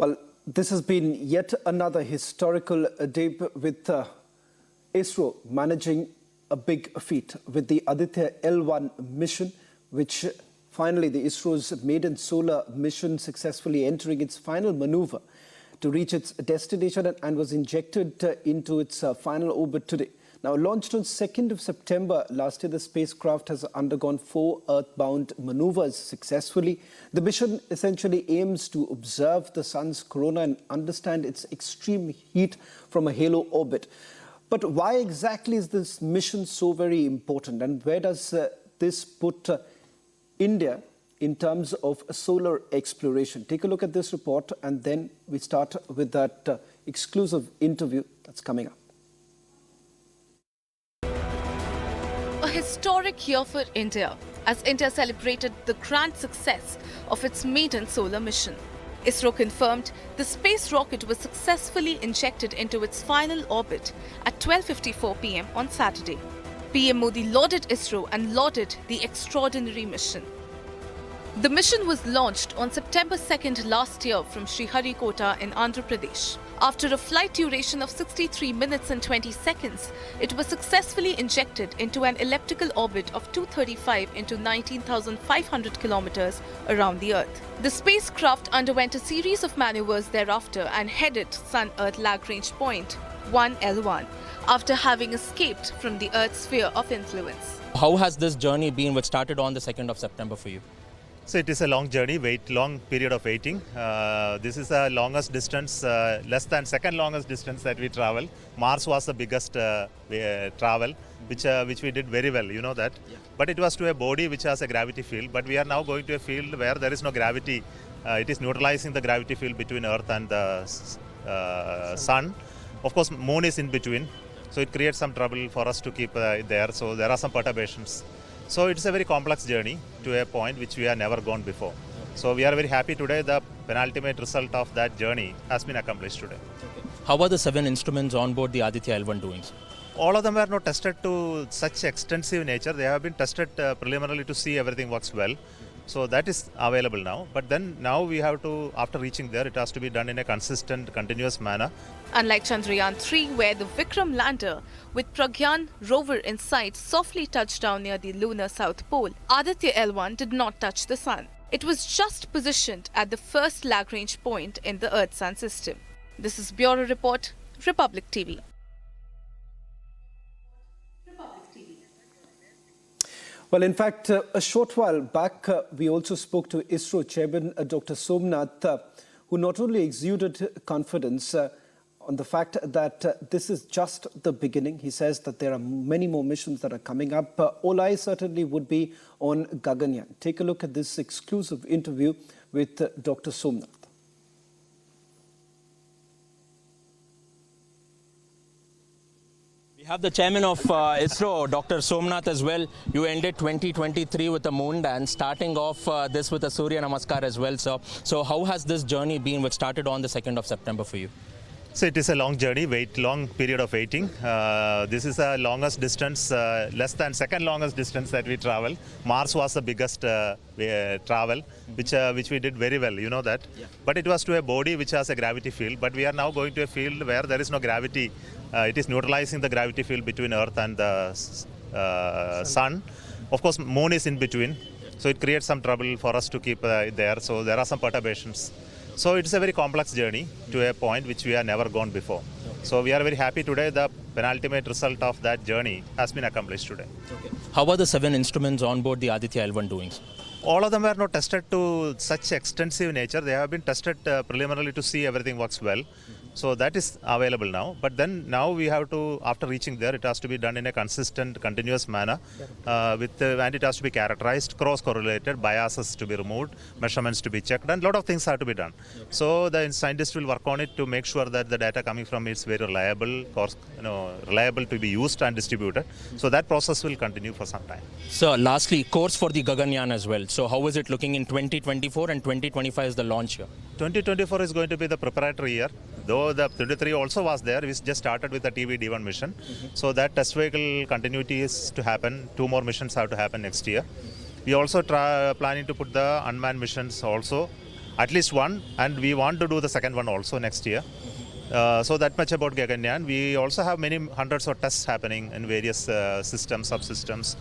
Well, this has been yet another historical day with ISRO managing a big feat with the Aditya L1 mission, which finally the ISRO's maiden solar mission successfully entering its final maneuver to reach its destination and was injected into its final orbit today. Now, launched on 2nd of September last year, the spacecraft has undergone 4 earthbound maneuvers successfully. The mission essentially aims to observe the sun's corona and understand its extreme heat from a halo orbit. But why exactly is this mission so very important, and where does this put India in terms of solar exploration? Take a look at this report, and then we start with that exclusive interview that's coming up. A historic year for India as India celebrated the grand success of its maiden solar mission. ISRO confirmed the space rocket was successfully injected into its final orbit at 12:54 p.m. on Saturday. PM Modi lauded ISRO and lauded the extraordinary mission. The mission was launched on September 2nd last year from Sriharikota in Andhra Pradesh. After a flight duration of 63 minutes and 20 seconds, it was successfully injected into an elliptical orbit of 235 into 19,500 kilometers around the Earth. The spacecraft underwent a series of maneuvers thereafter and headed Sun-Earth Lagrange point 1L1 after having escaped from the Earth's sphere of influence. How has this journey been, which started on the 2nd of September for you? So it is a long journey, long period of waiting. This is the longest distance, less than second longest distance that we travel. Mars was the biggest travel, which we did very well, you know that. Yeah. But it was to a body which has a gravity field. But we are now going to a field where there is no gravity. It is neutralizing the gravity field between Earth and the Sun. Of course, Moon is in between. So it creates some trouble for us to keep it there. So there are some perturbations. So it's a very complex journey to a point which we have never gone before. So we are very happy today. The penultimate result of that journey has been accomplished today. Okay. How are the 7 instruments on board the Aditya L1 doing? All of them were not tested to such extensive nature. They have been tested preliminarily to see everything works well. So that is available now. But then now we have to, after reaching there, it has to be done in a consistent, continuous manner. Unlike Chandrayaan-3, where the Vikram lander with Pragyan rover in sight softly touched down near the lunar south pole, Aditya L1 did not touch the sun. It was just positioned at the first Lagrange point in the Earth-Sun system. This is Bureau Report, Republic TV. Well, in fact, a short while back, we also spoke to ISRO chairman, Dr. Somnath, who not only exuded confidence on the fact that this is just the beginning. He says that there are many more missions that are coming up. All eyes certainly would be on Gaganyaan. Take a look at this exclusive interview with Dr. Somnath. We have the chairman of ISRO, Dr. Somnath, as well. You ended 2023 with a moon dance, starting off this with a Surya Namaskar as well. So how has this journey been, which started on the 2nd of September for you? So it is a long journey, long period of waiting. This is the longest distance, less than second longest distance that we travel. Mars was the biggest travel, which we did very well, you know that. Yeah. But it was to a body which has a gravity field. But we are now going to a field where there is no gravity. It is neutralizing the gravity field between Earth and the Sun. Of course, Moon is in between. So it creates some trouble for us to keep it there. So there are some perturbations. So it's a very complex journey to a point which we have never gone before. Okay. So we are very happy today. The penultimate result of that journey has been accomplished today. Okay. How are the 7 instruments on board the Aditya L1 doing? All of them were not tested to such extensive nature. They have been tested preliminarily to see everything works well. So that is available now. But then now we have to, after reaching there, it has to be done in a consistent, continuous manner. And it has to be characterized, cross-correlated, biases to be removed, measurements to be checked, and a lot of things have to be done. Okay. So the scientists will work on it to make sure that the data coming from it is very reliable, reliable to be used and distributed. So that process will continue for some time. So lastly, course for the Gaganyaan as well. So how is it looking in 2024 and 2025 is the launch year? 2024 is going to be the preparatory year. Though the 23 also was there, we just started with the TV-D1 mission. So that test vehicle continuity is to happen. 2 more missions have to happen next year. We also planning to put the unmanned missions also, at least one, and we want to do the second one also next year. So that much about Gaganyaan. We also have many hundreds of tests happening in various systems, subsystems,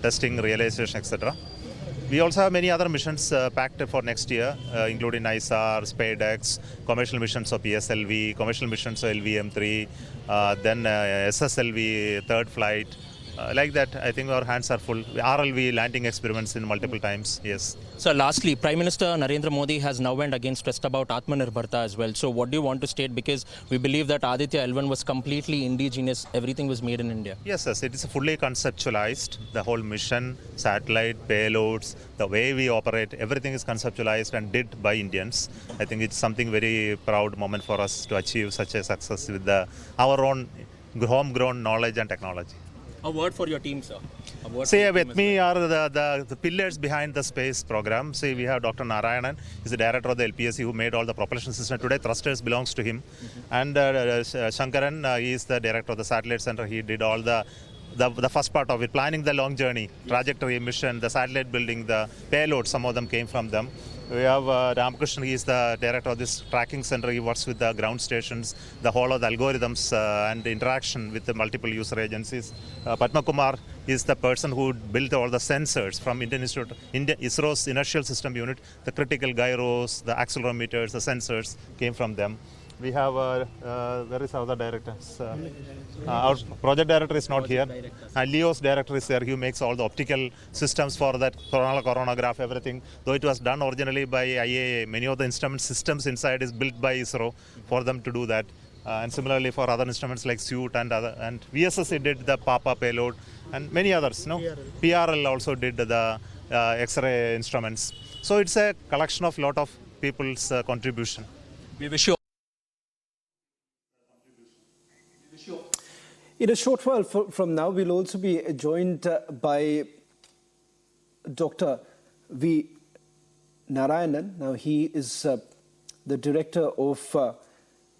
testing, realization, etc. We also have many other missions packed for next year, including ISAR, SpaceX, commercial missions of PSLV, commercial missions of LVM3, then SSLV, third flight. Like that, I think our hands are full. RLV landing experiments in multiple times, yes. So lastly, Prime Minister Narendra Modi has now went again stressed about Atmanirbharta as well. So what do you want to state? Because we believe that Aditya L1 was completely indigenous. Everything was made in India. Yes, it is fully conceptualized. The whole mission, satellite, payloads, the way we operate, everything is conceptualized and did by Indians. I think it's something very proud moment for us to achieve such a success with our own homegrown knowledge and technology. A word for your team, sir. See, with me are the pillars behind the space program. See, we have Dr. Narayanan. He's the director of the LPSC who made all the propulsion system. Today, thrusters belongs to him. And Shankaran, he is the director of the satellite center. He did all the first part of it, planning the long journey, trajectory, mission, the satellite building, the payload. Some of them came from them. We have Ramakrishnan, he is the director of this tracking center. He works with the ground stations, the whole of the algorithms and the interaction with the multiple user agencies. Padma Kumar is the person who built all the sensors from ISRO's inertial system unit. The critical gyros, the accelerometers, the sensors came from them. We have, where is our other directors? Our project director is not here. And Leo's director is there. He makes all the optical systems for that coronagraph, everything. Though it was done originally by IAA, many of the instrument systems inside is built by ISRO for them to do that. And similarly for other instruments like Suite and other. And VSSC did the PAPA payload and many others. No, PRL also did the X-ray instruments. So it's a collection of lot of people's contribution. We wish you. In a short while from now, we'll also be joined by Dr. V. Narayanan. Now, he is the director of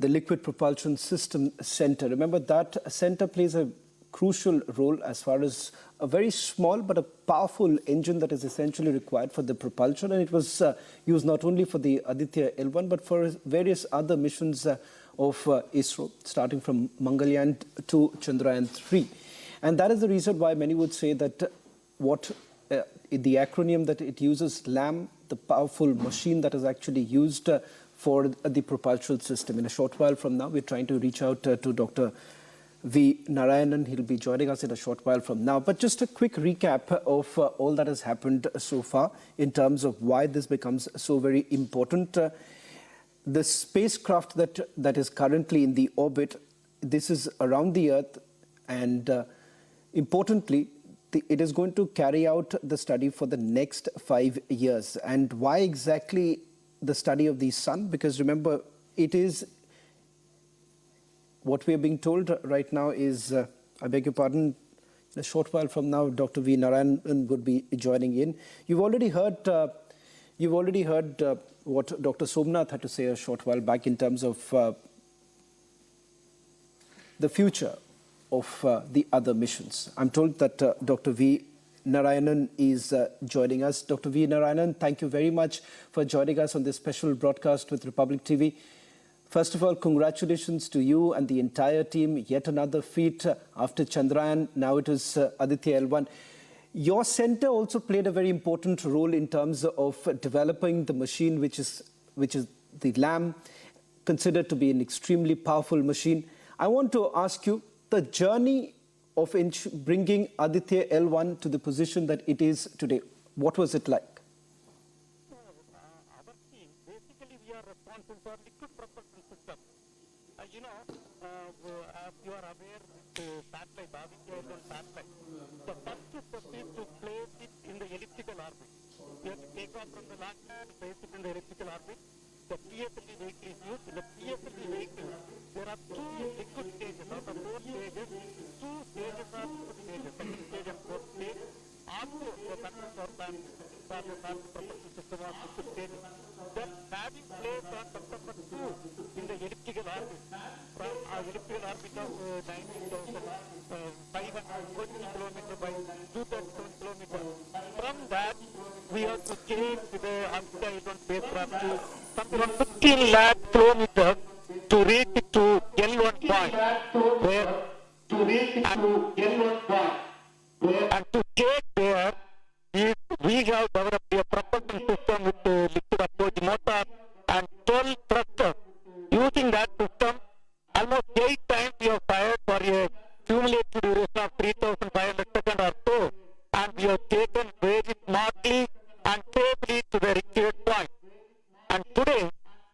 the Liquid Propulsion System Center. Remember, that center plays a crucial role as far as a very small but a powerful engine that is essentially required for the propulsion. And it was used not only for the Aditya L1, but for various other missions of ISRO, starting from Mangalyaan to Chandrayaan 3. And that is the reason why many would say that what the acronym that it uses, LAM, the powerful machine that is actually used for the propulsion system. In a short while from now, we're trying to reach out to Dr. V. Narayanan. He'll be joining us in a short while from now. But just a quick recap of all that has happened so far in terms of why this becomes so very important. The spacecraft that is currently in the orbit, this is around the Earth, and importantly, it is going to carry out the study for the next 5 years. And why exactly the study of the sun? Because remember, it is what we are being told right now is, I beg your pardon, in a short while from now, Dr. V. Narayanan would be joining in. You've already heard what Dr. Somnath had to say a short while back in terms of the future of the other missions. I'm told that Dr. V. Narayanan is joining us. Dr. V. Narayanan, thank you very much for joining us on this special broadcast with Republic TV. First of all, congratulations to you and the entire team. Yet another feat after Chandrayaan. Now it is Aditya L1. Your center also played a very important role in terms of developing the machine, which is the LAM, considered to be an extremely powerful machine. I want to ask you the journey of bringing Aditya L1 to the position that it is today. What was it like? Our team, basically we are responsible for liquid propulsion system. As you are aware, the satellite, Aditya L1 satellite, the first step is to place it in the elliptical orbit. We have to take off from the launch pad, place it in the elliptical orbit. The PSLV vehicle is used. In the PSLV vehicle, there are 2 liquid stages. Out of 4 stages, 2 stages are liquid stages, second stage and fourth stage. Also, the control power plant for the propulsion system are liquid stages. Then, having placed on September 2 in the elliptical orbit, from our elliptical orbit of 19,520 kilometers by 237 kilometers. From that, we have to change the Aditya L1 spacecraft to something around 15 lakh kilometers to reach it to L1 point. And to get there, we have developed a propulsion system with a liquid approach motor and 12 thrusters. Using that system, almost 8 times we have fired for a cumulative duration of 3,500 seconds or so, and we have taken very smartly and safely to the required point. And today,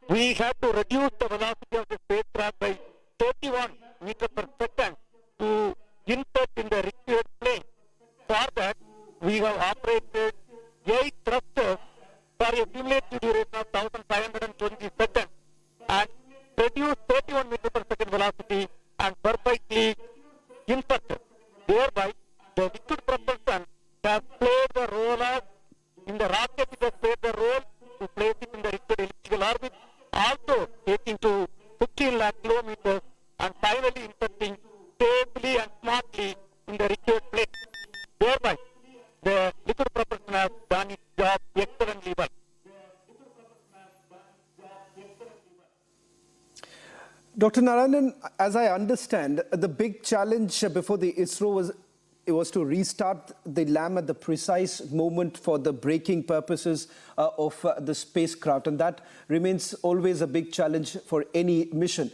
we have to reduce the velocity of the spacecraft by 31 meters per second to insert in the required plane. For that, we have operated 8 thrusters for a cumulative duration of 1,520 seconds and reduced 31 meters per second velocity and perfectly inserted. Thereby, the liquid propulsion has played the role of, in the rocket it has played the role to place it in the liquid elliptical orbit, also taking to 15 lakh kilometers and finally inserting safely and smartly in the required place. Thereby, the liquid propulsion has done its job excellently well. Dr. Narayanan, as I understand, the big challenge before the ISRO was it was to restart the LAM at the precise moment for the braking purposes of the spacecraft. And that remains always a big challenge for any mission.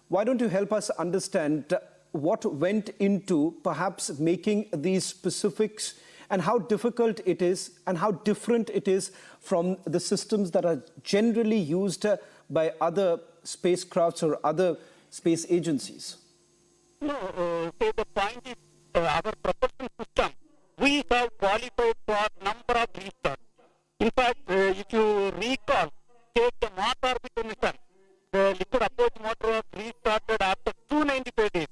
Why don't you help us understand what went into perhaps making these specifics and how difficult it is and how different it is from the systems that are generally used by other spacecrafts or other space agencies? No, so the point is our propulsion system, we have qualified for number of restarts. In fact, if you recall, take the Mars orbiter mission, the liquid approach motor was restarted after 295 days.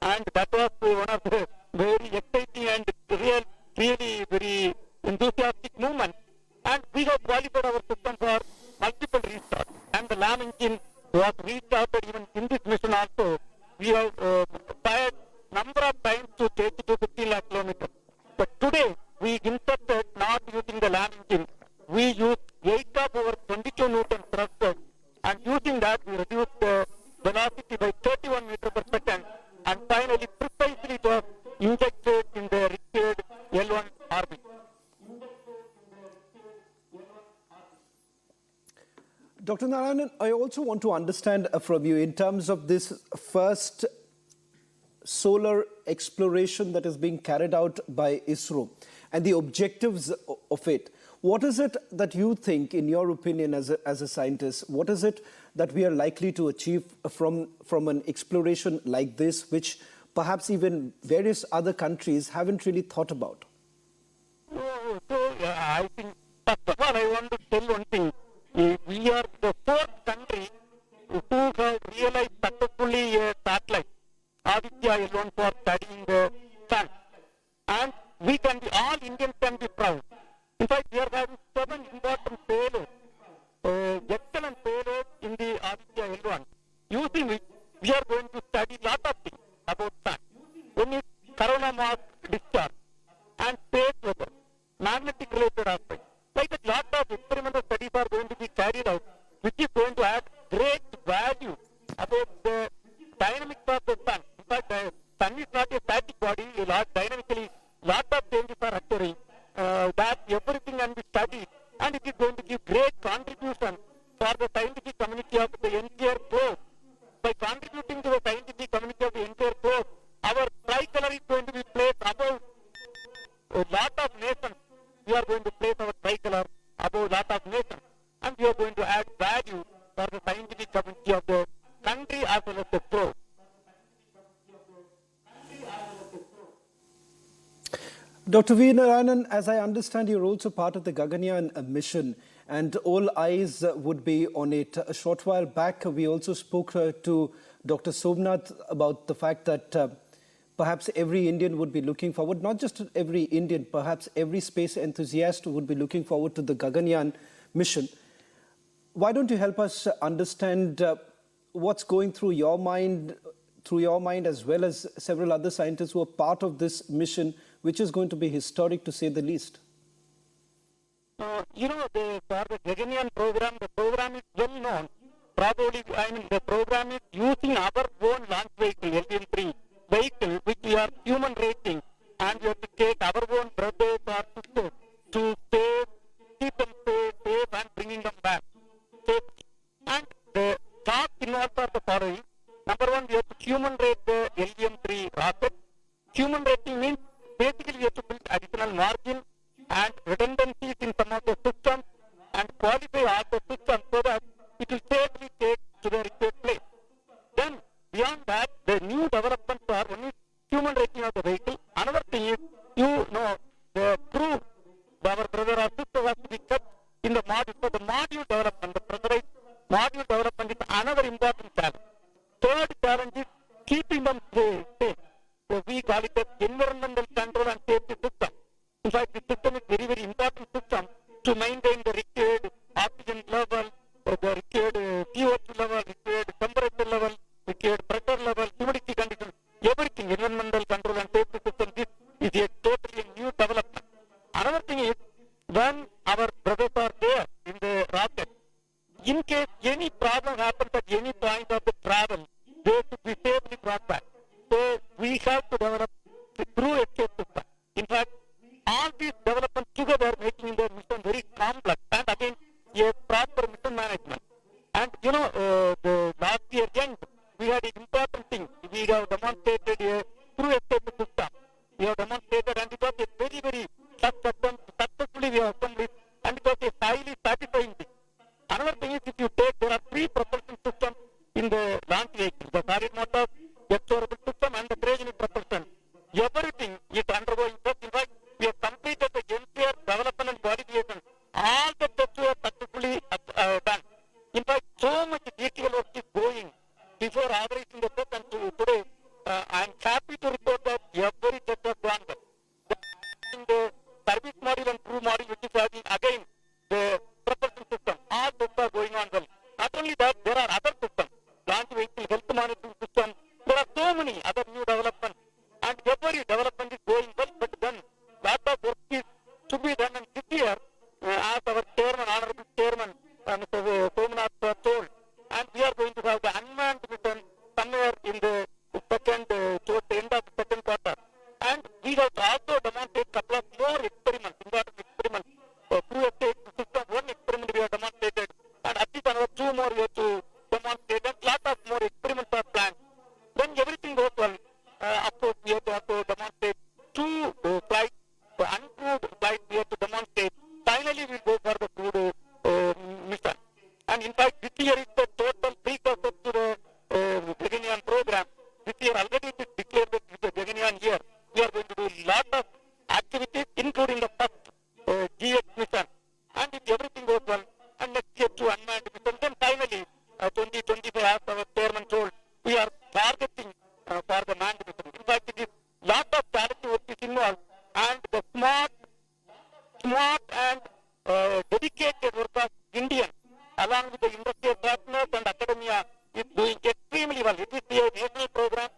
And that was one of the very exciting and really very enthusiastic movements. And we have qualified our system for multiple restarts. And the LAM engine was restarted even in this mission also. We have fired number of times to take it to 15 lakh kilometers. But today, we inserted not using the LAM engine. We used 8 of over 22 Newton thrusters. And using that, we reduced the velocity by 31 meters per second. And finally, precisely it was injected in the required L1 orbit. Dr. Narayanan, I also want to understand from you in terms of this first solar exploration that is being carried out by ISRO and the objectives of it. What is it that you think, in your opinion as a scientist, what is it that we are likely to achieve from an exploration like this, which perhaps even various other countries haven't really thought about? I think, first of all, I want to tell one thing. We are the fourth country who have realized successfully a satellite, Aditya L1, for studying the sun. And we can be, all Indians can be proud. In fact, we are having 7 important payloads, excellent payloads in the Aditya L1, using which we are going to study a lot of things about sun. One is corona mass discharge and space weather, magnetic related aspects. Like a lot of experimental studies are going to be carried out, which is going to add great value about the dynamics of the sun. In fact, the sun is not a static body. Dynamically, lot of changes are occurring. That everything can be studied, and it is going to give great contribution for the scientific community of the entire globe. By contributing to the scientific community of the entire globe, our tricolor is going to be placed above a lot of nations. We are going to place our tricolor above a lot of nations, and we are going to add value for the scientific community of the country as well as the globe. Dr. V. Narayanan, as I understand, you're also part of the Gaganyaan mission, and all eyes would be on it. A short while back, we also spoke to Dr. Somnath about the fact that perhaps every Indian would be looking forward, not just every Indian, perhaps every space enthusiast would be looking forward to the Gaganyaan mission. Why don't you help us understand what's going through your mind as well as several other scientists who are part of this mission, which is going to be historic to say the least? For the Gaganyaan program, the program is well known. Probably, the program is using our own launch vehicle, LM-3 vehicle, which we are human rating, and we have to take our own brothers or sisters to keep them safe and bringing them back safely. And the tasks involved are the following. Number one, we have to human rate the LM-3 rocket. Human rating means basically we have to build additional margin and redundancies in some of the systems and qualify all the systems so that it will safely take to the required place. Then, beyond that, the new developments are one is human rating of the vehicle. Another thing is, the crew, our brother or sister has to be kept in the module. So the module development, the pressurized module development is another important challenge. Third challenge is keeping them safe. So we call it as environmental control and safety system. In fact, this system is very, very important system to maintain the required oxygen level, the required CO2 level, required temperature level, required pressure level, humidity conditions, everything, environmental control and safety system. This is a totally new development. Another thing is, when our brothers are there in the rocket, in case any problem happens at any point of the travel, they should be safely brought back. So we have to develop through escape system. In fact, all these developments together making the mission very complex and again a proper mission management. And the last year end, we had an important thing. We have demonstrated a through escape system. We have demonstrated and it was a very, very successfully we have accomplished and it was a highly satisfying thing. Another thing is if you take, there are three propulsion systems in the launch vehicle, the solid motor, jet-sorable system and the cryogenic propulsion. Everything is undergoing test. In fact, we have completed the entire development and qualification. All the tests were successfully done. In fact, so much detail work is going before authorizing the test and today I am happy to report that every test has gone well. In the service module and crew module which is having again the propulsion system, all tests are going on well. Not only that, there are other systems, launch vehicle, health monitoring system, there are so many other new developments and every development is going well, but then lot of work is to be done and this year, as our chairman, honorable chairman, Mr. Somnath told, and we are going to have the unmanned mission somewhere in the second, towards the end of the second quarter. And we have also demonstrated a couple of more experiments, important experiments, through a system, one experiment we have demonstrated, and at least another two more we have to demonstrate, and lot of more experiments are planned. When everything goes well, of course we have to also demonstrate two flights, the uncrewed flights we have to demonstrate. Finally we will go for the crewed mission. And in fact, this year is the total precursor to the Gaganyaan program. This year already it is declared that it is the Gaganyaan year. We are going to do a lot of activities, including the first GX mission. And if everything goes well, and next year to unmanned mission, then finally 2025, as our chairman told, we are targeting for the manned mission. In fact, it is lot of challenging work is involved, and the smart and dedicated work of Indians, along with the industrial partners and academia, is doing extremely well. It is a national program.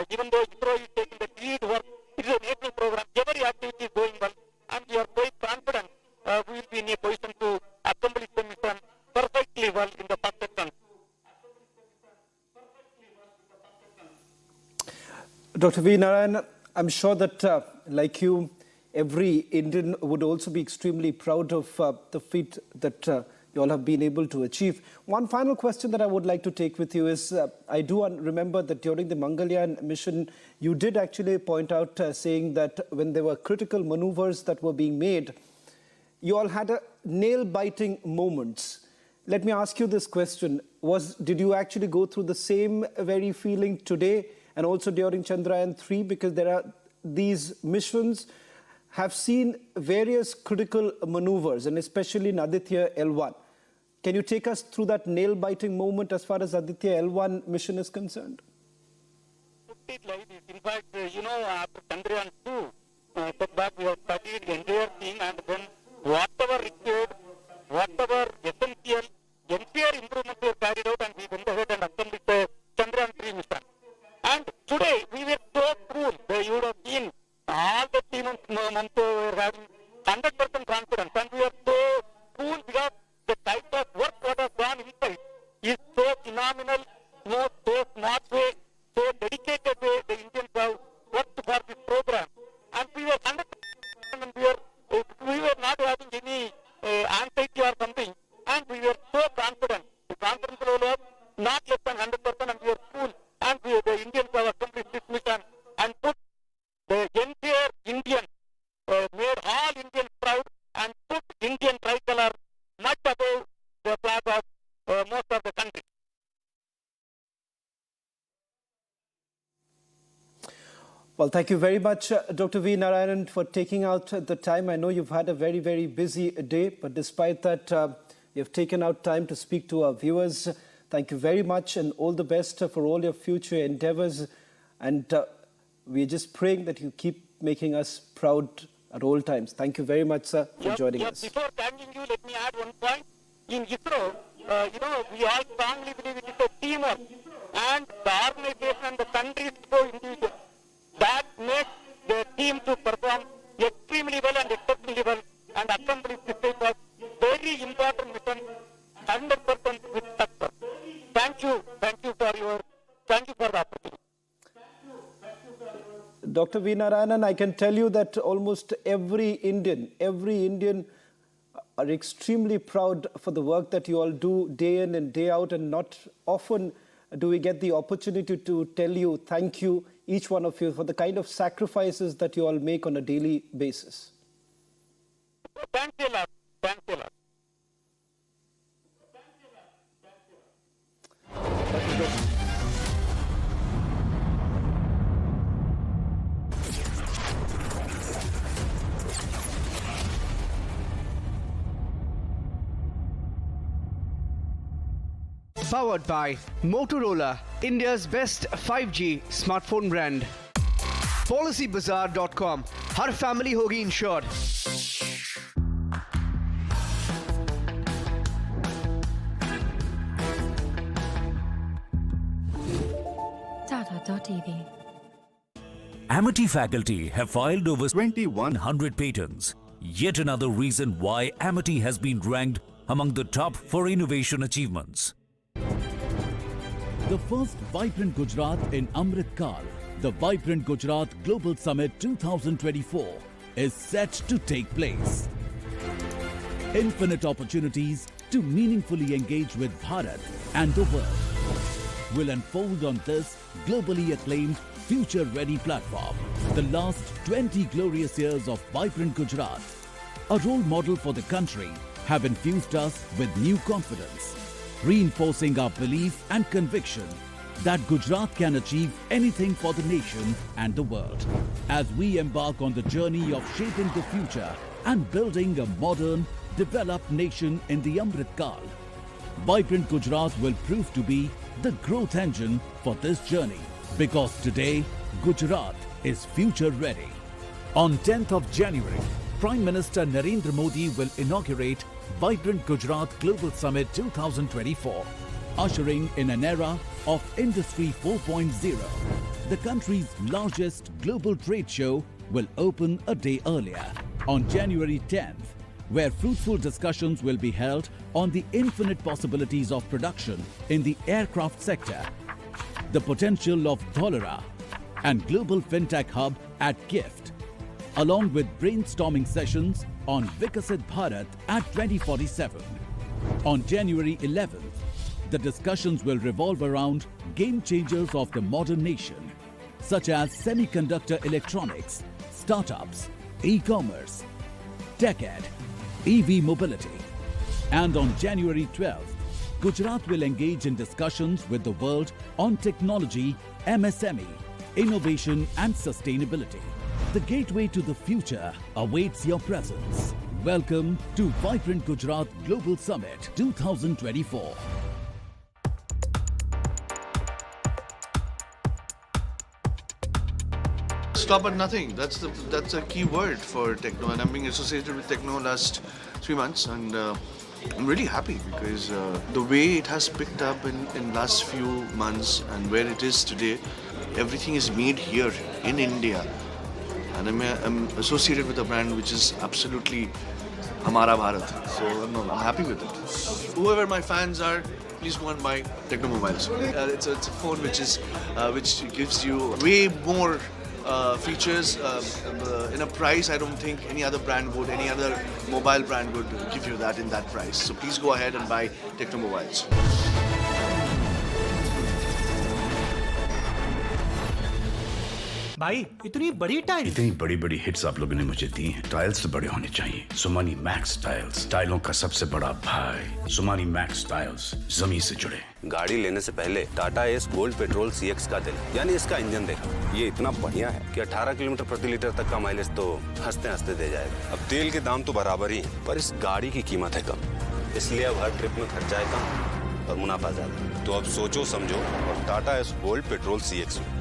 Even though ISRO is taking the lead work, it is a national program. Every activity is going well, and we are quite confident we will be in a position to accomplish the mission perfectly well in the first attempt. Dr. V. Narayan, I'm sure that, like you, every Indian would also be extremely proud of the feat that you all have been able to achieve. One final question that I would like to take with you is, I do remember that during the Mangalyaan mission, you did actually point out saying that when there were critical maneuvers that were being made, you all had nail-biting moments. Let me ask you this question. Did you actually go through the same very feeling today and also during Chandrayaan-3? Because there are these missions have seen various critical maneuvers, and especially in Aditya L1. Can you take us through that nail-biting moment as far as Aditya L1 mission is concerned? In fact, after Chandrayaan-2, setback, we have studied the entire thing, and then whatever required, whatever essential, entire improvements were carried out, and we went ahead and accomplished the Chandrayaan-3 mission. And today, we were so cool. You would have seen all the team were having 100% confidence, and we are so cool because the type of work what has gone inside is so phenomenal, so smart way, so dedicated way the Indians have worked for this program. And we were 100%, and we were not having any anxiety or something, and we were so confident. The confidence level was not less than 100%, and we were cool. And the Indians have accomplished this mission and put the entire Indian, made all Indians proud and put Indian tricolor much above the flag of most of the country. Well, thank you very much, Dr. V. Narayanan, for taking out the time. I know you've had a very, very busy day, but despite that, you've taken out time to speak to our viewers. Thank you very much, and all the best for all your future endeavors. And we're just praying that you keep making us proud at all times. Thank you very much, sir, for joining us. Before thanking you, let me add one point. In ISRO, we all strongly believe it is a teamwork, and the organization and the country is so individual. That makes the team to perform extremely well and exceptionally well and accomplish this type of very important mission 100% with success. Thank you for the opportunity. Dr. V. Narayanan, I can tell you that almost every Indian are extremely proud for the work that you all do day in and day out, and not often do we get the opportunity to tell you thank you, each one of you, for the kind of sacrifices that you all make on a daily basis. Thank you, love. Thank you, love. Powered by Motorola, India's best 5G smartphone brand. PolicyBazaar.com. Her family होगी insured. Tata.tv. Amity faculty have filed over 2,100 patents. Yet another reason why Amity has been ranked among the top for innovation achievements. The first Vibrant Gujarat in Amrit Kal, the Vibrant Gujarat Global Summit 2024 is set to take place. Infinite opportunities to meaningfully engage with Bharat and the world will unfold on this globally acclaimed future-ready platform. The last 20 glorious years of Vibrant Gujarat, a role model for the country, have infused us with new confidence, reinforcing our belief and conviction that Gujarat can achieve anything for the nation and the world. As we embark on the journey of shaping the future and building a modern, developed nation in the Amrit Kal, Vibrant Gujarat will prove to be the growth engine for this journey, because today Gujarat is future ready. On 10th of January, Prime Minister Narendra Modi will inaugurate Vibrant Gujarat Global Summit 2024, ushering in an era of Industry 4.0. The country's largest global trade show will open a day earlier, on January 10th, where fruitful discussions will be held on the infinite possibilities of production in the aircraft sector, the potential of Dholera and global fintech hub at GIFT, along with brainstorming sessions on Vikasit Bharat at 2047. On January 11th, the discussions will revolve around game changers of the modern nation, such as semiconductor electronics, startups, e-commerce, tech ed, EV mobility. And on January 12th, Gujarat will engage in discussions with the world on technology, MSME, innovation and sustainability. The gateway to the future awaits your presence. Welcome to Vibrant Gujarat Global Summit 2024. Stop at nothing. That's a key word for techno, and I'm being associated with techno last 3 months, and I'm really happy because the way it has picked up in last few months and where it is today, everything is made here in India, and I'm associated with a brand which is absolutely Hamara Bharat. So I'm happy with it. Whoever my fans are, please go and buy Techno Mobiles. It's a phone which gives you way more features in a price I don't think any other brand would, any other mobile brand would give you that in that price. So please go ahead and buy Techno Mobiles. भाई इतनी बड़ी बड़ी hits आप लोगों ने मुझे दी हैं। Tiles बड़े होने चाहिए। सुमानी मैक्स टाइल्स, टाइलों का सबसे बड़ा भाई। सुमानी मैक्स टाइल्स जमीन से जुड़े। गाड़ी लेने से पहले Tata S gold petrol CX का दिल, यानी इसका इंजन देखा। ये इतना बढ़िया है कि 18 किलोमीटर प्रति लीटर तक का माइलेज तो हंसते हंसते दे जाएगा। अब तेल के दाम तो बराबर ही, पर इस गाड़ी की कीमत है कम, इसलिए अब हर ट्रिप में खर्चा है कम और मुनाफा ज्यादा। तो अब सोचो समझो और Tata S gold petrol CX low.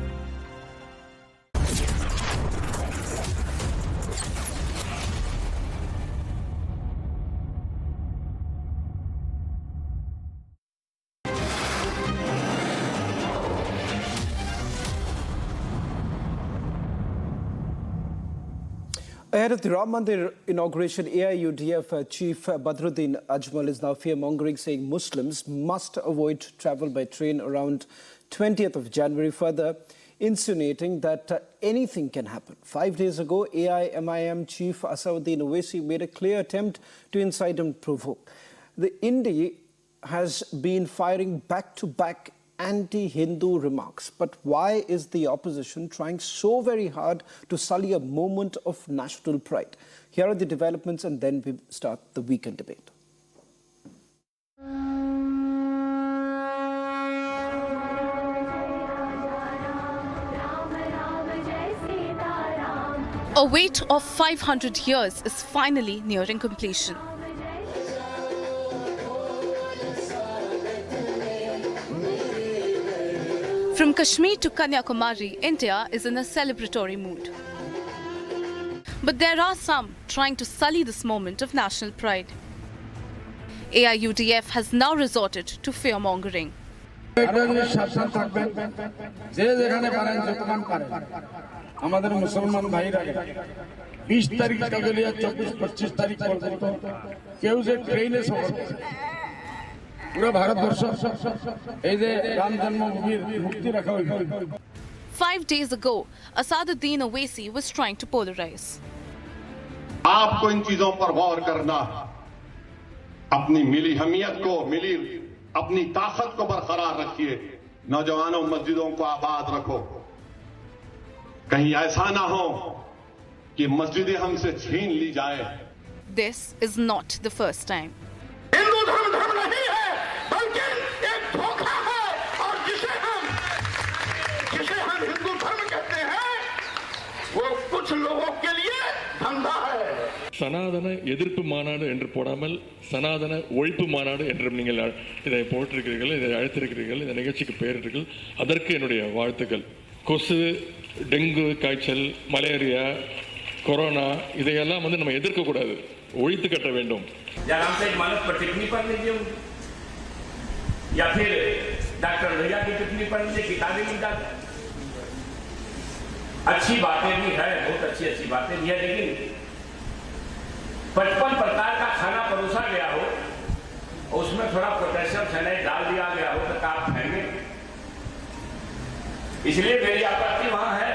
Ahead of the Ram Mandir inauguration, AIUDF Chief Badruddin Ajmal is now fear-mongering, saying Muslims must avoid travel by train around 20th of January. Further, insinuating that anything can happen. 5 days ago, AIMIM chief Asauddin Owaisi made a clear attempt to incite and provoke. The INDI has been firing back-to-back anti-Hindu remarks. But why is the opposition trying so very hard to sully a moment of national pride? Here are the developments, and then we start the weekend debate. A wait of 500 years is finally nearing completion. From Kashmir to Kanyakumari, India is in a celebratory mood. But there are some trying to sully this moment of national pride. AIUDF has now resorted to fear-mongering. আমাদের মুসলমান ভাইরা 20 তারিখ থেকে নিয়ে 24-25 তারিখ পর্যন্ত কেউ যে ট্রেনে সফর করে পুরো ভারতবর্ষ এই যে রাম জন্মভূমির মুক্তি রাখা হয়েছে। 5 days ago, Asauddin Owaisi was trying to polarize. आपको इन चीजों पर गौर करना, अपनी मिली हमियत को, अपनी ताकत को बरकरार रखिए। नौजवानों, मस्जिदों को आबाद रखो। कहीं ऐसा ना हो कि मस्जिदें हमसे छीन ली जाए। This is not the first time. Hindu धर्म नहीं है, बल्कि एक धोखा है, और जिसे हम हिंदू धर्म कहते हैं, वो कुछ लोगों के लिए धंधा है। சனாதன எதிர்ப்பு மாநாடு என்று போடாமல் சனாதன ஒழிப்பு மாநாடு என்றும் நீங்கள் இதை போட்டிருக்கிறீர்கள், இதை அழைத்திருக்கிறீர்கள், இந்த நிகழ்ச்சிக்கு பெயரிட்டீர்கள். அதற்கு என்னுடைய வாழ்த்துக்கள். கொசு, டெங்கு காய்ச்சல், மலேரியா, கொரோனா இதையெல்லாம் நம்ம எதிர்க்க கூடாது, ஒழித்து கட்ட வேண்டும். या फिर डॉक्टर भैया की टिप्पणी पढ़ लीजिए, किताबें मिल जाती। अच्छी बातें भी है, बहुत अच्छी बातें भी है, लेकिन 55 प्रकार का खाना परोसा गया हो, उसमें थोड़ा पोटेशियम साइनाइड डाल दिया गया हो तो आप खाएंगे। इसलिए मेरी आपत्ति वहां है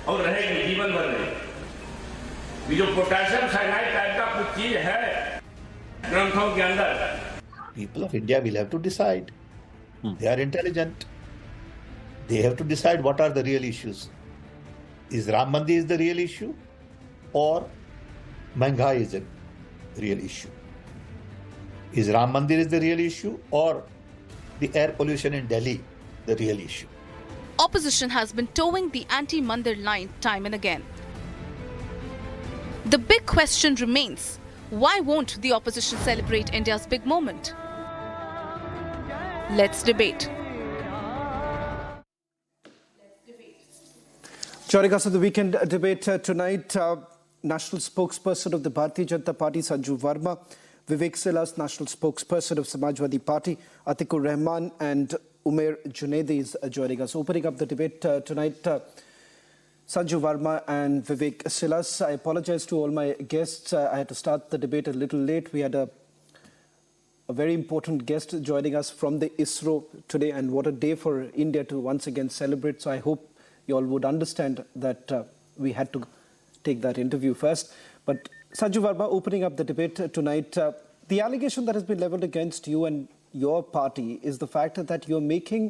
और रहेगी जीवन भर में। जो पोटेशियम साइनाइड टाइप का कुछ चीज है ग्रंथों के अंदर, people of India will have to decide. They are intelligent. They have to decide what are the real issues. Is Ram Mandir is the real issue, or Mahanga is the real issue? Is Ram Mandir is the real issue, or the air pollution in Delhi the real issue? Opposition has been towing the anti-Mandir line time and again. The big question remains, why won't the opposition celebrate India's big moment? Let's debate. Joining us for the weekend debate tonight, National Spokesperson of the Bharatiya Janata Party, Sanju Verma, Vivek Silas, National Spokesperson of Samajwadi Party, Atikur Rahman, and Umair Junaidi is joining us. Opening up the debate tonight, Sanju Verma and Vivek Silas. I apologize to all my guests. I had to start the debate a little late. We had a very important guest joining us from the ISRO today, and what a day for India to once again celebrate. So I hope you all would understand that we had to take that interview first. But Sanju Verma, opening up the debate tonight, the allegation that has been leveled against you and your party is the fact that you're making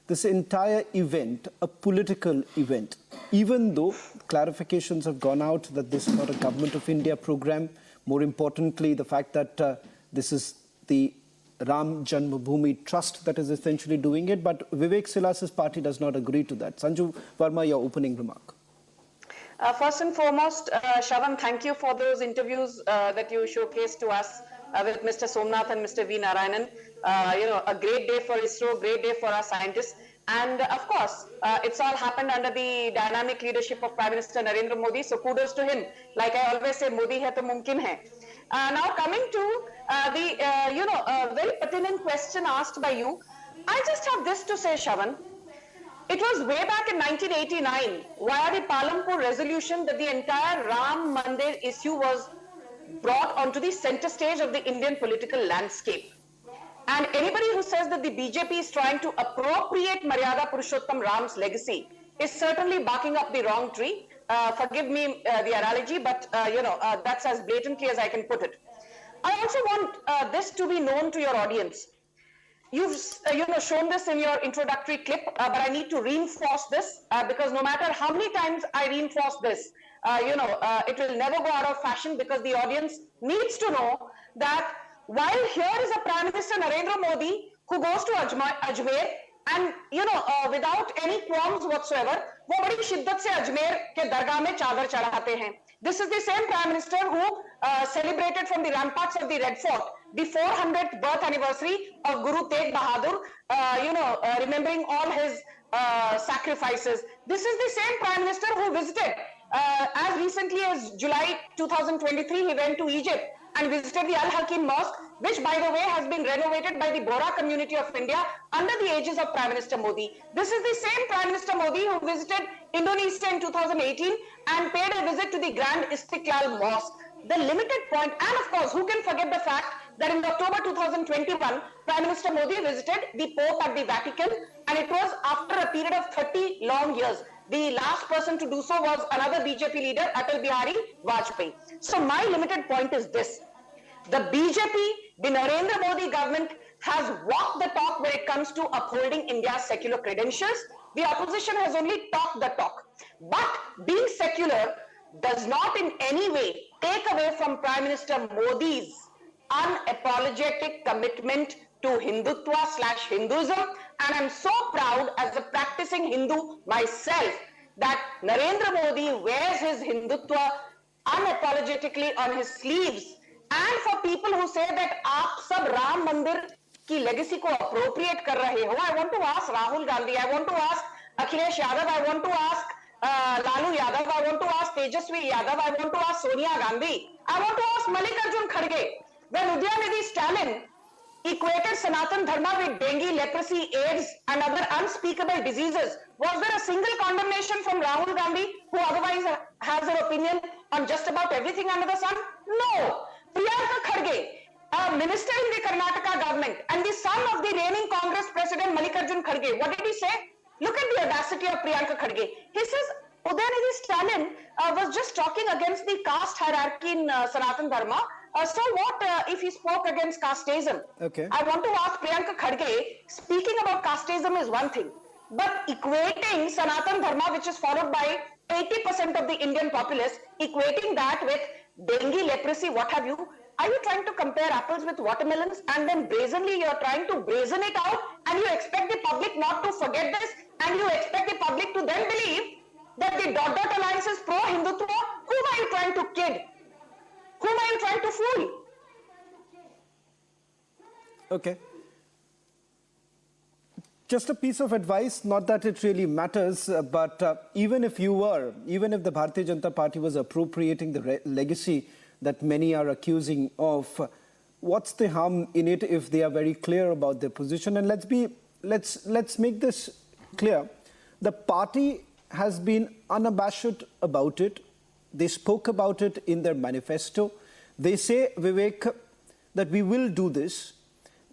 this entire event a political event, even though clarifications have gone out that this is not a Government of India program. More importantly, the fact that this is the Ram Janmabhoomi Trust that is essentially doing it, but Vivek Silas's party does not agree to that. Sanju Verma, your opening remark. First and foremost, Shravan, thank you for those interviews that you showcased to us with Mr. Somnath and Mr. V. Narayanan. A great day for ISRO, great day for our scientists. And of course, it's all happened under the dynamic leadership of Prime Minister Narendra Modi. So kudos to him. Like I always say, Modi hai to mumkin hai. Now coming to the very pertinent question asked by you, I just have this to say, Shravan. It was way back in 1989 via the Palampur resolution that the entire Ram Mandir issue was brought onto the center stage of the Indian political landscape. And anybody who says that the BJP is trying to appropriate Maryada Purushottam Ram's legacy is certainly barking up the wrong tree. Forgive me the analogy, but that's as blatantly as I can put it. I also want this to be known to your audience. You've shown this in your introductory clip, but I need to reinforce this because no matter how many times I reinforce this, it will never go out of fashion, because the audience needs to know that while here is a Prime Minister Narendra Modi who goes to Ajmer and without any qualms whatsoever, वो बड़ी शिद्दत से अजमेर के दरगाह में चादर चढ़ाते हैं. This is the same Prime Minister who celebrated from the ramparts of the Red Fort the 400th birth anniversary of Guru Tegh Bahadur, remembering all his sacrifices. This is the same Prime Minister who visited as recently as July 2023. He went to Egypt and visited the Al Hakim Mosque, which, by the way, has been renovated by the Bohra community of India under the aegis of Prime Minister Modi. This is the same Prime Minister Modi who visited Indonesia in 2018 and paid a visit to the Grand Istiklal Mosque. The limited point, and of course, who can forget the fact that in October 2021, Prime Minister Modi visited the Pope at the Vatican, and it was after a period of 30 long years. The last person to do so was another BJP leader, Atal Bihari Vajpayee. So my limited point is this. The BJP, the Narendra Modi government, has walked the talk when it comes to upholding India's secular credentials. The opposition has only talked the talk. But being secular does not in any way take away from Prime Minister Modi's unapologetic commitment to Hindutva/Hinduism. And I'm so proud as a practicing Hindu myself that Narendra Modi wears his Hindutva unapologetically on his sleeves. And for people who say that aap sab Ram Mandir ki legacy ko appropriate kar rahe ho, I want to ask Rahul Gandhi, I want to ask Akhilesh Yadav, I want to ask Lalu Yadav, I want to ask Tejasvi Yadav, I want to ask Sonia Gandhi, I want to ask Mallikarjun Kharge. When Udayamidhi Stalin equated Sanatan Dharma with dengue, leprosy, AIDS and other unspeakable diseases, was there a single condemnation from Rahul Gandhi, who otherwise has an opinion on just about everything under the sun? No. Priyanka Kharge, a minister in the Karnataka government and the son of the reigning Congress president Mallikarjun Kharge, what did he say? Look at the audacity of Priyanka Kharge. He says Udayamidhi Stalin was just talking against the caste hierarchy in Sanatan Dharma. So what if he spoke against casteism? Okay. I want to ask Priyanka Kharge, speaking about casteism is one thing, but equating Sanatan Dharma, which is followed by 80% of the Indian populace, equating that with dengue, leprosy, what have you, are you trying to compare apples with watermelons? And then brazenly you're trying to brazen it out, and you expect the public not to forget this, and you expect the public to then believe that the dot alliance is pro-Hindutva? Whom are you trying to kid? Whom are you trying to fool? Okay. Just a piece of advice, not that it really matters, but even if the Bharatiya Janata Party was appropriating the legacy that many are accusing of, what's the harm in it if they are very clear about their position? And let's make this clear. The party has been unabashed about it. They spoke about it in their manifesto. They say, Vivek, that we will do this.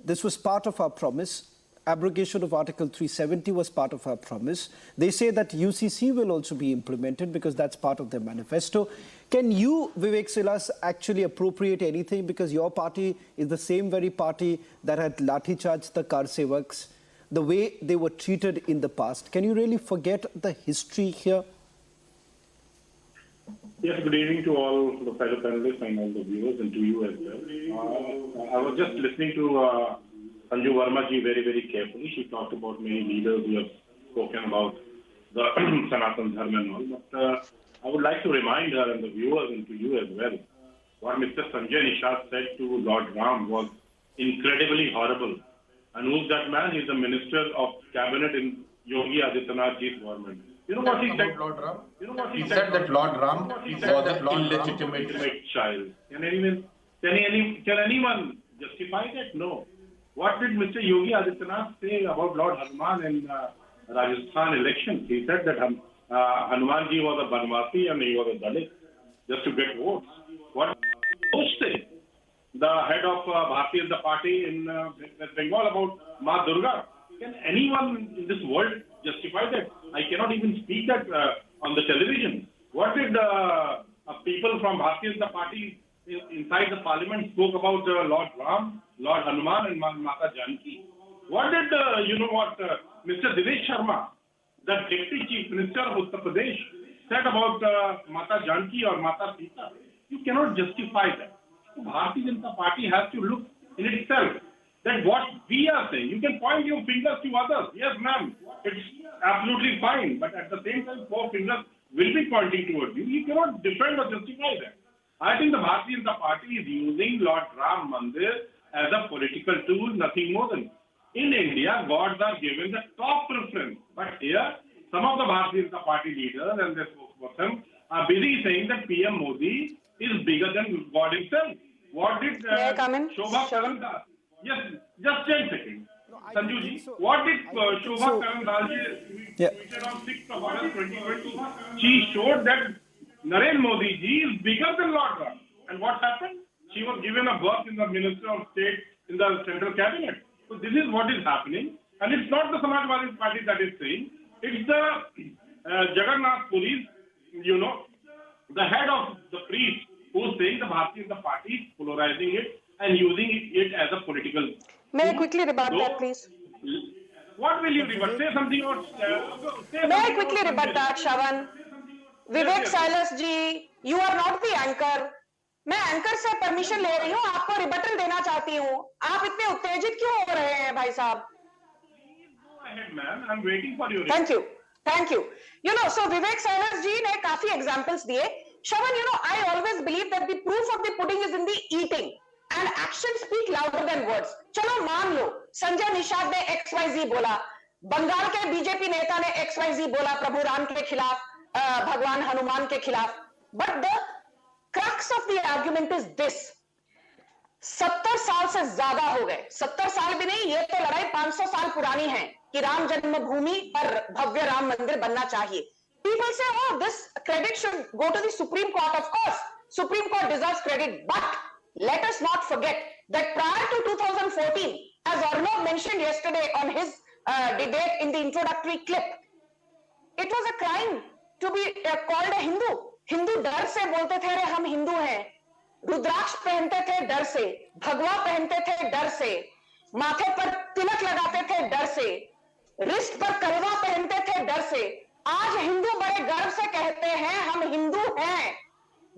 This was part of our promise. Abrogation of Article 370 was part of our promise. They say that UCC will also be implemented because that's part of their manifesto. Can you, Vivek Silas, actually appropriate anything? Because your party is the same very party that had lathi charged the car sevaks, the way they were treated in the past. Can you really forget the history here? Yes, good evening to all the fellow panelists and all the viewers, and to you as well. I was just listening to Sanju Verma ji very, very carefully. She talked about many leaders who have spoken about the Sanatan Dharma and all. But I would like to remind her and the viewers and to you as well, what Mr. Sanjay Nishad said to Lord Ram was incredibly horrible. And who's that man? He's the Minister of Cabinet in Yogi Adityanath ji's government. You know what he said? Lord Ram? You know what he said? That Lord Ram was an illegitimate child. Can anyone justify that? No. What did Mr. Yogi Adityanath say about Lord Hanuman in Rajasthan elections? He said that Hanumanji was a Banwasi and he was a Dalit just to get votes. What did the head of Bharatiya Janata Party in West Bengal about Ma Durga? Can anyone in this world justify that? I cannot even speak that on the television. What did people from Bharatiya Janata Party inside the parliament spoke about Lord Ram, Lord Hanuman and Mata Janki? What did, Mr. Dinesh Sharma, the Deputy Chief Minister of Uttar Pradesh, said about Mata Janki or Mata Sita? You cannot justify that. So Bharatiya Janata Party has to look in itself that what we are saying. You can point your fingers to others. Yes, ma'am, it's absolutely fine. But at the same time, 4 fingers will be pointing towards you. You cannot defend or justify that. I think the Bharatiya Janata Party is using Lord Ram Mandir as a political tool, nothing more than. In India, gods are given the top preference. But here, some of the Bharatiya Janata Party leaders and their spokesperson are busy saying that PM Modi is bigger than God himself. What did Shobha Karandal? Yes, just 10 seconds. Sanju ji, what did Shobha Karandal tweeted on 6th of August 2020? She showed that Narendra Modi ji is bigger than Lord Ram. And what happened? She was given a berth in the Minister of State in the central cabinet. So this is what is happening. And it's not the Samajwadi Party that is saying. It's the Jagannath Puri, the head of the priest who's saying the Bharatiya Janata Party is polarizing it and using it as a political. May I quickly rebut that, please? What will you rebut? Say something or May I quickly rebut that, Shravan? Vivek Silas ji, you are not the anchor. मैं anchor से permission ले रही हूँ, आपको rebuttal देना चाहती हूँ. आप इतने उत्तेजित क्यों हो रहे हैं, भाई साहब? Go ahead, ma'am. I'm waiting for you. Thank you. Thank you. So Vivek Silas ji ने काफी examples दिए. Shravan, I always believe that the proof of the pudding is in the eating. And actions speak louder than words. चलो मान लो संजय निषाद ने XYZ बोला, बंगाल के BJP नेता ने XYZ बोला प्रभु राम के खिलाफ, भगवान हनुमान के खिलाफ. But the crux of the argument is this: 70 साल से ज्यादा हो गए, 70 साल भी नहीं, ये तो लड़ाई 500 साल पुरानी है कि राम जन्मभूमि पर भव्य राम मंदिर बनना चाहिए. People say, oh, this credit should go to the Supreme Court. Of course, Supreme Court deserves credit, but let us not forget that prior to 2014, as Arnav mentioned yesterday on his debate in the introductory clip, it was a crime to be called a Hindu. Hindu डर से बोलते थे अरे हम हिंदू हैं, रुद्राक्ष पहनते थे डर से, भगवा पहनते थे डर से, माथे पर तिलक लगाते थे डर से, रिस्ट पर कलवा पहनते थे डर से. आज हिंदू बड़े गर्व से कहते हैं हम हिंदू हैं.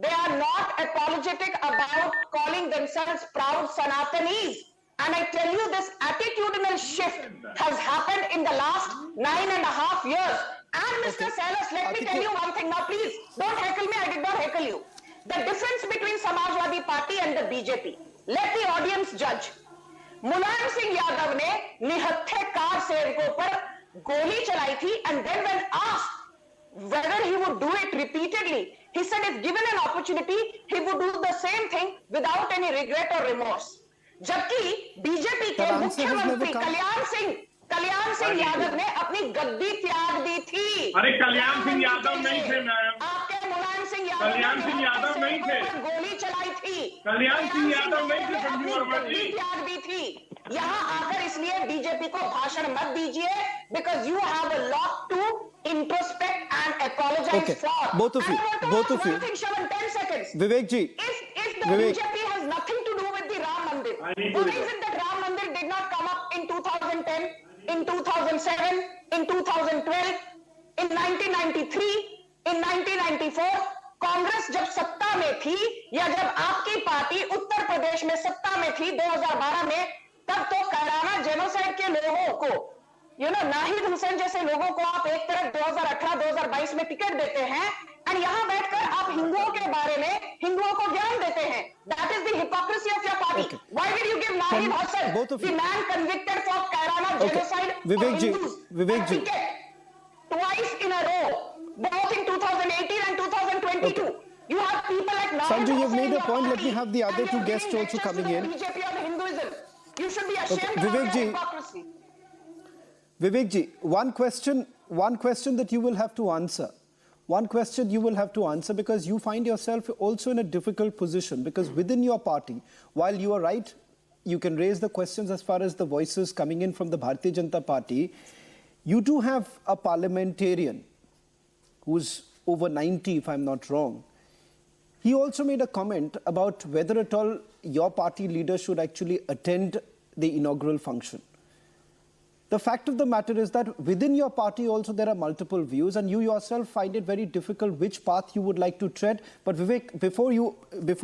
They are not apologetic about calling themselves proud Sanatanis. And I tell you, this attitudinal shift has happened in the last 9.5 years. And Mr. Salas, let me tell you one thing now, please. Don't heckle me, I did not heckle you. The difference between Samajwadi Party and the BJP. Let the audience judge. Mulayam Singh Yadav ने निहत्थे car सेवकों पर गोली चलाई थी, and then when asked whether he would do it repeatedly, he said if given an opportunity, he would do the same thing without any regret or remorse. जबकि BJP के मुख्यमंत्री कल्याण सिंह यादव ने अपनी गद्दी त्याग दी थी. अरे कल्याण सिंह यादव नहीं थे मैम, आपके मुलायम सिंह यादव कल्याण सिंह यादव नहीं थे, गोली चलाई थी. कल्याण सिंह यादव नहीं थे, संजू वर्मा जी त्याग दी थी. यहाँ आकर इसलिए बीजेपी को भाषण मत दीजिए, because you have a lot to introspect and apologize for. Both of you. One thing, Shravan, 10 seconds. Vivek ji. If the BJP has nothing to do with the Ram Mandir, why is it that Ram Mandir did not come up in 2010, in 2007, in 2012, in 1993, in 1994? Congress जब सत्ता में थी या जब आपकी party Uttar Pradesh में सत्ता में थी 2012 में, तब तो कैराना जेनोसाइड के लोगों को, नाहिद हुसैन जैसे लोगों को आप एक तरफ 2018-2022 में टिकट देते हैं, और यहाँ बैठकर आप हिंदुओं के बारे में हिंदुओं को ज्ञान देते हैं. That is the hypocrisy of your party. Okay. Why did you give Nahid Hussain, the man convicted for Kairana genocide of Hindus, a ticket twice in a row, both in 2018 and 2022? Okay. You have people like Nahid Sanju, you've Hussain made a point. Let me have the other two guests also coming in. BJP or Hinduism. You should be ashamed of your hypocrisy. Vivek ji, one question that you will have to answer. One question you will have to answer, because you find yourself also in a difficult position, because within your party, while you are right, you can raise the questions as far as the voices coming in from the Bharatiya Janata Party, You do have a parliamentarian who's over 90, if I'm not wrong. He also made a comment about whether at all your party leader should actually attend the inaugural function. The fact of the matter is that within your party also there are multiple views, and you yourself find it very difficult which path you would like to tread. But Vivek, before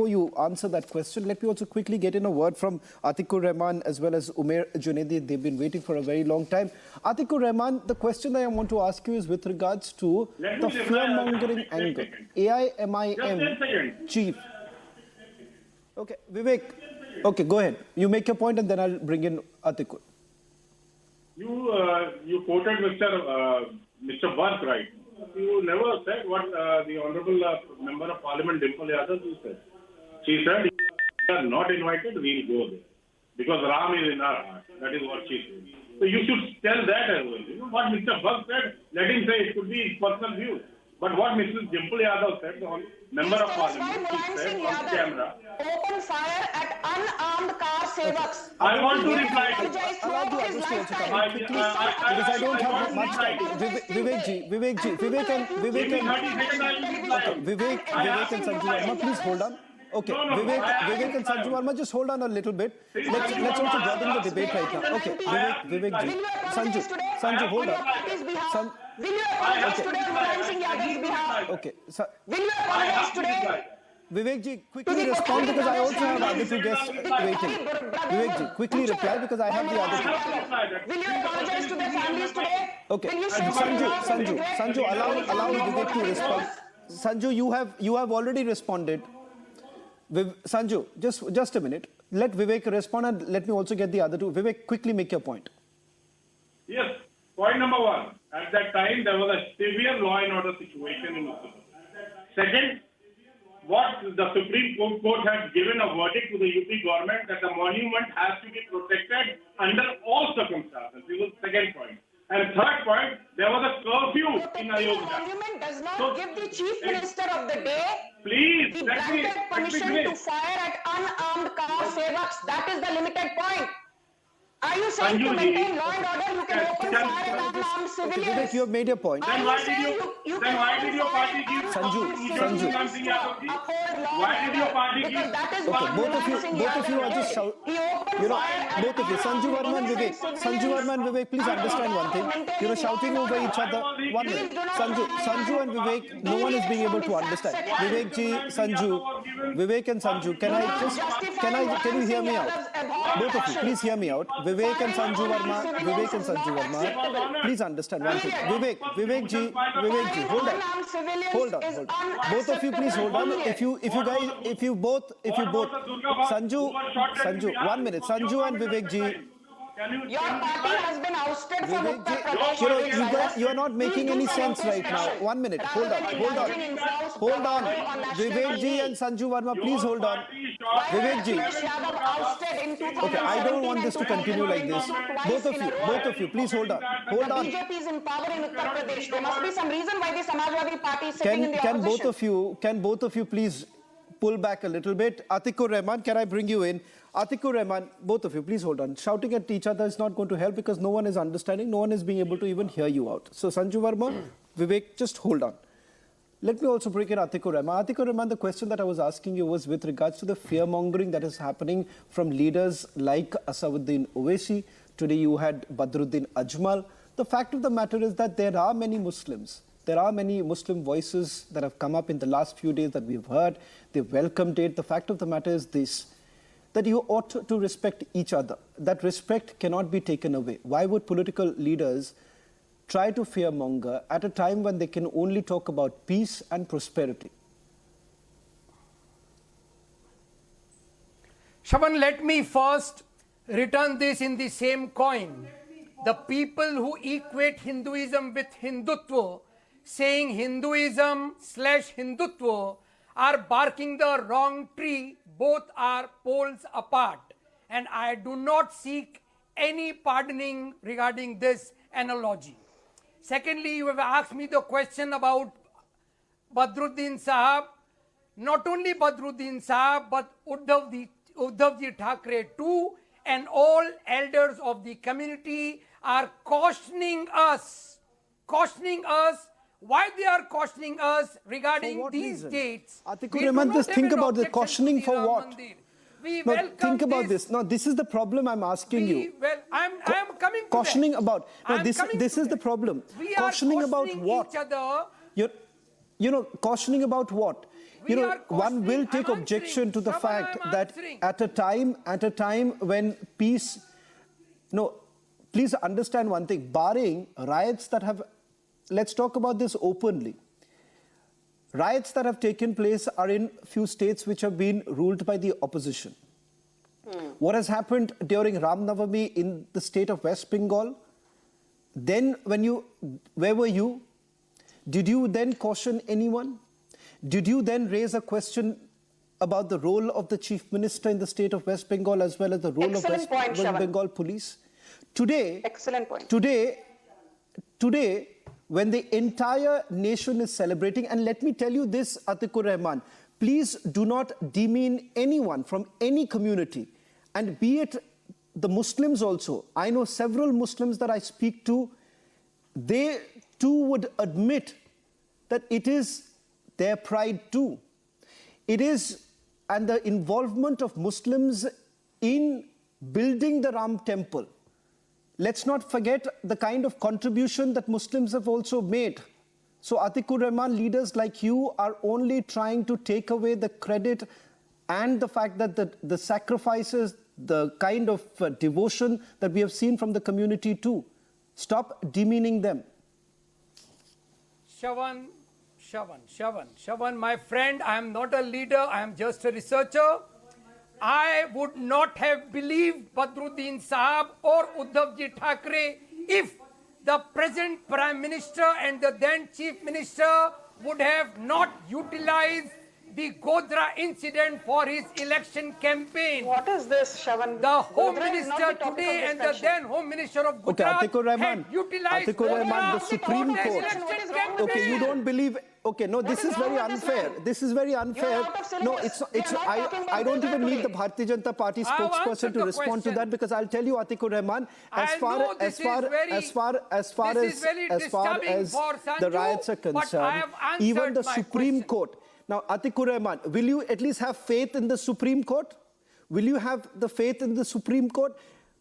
you answer that question, let me also quickly get in a word from Atikur Rahman as well as Umair Junaidi. They've been waiting for a very long time. Atikur Rahman, the question that I want to ask you is with regards to the fear-mongering angle. AIMIM chief. Okay, Vivek. Okay, go ahead. You make your point and then I'll bring in Atikur. You quoted Mr. Bark, right? You never said what the Honorable Member of Parliament Dimple Yadav said. She said, if we are not invited, we'll go there. Because Ram is in our heart. That is what she said. So you should tell that as well. You know what Mr. Bark said, let him say, it could be his personal view. But what Mrs. Dimple Yadav said, the Member of Parliament, she said on camera, open fire at unarmed car sevaks. I want to reply to Allow the others to also come in quickly, because I don't have much time. Vivek and Sanju Verma, please hold on. Okay, Vivek and Sanju Verma, just hold on a little bit. Let's also broaden the debate right now. Okay, Vivek ji, Sanju, hold on. Will you apologize today on Mulayam Singh Yadav's behalf? Okay. Will you apologize today? Vivek ji, quickly respond because I also have other two guests waiting. Vivek ji, quickly reply because I have the other two. Will you apologize to their families today? Okay, Sanju, allow Vivek to respond. Sanju, you have already responded. Sanju, just a minute. Let Vivek respond and let me also get the other two. Vivek, quickly make your point. Yes. Point number one, at that time there was a severe law and order situation in Uttar Pradesh. Second, what the Supreme Court had given a verdict to the UP government that the monument has to be protected under all circumstances. This was the second point. And third point, there was a curfew in Ayodhya. The monument does not give the Chief Minister of the day the granted permission to fire at unarmed car sevaks. That is the limited point. Are you saying to maintain law and order, you can open fire at unarmed civilians? Okay, Vivek, you have made your point. Then why did your party give Sanju. Why did your party give? Okay, both of you are just shout. Both of you, Sanju Verma and Vivek, please understand one thing. Shouting over each other. 1 minute. Sanju and Vivek, no one is being able to understand. Vivek ji, Sanju, Vivek and Sanju, can you hear me out? Both of you, please hear me out. Vivek and Sanju Verma, please understand one thing. Vivek ji, hold on. Both of you, please hold on. If you both, Sanju, 1 minute. Sanju and Vivek ji. Your party has been ousted from Uttar Pradesh. You are not making any sense right now. 1 minute. Hold on. Vivek ji and Sanju Verma, please hold on. Vivek ji. Okay, I don't want this to continue like this. Both of you, please hold on. BJP is in power in Uttar Pradesh. There must be some reason why the Samajwadi Party is sitting in the opposition. Can both of you please pull back a little bit? Atikur Rahman, can I bring you in? Atikur Rahman, both of you, please hold on. Shouting at each other is not going to help because no one is understanding, no one is being able to even hear you out. So Sanju Verma, Vivek, just hold on. Let me also bring in Atikur Rahman. Atikur Rahman, the question that I was asking you was with regards to the fear-mongering that is happening from leaders like Asauddin Owaisi. Today you had Badruddin Ajmal. The fact of the matter is that there are many Muslims. There are many Muslim voices that have come up in the last few days that we've heard. They've welcomed it. The fact of the matter is this, that you ought to respect each other. That respect cannot be taken away. Why would political leaders try to fearmonger at a time when they can only talk about peace and prosperity? Shaban, let me first return this in the same coin. The people who equate Hinduism with Hindutva, saying Hinduism/Hindutva, are barking the wrong tree. Both are poles apart. And I do not seek any pardoning regarding this analogy. Secondly, you have asked me the question about Badruddin Sahab. Not only Badruddin Sahab, but Uddhavji Thackeray too, and all elders of the community are cautioning us. Why they are cautioning us regarding these dates? Atikur Rahman, just think about the cautioning for what? We No, welcome think about this. Now, this is the problem I'm asking you. Well, I am coming to Cautioning that. about. No, this is the problem. We Cautioning are about cautioning what? each other. Cautioning about what? One will take objection to the Shravan, fact I'm that answering. at a time when peace, no, please understand one thing, barring riots that have, let's talk about this openly. Riots that have taken place are in few states which have been ruled by the opposition. What has happened during Ram Navami in the state of West Bengal? Then where were you? Did you then caution anyone? Did you then raise a question about the role of the chief minister in the state of West Bengal as well as the role of West Bengal police? Today, excellent point. Today, when the entire nation is celebrating, and let me tell you this, Atikur Rahman, please do not demean anyone from any community, and be it the Muslims also. I know several Muslims that I speak to, they too would admit that it is their pride too. It is, and the involvement of Muslims in building the Ram temple. Let's not forget the kind of contribution that Muslims have also made. So Atikur Rahman, leaders like you are only trying to take away the credit and the fact that the sacrifices, the kind of devotion that we have seen from the community too. Stop demeaning them. Shravan, my friend, I am not a leader, I am just a researcher. I would not have believed Badruddin Sahab or Uddhavji Thackeray if the present Prime Minister and the then Chief Minister would have not utilized the Godhra incident for his election campaign. What is this, Shravan? The Home Godhra is not Minister the topic today of and the discussion. then Home Minister of Gujarat Atikur Rahman, had utilized the Supreme for their Court. election campaign. Okay, you don't believe. Okay, no, this is very unfair. This is very unfair. No, it's. I don't even need the Bharatiya Janata Party spokesperson to respond to that, because I'll tell you, Atikur Rahman, as far as the riots are concerned, even the Supreme Court. Now, Atikur Rahman, will you at least have faith in the Supreme Court? Will you have the faith in the Supreme Court?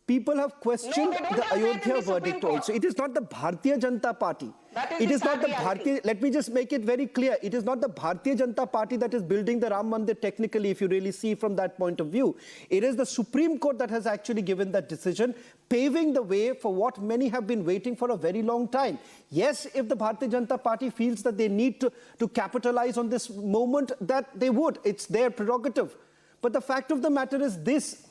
People have questioned the Ayodhya verdict also. It is not the Bharatiya Janata Party. It is not the Bharatiya, let me just make it very clear. It is not the Bharatiya Janata Party that is building the Ram Mandir technically, if you really see from that point of view. It is the Supreme Court that has actually given that decision, paving the way for what many have been waiting for a very long time. Yes, if the Bharatiya Janata Party feels that they need to capitalize on this moment, that they would. It's their prerogative. But the fact of the matter is this.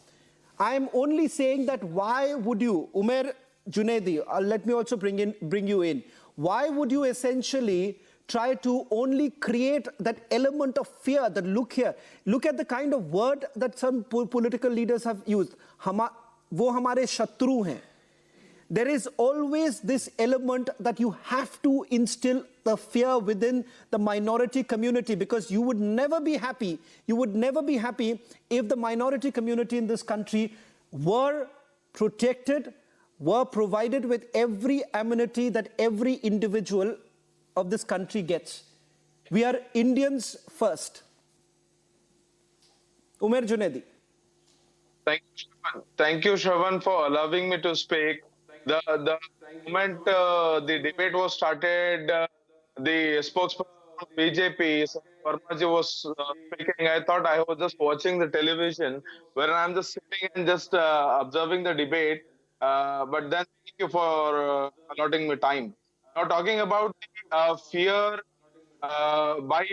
I am only saying that why would you, Umer Junaidi, let me also bring you in. Why would you essentially try to only create that element of fear that look here? Look at the kind of word that some political leaders have used. Wo hamare shatru hain. There is always this element that you have to instill the fear within the minority community, because you would never be happy. You would never be happy if the minority community in this country were protected, were provided with every amenity that every individual of this country gets. We are Indians first. Umer Junaidi. Thank you, Shravan, for allowing me to speak. The moment the debate was started, the spokesperson of BJP, Vermaji, was speaking. I thought I was just watching the television, where I'm just sitting and just observing the debate. But then thank you for allotting me time. Now, talking about fear by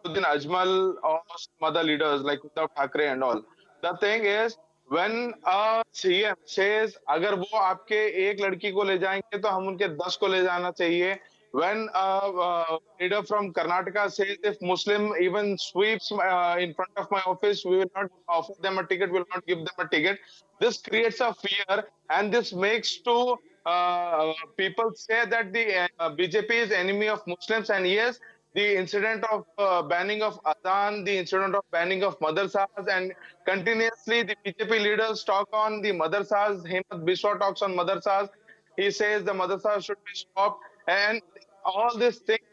Uddin Ajmal or some other leaders like Uddhav Thackeray and all. The thing is, when a CM says, अगर वो आपके एक लड़की को ले जाएंगे तो हम उनके 10 को ले जाना चाहिए. When a leader from Karnataka says, if Muslim even sweeps in front of my office, we will not offer them a ticket, we will not give them a ticket. This creates a fear, and this makes to people say that the BJP is enemy of Muslims. And yes, the incident of banning of Adhan, the incident of banning of madrasas, and continuously the BJP leaders talk on the madrasas. Hemant Biswa talks on madrasas. He says the madrasa should be stopped, and all these things,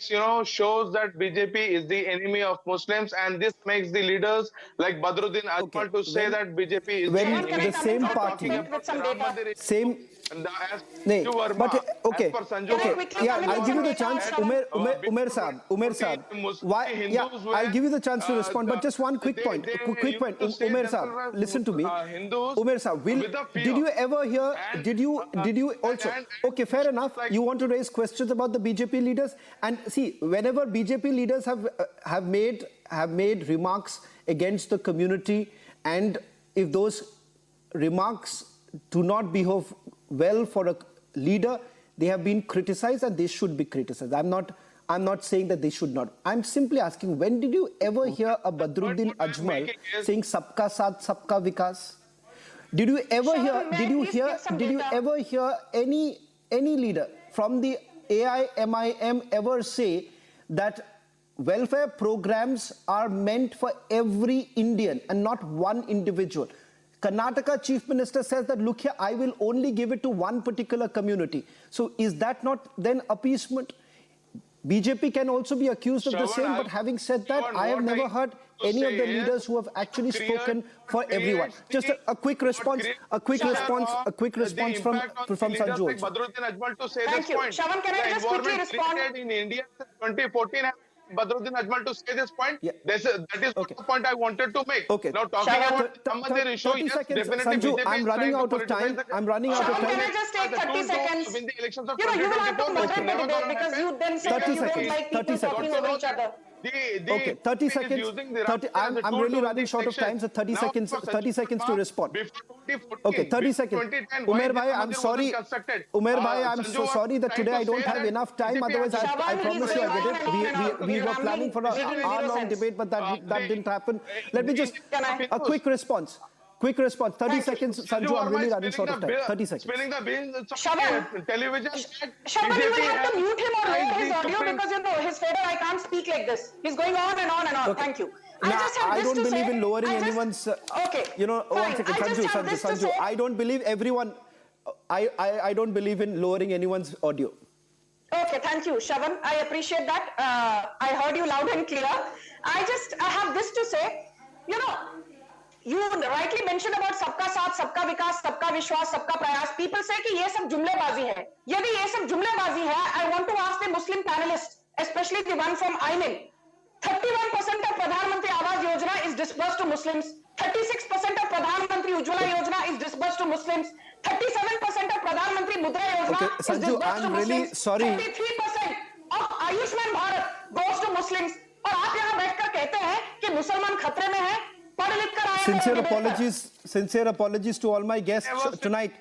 shows that BJP is the enemy of Muslims, and this makes the leaders like Badruddin Ajmal to say that BJP is the when enemy. the same Now party, talking about the Ram Mandir issue, same. and as Nee, Sanju Verma, but okay, as per Sanju okay, Verma, yeah, I'll give you the chance, Umer Saab. Why? Yeah, I'll give you the chance to respond, but just one quick point. Quick point, Umer Saab, listen to me. Umer Saab, did you ever hear? Did you also? Okay, fair enough. You want to raise questions about the BJP leaders, and see, whenever BJP leaders have made remarks against the community, and if those remarks do not behave well for a leader, they have been criticized and they should be criticized. I'm not saying that they should not. I'm simply asking, when did you ever hear a Badruddin Ajmal saying "Sabka Saath, Sabka Vikas"? Did you ever hear any leader from the AIMIM ever say that welfare programs are meant for every Indian and not one individual? Karnataka Chief Minister says that, look here, I will only give it to one particular community. So is that not then appeasement? BJP can also be accused of the same, but having said that, I have never heard any of the leaders who have actually spoken for everyone. Just a quick response, from Sanju also. Thank you. Shravan, can I just quickly respond? In India since 2014, Badruddin Ajmal to say this point. Yeah. That is the point I wanted to make. Okay. Now talking about some other issue, 30 seconds, Sanju, I'm running out of time. Can I just take 30 seconds? Win the elections of You will have to moderate the debate because you then say that you don't like people talking over each other. Okay, 30 seconds. I'm really running short of time, so 30 seconds to respond. Okay, 30 seconds. Umer Bhai, I'm sorry. Umer Bhai, I'm so sorry that today I don't have enough time. Otherwise, I promise you I get it. We were planning for an hour-long debate, but that didn't happen. Let me just a quick response. 30 seconds, Sanju, I'm really running short of time. 30 seconds. Shravan, television. Shravan, you will have to mute him or lower his audio because, his fader, I can't speak like this. He's going on and on and on. Okay. Thank you. I don't believe in lowering anyone's... Okay. One second. Sanju, I don't believe everyone... I don't believe in lowering anyone's audio. Okay, thank you, Shravan. I appreciate that. I heard you loud and clear. I have this to say. You rightly mentioned about सबका साथ, सबका विकास, सबका विश्वास, सबका प्रयास. People say कि ये सब जुमलेबाजी है. यदि ये सब जुमलेबाजी है, I want to ask the Muslim panelists, especially the one from INDI. 31% of Pradhan Mantri Awas Yojana is disbursed to Muslims. 36% of Pradhan Mantri Ujjwala Yojana is disbursed to Muslims. 37% of Pradhan Mantri Mudra Yojana is disbursed to Muslims. Really sorry. 33% of Ayushman Bharat goes to Muslims. और आप यहाँ बैठकर कहते हैं कि मुसलमान खतरे में हैं. Sincere apologies to all my guests tonight.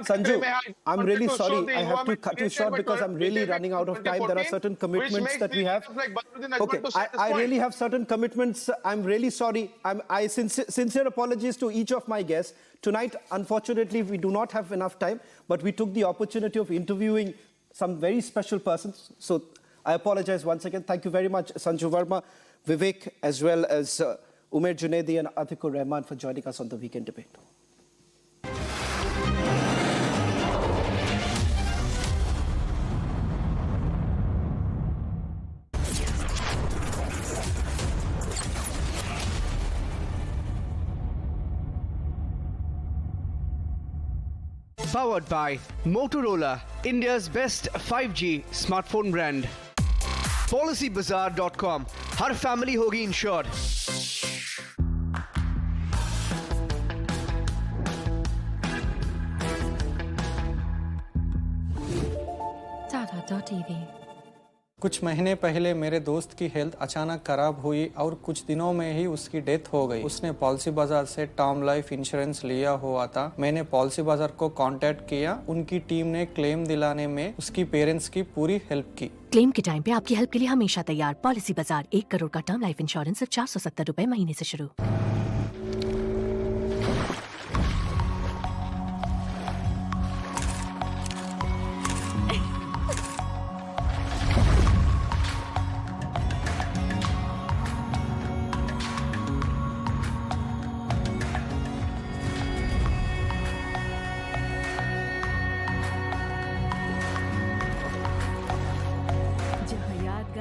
Sanju, I'm really sorry. I have to cut you short because I'm really running out of time. There are certain commitments that we have. Okay, I really have certain commitments. I'm really sorry. Sincere apologies to each of my guests. Tonight, unfortunately, we do not have enough time, but we took the opportunity of interviewing some very special persons. So I apologize once again. Thank you very much, Sanju Verma, Vivek, as well as Umer Junaidi and Atikur Rahman for joining us on the Weekend Debate. Powered by Motorola, India's best 5G smartphone brand. PolicyBazaar.com. Her family होगी insured. Tata.tv. कुछ महीने पहले मेरे दोस्त की health अचानक खराब हुई और कुछ दिनों में ही उसकी डेथ हो गई. उसने पॉलिसी बाजार से टर्म लाइफ इंश्योरेंस लिया हुआ था. मैंने पॉलिसी बाजार को कांटेक्ट किया. उनकी टीम ने क्लेम दिलाने में उसकी पेरेंट्स की पूरी हेल्प की. क्लेम के टाइम पे आपकी हेल्प के लिए हमेशा तैयार. पॉलिसी बाजार 1 करोड़ का टर्म लाइफ इंश्योरेंस सिर्फ 470 रुपए महीने से शुरू.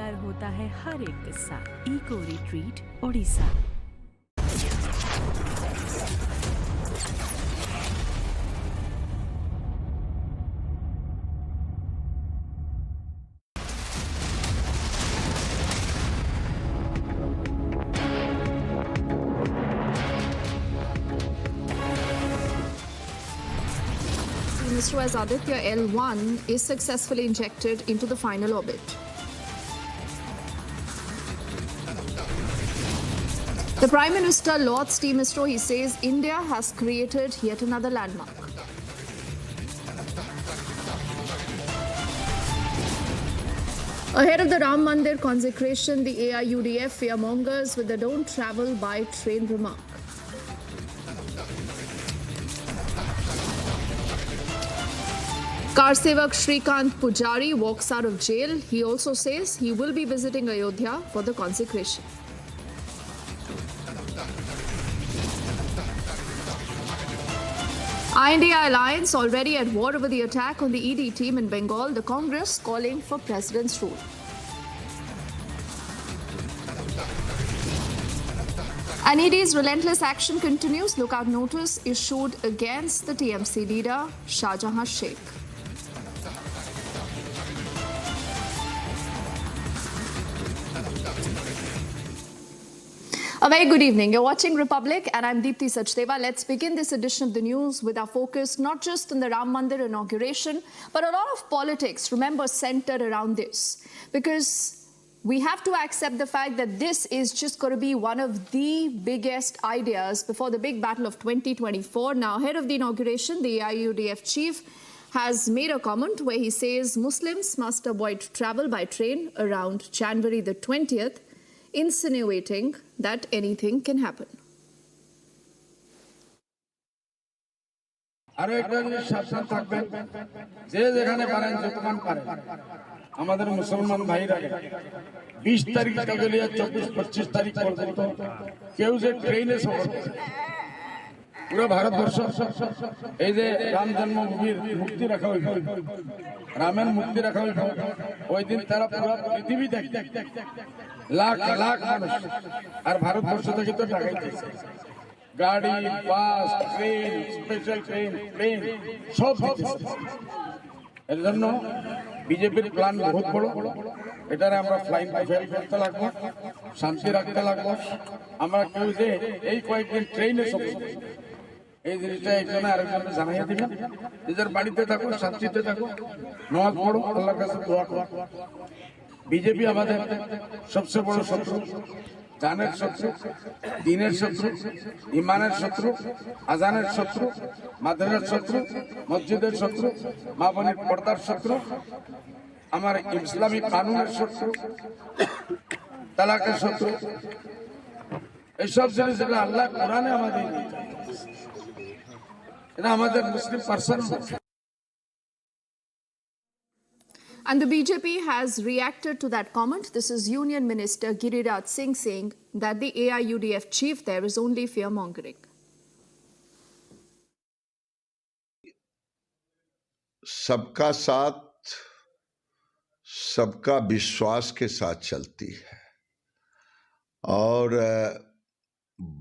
पर होता है हर एक किस्सा। Eco retreat Odisha. ISRO as Aditya L1 is successfully injected into the final orbit. The Prime Minister lauds Team ISRO. He says India has created yet another landmark. Ahead of the Ram Mandir consecration, the AIUDF fearmongers with the "don't travel by train" remark. Car Sevak Shrikant Pujari walks out of jail. He also says he will be visiting Ayodhya for the consecration. INDI alliance already at war over the attack on the ED team in Bengal. The Congress calling for president's rule. And ED's relentless action continues. Lookout notice issued against the TMC leader Shahjahan Sheikh. A very good evening. You're watching Republic and I'm Deepthi Sachdeva. Let's begin this edition of the news with our focus not just on the Ram Mandir inauguration, but a lot of politics, remember, centered around this. Because we have to accept the fact that this is just going to be one of the biggest ideas before the big battle of 2024. Now, ahead of the inauguration, the IUDF chief has made a comment where he says Muslims must avoid travel by train around January the 20th, insinuating that anything can happen. আমাদের মুসলমান ভাইরা 20 তারিখ থেকে নিয়ে 24-25 তারিখ পর্যন্ত কেউ যে ট্রেনে সফর করে পুরো ভারতবর্ষ এই যে রাম জন্মভূমির মুক্তি রাখা হইল, রামের মুক্তি রাখা হইল, ওই দিন তারা পুরো পৃথিবী দেখে লাখ লাখ মানুষ আর ভারতবর্ষ থেকে তো টাকাইতেছে গাড়ি, bus, train, special train, plane সব এর জন্য বিজেপির প্ল্যান বহুত বড়। এটারে আমরা ফ্লাইং ফেল করতে লাগবো, শান্তি রাখতে লাগবো। আমরা কেউ যে এই কয়েকদিন ট্রেনে সফর এই জিনিসটা একজন আরেকজনকে জানাইয়া দিবেন। নিজের বাড়িতে থাকো, শান্তিতে থাকো, নামাজ পড়ো, আল্লাহর কাছে দোয়া করো। বিজেপি আমাদের সবচেয়ে বড় শত্রু, জানের শত্রু, দিনের শত্রু, ইমানের শত্রু, আজানের শত্রু, মাদ্রাসার শত্রু, মসজিদের শত্রু, মা বোনের পর্দার শত্রু, আমার ইসলামী কানুনের শত্রু, তালাকের শত্রু। এইসব জিনিস যেটা আল্লাহ কোরআনে আমাদের এটা আমাদের মুসলিম person. And the BJP has reacted to that comment. This is Union Minister Giriraj Singh saying that the AIUDF chief there is only fear-mongering. सबका साथ सबका विश्वास के साथ चलती है और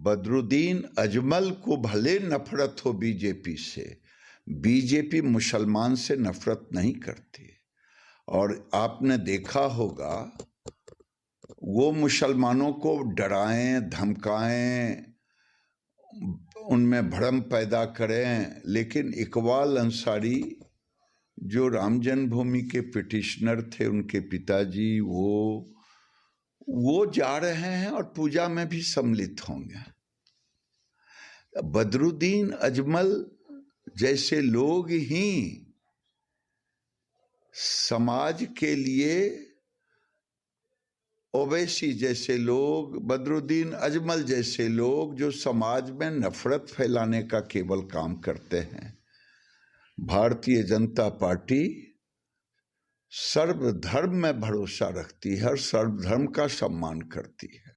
बदरुद्दीन अजमल को भले नफरत हो बीजेपी से, बीजेपी मुसलमान से नफरत नहीं करती। और आपने देखा होगा वो मुसलमानों को डराएं, धमकाएं, उनमें भ्रम पैदा करें, लेकिन इकबाल अंसारी जो राम जन्मभूमि के पिटिशनर थे, उनके पिताजी, वो जा रहे हैं और पूजा में भी सम्मिलित होंगे। बदरुद्दीन अजमल जैसे लोग ही समाज के लिए, ओवैसी जैसे लोग, बदरुद्दीन अजमल जैसे लोग जो समाज में नफरत फैलाने का केवल काम करते हैं। भारतीय जनता पार्टी सर्वधर्म में भरोसा रखती है और सर्वधर्म का सम्मान करती है।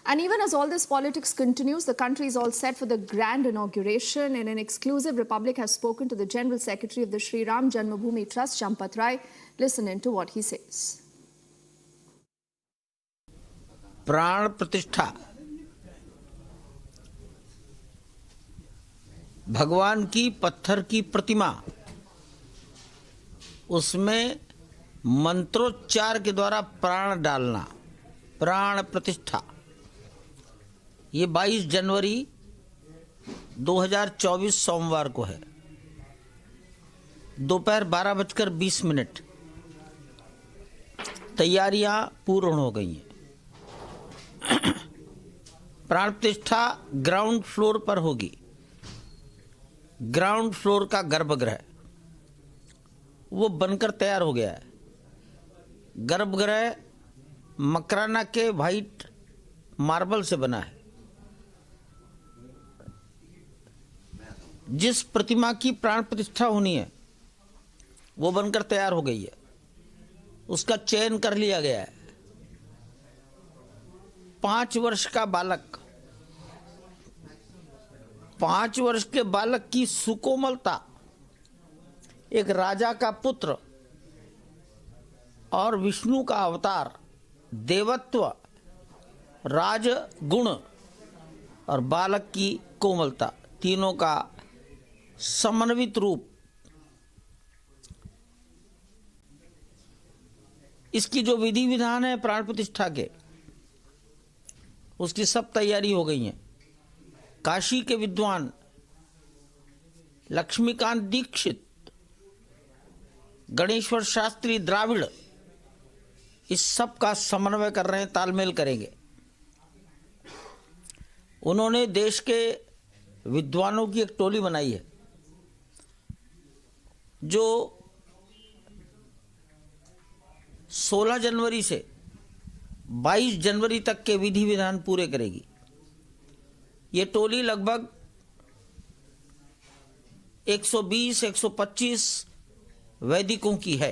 And even as all this politics continues, the country is all set for the grand inauguration. In an exclusive, Republic has spoken to the General Secretary of the Sri Ram Janmabhoomi Trust, Champat Rai. Listen in to what he says. प्राण प्रतिष्ठा भगवान की पत्थर की प्रतिमा, उसमें मंत्रोच्चार के द्वारा प्राण डालना, प्राण प्रतिष्ठा, ये 22 जनवरी 2024 सोमवार को है, दोपहर 12:20। तैयारियां पूर्ण हो गई हैं। प्राण प्रतिष्ठा ग्राउंड फ्लोर पर होगी। ग्राउंड फ्लोर का गर्भगृह वो बनकर तैयार हो गया है। गर्भगृह मकराना के व्हाइट मार्बल से बना है। जिस प्रतिमा की प्राण प्रतिष्ठा होनी है वो बनकर तैयार हो गई है, उसका चयन कर लिया गया है। 5 वर्ष का बालक, 5 वर्ष के बालक की सुकोमलता, एक राजा का पुत्र और विष्णु का अवतार, देवत्व, राजगुण और बालक की कोमलता, तीनों का समन्वित रूप, इसकी जो विधि विधान है प्राण प्रतिष्ठा के, उसकी सब तैयारी हो गई है। काशी के विद्वान लक्ष्मीकांत दीक्षित, गणेश्वर शास्त्री द्राविड़, इस सब का समन्वय कर रहे हैं, तालमेल करेंगे। उन्होंने देश के विद्वानों की एक टोली बनाई है जो 16 जनवरी से 22 जनवरी तक के विधि विधान पूरे करेगी। ये टोली लगभग 120-125 वैदिकों की है।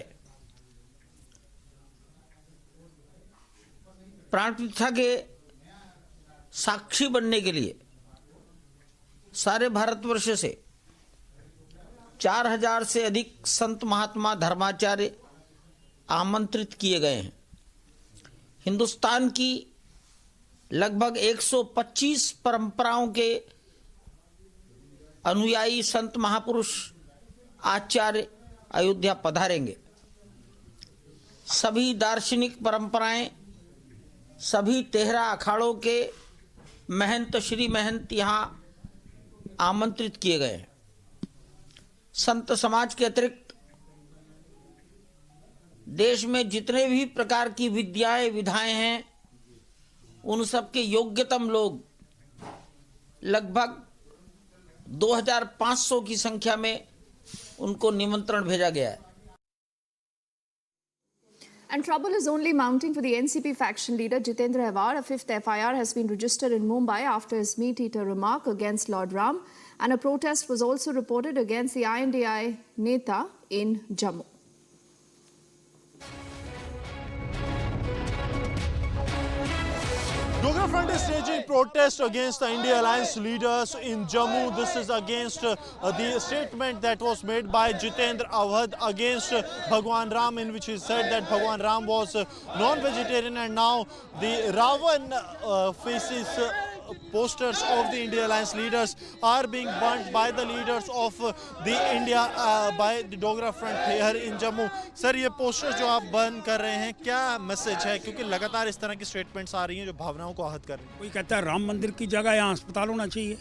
प्राण प्रतिष्ठा के साक्षी बनने के लिए सारे भारतवर्ष से 4000 से अधिक संत महात्मा धर्माचार्य आमंत्रित किए गए हैं। हिंदुस्तान की लगभग 125 परंपराओं के अनुयायी संत महापुरुष आचार्य अयोध्या पधारेंगे। सभी दार्शनिक परंपराएं, सभी 13 अखाड़ों के महंत, श्री महंत यहाँ आमंत्रित किए गए हैं। संत समाज के अतिरिक्त देश में जितने भी प्रकार की विद्याएं विधाएं हैं, उन सब के योग्यतम लोग लगभग 2500 की संख्या में उनको निमंत्रण भेजा गया है। And trouble is only mounting for the NCP faction leader Jitendra Hewar. A 5th FIR has been registered in Mumbai after his meat-eater remark against Lord Ram, and a protest was also reported against the INDI Neta in Jammu. Dogra Front is staging protest against the India Alliance leaders in Jammu. This is against the statement that was made by Jitendra Avhad against Bhagwan Ram, in which he said that Bhagwan Ram was non-vegetarian, and now the Ravan faces posters of the India Alliance leaders are being burnt by the leaders of the India by the Dogra Front here in Jammu. Sir, ये posters जो आप burn कर रहे हैं, क्या message है? क्योंकि लगातार इस तरह की स्टेटमेंट्स आ रही हैं जो भावनाओं को आहत कर रही हैं। कोई कहता है राम मंदिर की जगह यहाँ अस्पताल होना चाहिए,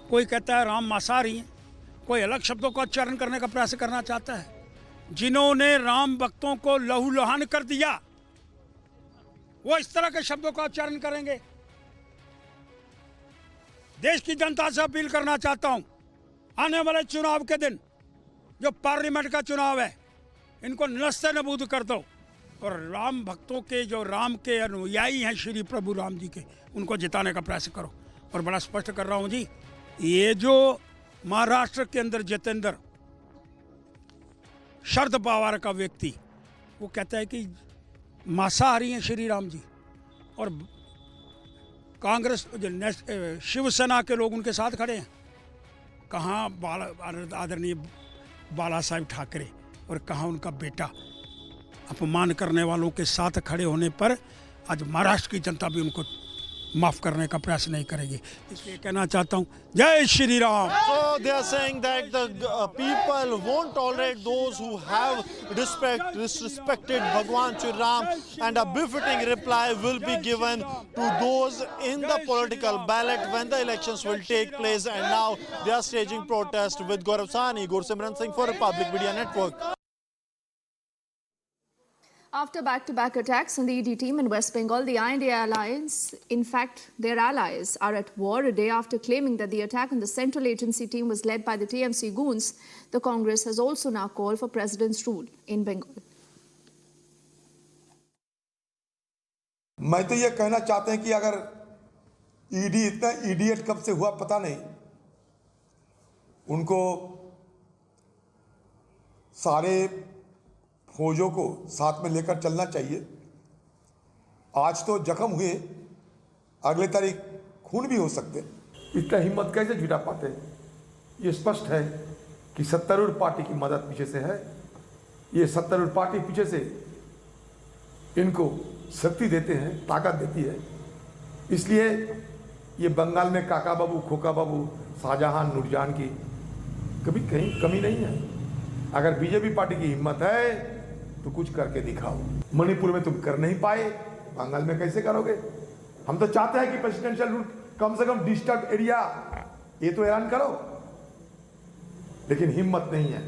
कोई कहता है राम मांसाहारी हैं, कोई अलग शब्दों का उच्चारण करने का प्रयास करना चाहता है। जिन्होंने राम भक्तों को लहूलुहान कर दिया, वो इस तरह के शब्दों का उच्चारण करेंगे। देश की जनता से अपील करना चाहता हूं, आने वाले चुनाव के दिन जो पार्लियामेंट का चुनाव है, इनको नस्ते नबूद कर दो और राम भक्तों के, जो राम के अनुयायी हैं श्री प्रभु राम जी के, उनको जिताने का प्रयास करो। और बड़ा स्पष्ट कर रहा हूं जी, ये जो महाराष्ट्र के अंदर जितेंद्र शरद पवार का व्यक्ति, वो कहता है कि मांसाहारी हैं श्री राम जी, और कांग्रेस शिवसेना के लोग उनके साथ खड़े हैं। कहाँ आदरणीय बाला साहेब ठाकरे और कहाँ उनका बेटा। अपमान करने वालों के साथ खड़े होने पर आज महाराष्ट्र की जनता भी उनको माफ करने का प्रयास नहीं करेगी। इसलिए कहना चाहता हूँ जय Shri Ram. So they are saying that the people won't tolerate those who have disrespected Bhagwan Shri Ram, and a befitting reply will be given to those in the political ballot when the elections will take place. And now they are staging protest with Gaurav Sahni, Gursimran Singh for Republic Media Network. After back-to-back attacks on the ED team in West Bengal, the INDI alliance, in fact, their allies, are at war a day after claiming that the attack on the central agency team was led by the TMC goons. The Congress has also now called for president's rule in Bengal. मैं तो ये कहना चाहते हैं कि अगर ED इतना idiot कब से हुआ पता नहीं, उनको सारे फौजों को साथ में लेकर चलना चाहिए। आज तो जख्म हुए, अगले तारीख खून भी हो सकते। इतना हिम्मत कैसे जुटा पाते? ये स्पष्ट है कि सत्तारूढ़ पार्टी की मदद पीछे से है। ये सत्तारूढ़ पार्टी पीछे से इनको शक्ति देते हैं, ताकत देती है। इसलिए ये बंगाल में काका बाबू, खोका बाबू, शाहजहां, नूरजहां की कभी कहीं कमी नहीं है। अगर बीजेपी पार्टी की हिम्मत है तो कुछ करके दिखाओ। मणिपुर में तुम कर नहीं पाए, बंगाल में कैसे करोगे? हम तो चाहते हैं कि प्रेसिडेंशियल रूल कम से कम डिस्टर्ब एरिया ये तो ऐलान करो, लेकिन हिम्मत नहीं है।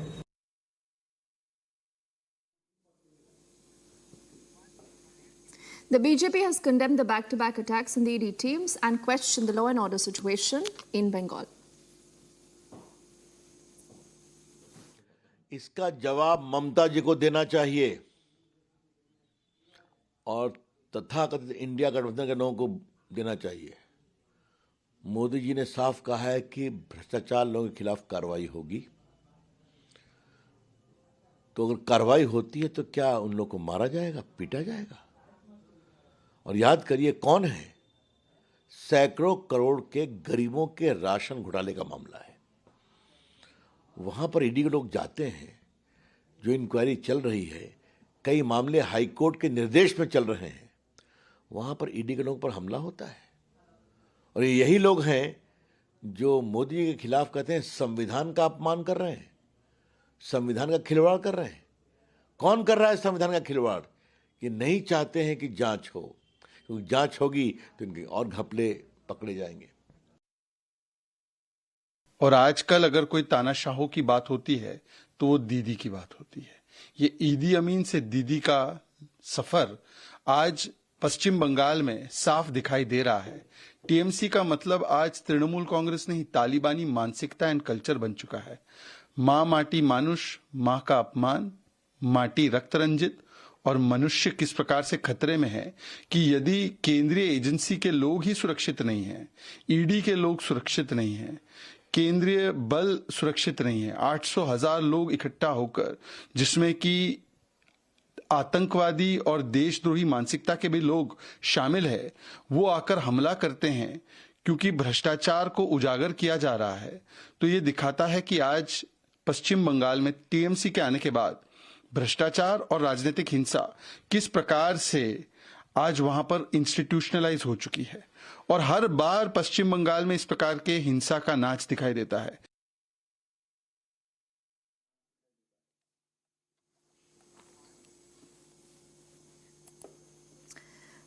The BJP has condemned the back-to-back attacks on the ED teams and questioned the law and order situation in Bengal. इसका जवाब ममता जी को देना चाहिए और तथाकथित इंडिया गठबंधन के लोगों को देना चाहिए। मोदी जी ने साफ कहा है कि भ्रष्टाचार लोगों के खिलाफ कार्रवाई होगी। तो अगर कार्रवाई होती है तो क्या उन लोगों को मारा जाएगा, पीटा जाएगा? और याद करिए कौन है, सैकड़ों करोड़ के गरीबों के राशन घोटाले का मामला है। वहाँ पर ईडी के लोग जाते हैं, जो इंक्वायरी चल रही है, कई मामले हाई कोर्ट के निर्देश में चल रहे हैं, वहाँ पर ईडी के लोगों पर हमला होता है। और यही लोग हैं जो मोदी जी के खिलाफ कहते हैं संविधान का अपमान कर रहे हैं, संविधान का खिलवाड़ कर रहे हैं। कौन कर रहा है संविधान का खिलवाड़? कि नहीं चाहते हैं कि जांच हो, क्योंकि जांच होगी तो इनके और घपले पकड़े जाएंगे। और आजकल अगर कोई तानाशाहों की बात होती है तो वो दीदी की बात होती है। ये ईदी अमीन से दीदी का सफर आज पश्चिम बंगाल में साफ दिखाई दे रहा है। टीएमसी का मतलब आज तृणमूल कांग्रेस नहीं, तालिबानी मानसिकता एंड कल्चर बन चुका है। माँ माटी मानुष, माँ का अपमान, माटी रक्त रंजित, और मनुष्य किस प्रकार से खतरे में है कि यदि केंद्रीय एजेंसी के लोग ही सुरक्षित नहीं हैं, ईडी के लोग सुरक्षित नहीं हैं, केंद्रीय बल सुरक्षित नहीं है, 800,000 लोग इकट्ठा होकर, जिसमें कि आतंकवादी और देशद्रोही मानसिकता के भी लोग शामिल है, वो आकर हमला करते हैं क्योंकि भ्रष्टाचार को उजागर किया जा रहा है। तो ये दिखाता है कि आज पश्चिम बंगाल में टीएमसी के आने के बाद भ्रष्टाचार और राजनीतिक हिंसा किस प्रकार से आज वहां पर इंस्टीट्यूशनलाइज हो चुकी है। और हर बार पश्चिम बंगाल में इस प्रकार के हिंसा का नाच दिखाई देता है।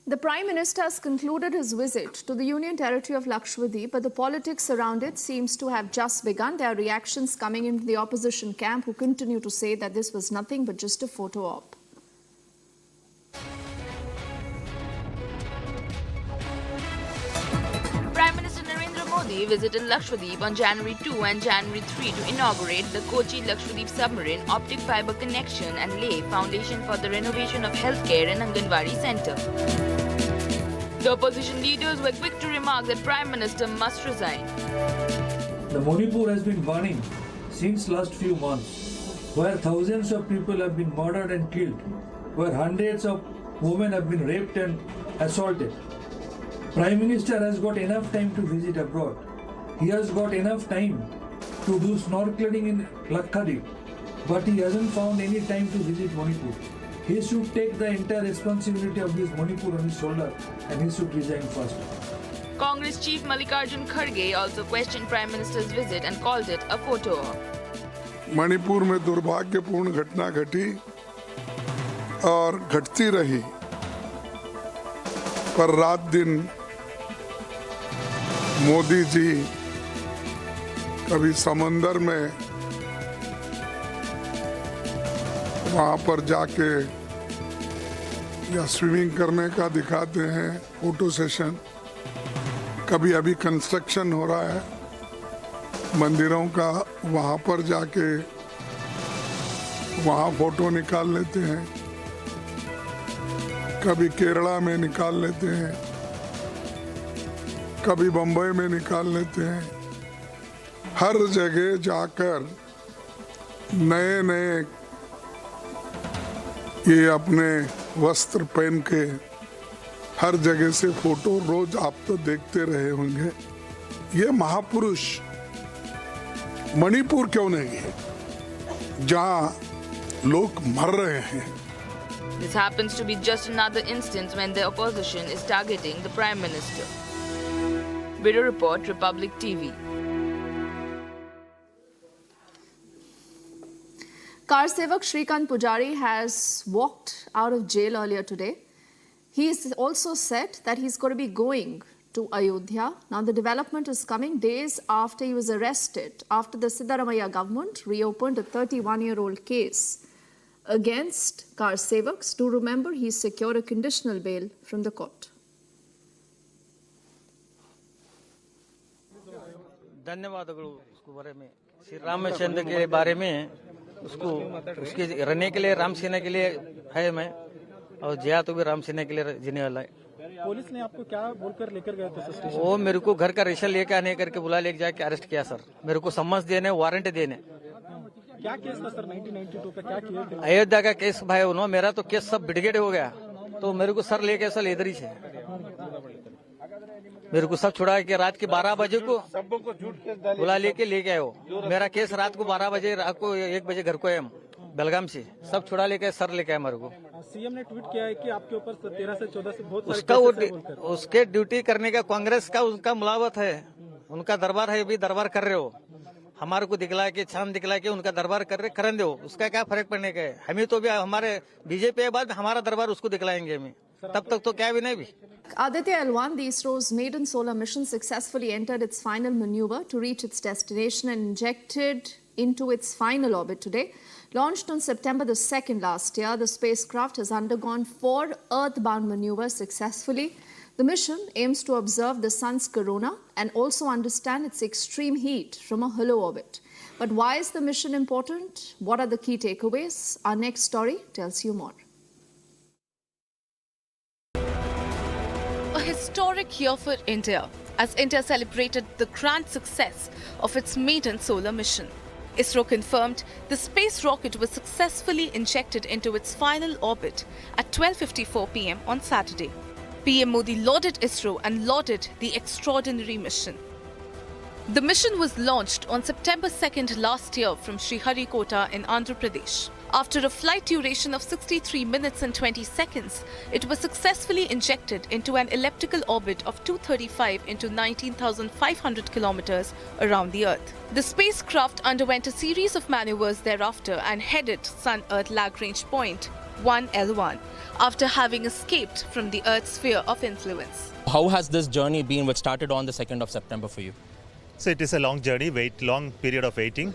The Prime Minister has concluded his visit to the Union Territory of Lakshadweep, but the politics around it seems to have just begun. There are reactions coming in the opposition camp who continue to say that this was nothing but just a photo op. Prime Minister Narendra Modi visited Lakshadweep on January 2 and January 3 to inaugurate the Kochi-Lakshadweep submarine optic fiber connection and lay foundation for the renovation of healthcare and Anganwadi Centre. The opposition leaders were quick to remark that Prime Minister must resign. The Manipur has been burning since last few months, where thousands of people have been murdered and killed, where hundreds of women have been raped and assaulted. Prime Minister has got enough time to visit abroad. He has got enough time to do snorkeling in Lakshadweep, but he hasn't found any time to visit Manipur. He should take the entire responsibility of this Manipur on his shoulder and he should resign first. Congress Chief Mallikarjun Kharge also questioned Prime Minister's visit and called it a photo op. Manipur में दुर्भाग्यपूर्ण घटना घटी और घटती रही, पर रात दिन मोदी जी कभी समंदर में वहां पर जाके या स्विमिंग करने का दिखाते हैं फोटो सेशन, कभी अभी कंस्ट्रक्शन हो रहा है मंदिरों का, वहां पर जाके वहां फोटो निकाल लेते हैं, कभी केरला में निकाल लेते हैं, कभी बम्बई में निकाल लेते हैं। हर जगह जाकर नए नए ये अपने वस्त्र पहन के हर जगह से फोटो रोज आप तो देखते रहे होंगे। ये महापुरुष मणिपुर क्यों नहीं है जहां लोग मर रहे हैं? This happens to be just another instance when the opposition is targeting the Prime Minister. Bureau Report, Republic TV. Car Sevak Shrikant Pujari has walked out of jail earlier today. He has also said that he's going to be going to Ayodhya. Now, the development is coming days after he was arrested, after the Siddaramaiah government reopened a 31-year-old case against Car Sevaks. Do remember, he secured a conditional bail from the court. धन्यवादಗಳು उसको बारे में श्री रामचंद्र के बारे में उसको उसके रहने के लिए राम सेना के लिए है मैं और जया तो भी राम सेना के लिए जीने वाला है। पुलिस ने आपको क्या बोलकर लेकर गए थे स्टेशन? वो मेरे को घर का रेशन लेके आने करके बुला लेके जाके अरेस्ट किया सर। मेरे को सम्मत देने वारंट देने। क्या केस था सर 1992 का? क्या किया था? अयोध्या का केस भाई उन्होंने मेरा तो केस सब बिगड़े हो गया तो मेरे को सर लेके सर इधर ही से मेरे को सब छुड़ा के रात के 12 बजे को बुला लेके लेके आए हो। मेरा केस रात को 12 बजे रात को 1 बजे घर को आए बेलगाम से सब छुड़ा लेके सर लेके आए मेरे को। सीएम ने ट्वीट किया है कि आपके ऊपर 13 से 14 से बहुत उसका उसके ड्यूटी करने का कांग्रेस का उनका मुलावत है, उनका दरबार है, अभी दरबार कर रहे हो। हमारे को दिखला के छान दिखला के उनका दरबार कर रहे करन दो, उसका क्या फर्क पड़ने का है? हमें तो भी हमारे बीजेपी के बाद हमारा दरबार उसको दिखलाएंगे हमें, तब तक तो क्या भी नहीं भी। Aditya L1, the ISRO's maiden solar mission, successfully entered its final maneuver to reach its destination and injected into its final orbit today. Launched on September the 2nd last year, the spacecraft has undergone 4 earthbound maneuvers successfully. The mission aims to observe the sun's corona and also understand its extreme heat from a hollow orbit. But why is the mission important? What are the key takeaways? Our next story tells you more. A historic year for India, as India celebrated the grand success of its maiden solar mission. ISRO confirmed the space rocket was successfully injected into its final orbit at 12:54 p.m. on Saturday. PM Modi lauded ISRO and lauded the extraordinary mission. The mission was launched on September 2nd last year from Sriharikota in Andhra Pradesh. After a flight duration of 63 minutes and 20 seconds, it was successfully injected into an elliptical orbit of 235 into 19,500 kilometers around the Earth. The spacecraft underwent a series of maneuvers thereafter and headed Sun-Earth Lagrange point 1L1 after having escaped from the Earth's sphere of influence. How has this journey been, which started on the 2nd of September for you? So it is a long journey, long period of waiting.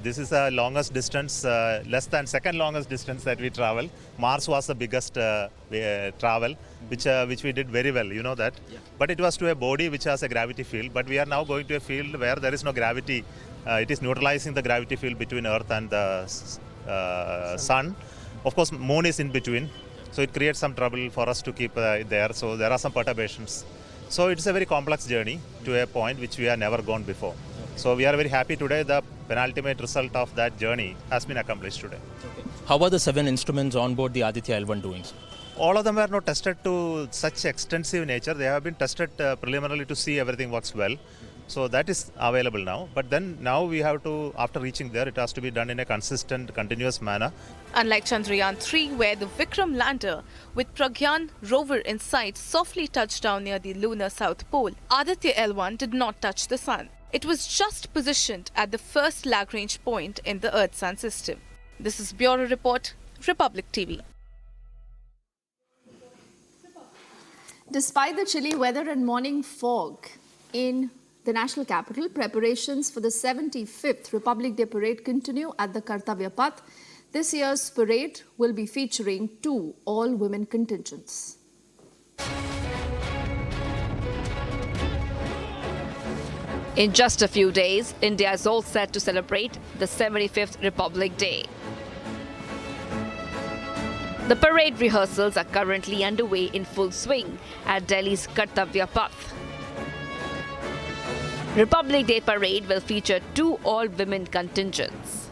This is the longest distance, less than second longest distance that we travel. Mars was the biggest travel, which we did very well, you know that. Yeah. But it was to a body which has a gravity field. But we are now going to a field where there is no gravity. It is neutralizing the gravity field between Earth and the Sun. Of course, Moon is in between. So it creates some trouble for us to keep there. So there are some perturbations. So it's a very complex journey to a point which we have never gone before. So we are very happy today. The penultimate result of that journey has been accomplished today. Okay. How are the 7 instruments on board the Aditya L1 doing? all of them are not tested to such extensive nature. They have been tested preliminarily to see everything works well. So that is available now. But then now we have to, after reaching there, it has to be done in a consistent, continuous manner. Unlike Chandrayaan-3, where the Vikram lander with Pragyan rover in sight softly touched down near the lunar south pole, Aditya L1 did not touch the sun. It was just positioned at the first Lagrange point in the Earth-Sun system. This is Bureau Report, Republic TV. Despite the chilly weather and morning fog in the national capital, preparations for the 75th Republic Day parade continue at the Kartavya Path. This year's parade will be featuring 2 all-women contingents. In just a few days, India is all set to celebrate the 75th Republic Day. The parade rehearsals are currently underway in full swing at Delhi's Kartavya Path. Republic Day parade will feature 2 all-women contingents.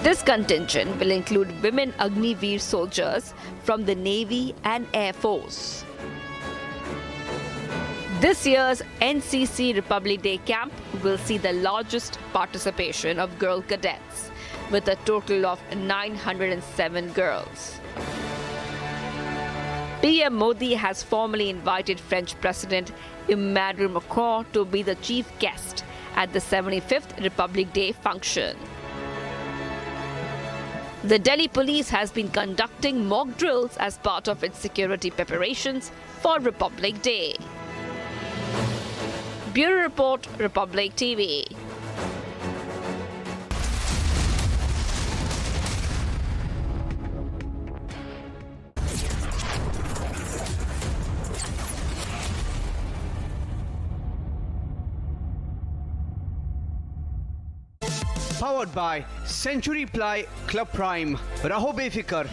This contingent will include women Agniveer soldiers from the Navy and Air Force. This year's NCC Republic Day camp will see the largest participation of girl cadets, with a total of 907 girls. PM Modi has formally invited French President Emmanuel Macron to be the chief guest at the 75th Republic Day function. The Delhi police has been conducting mock drills as part of its security preparations for Republic Day. Bureau Report, Republic TV. Powered by Century Ply Club Prime. Raho befikar.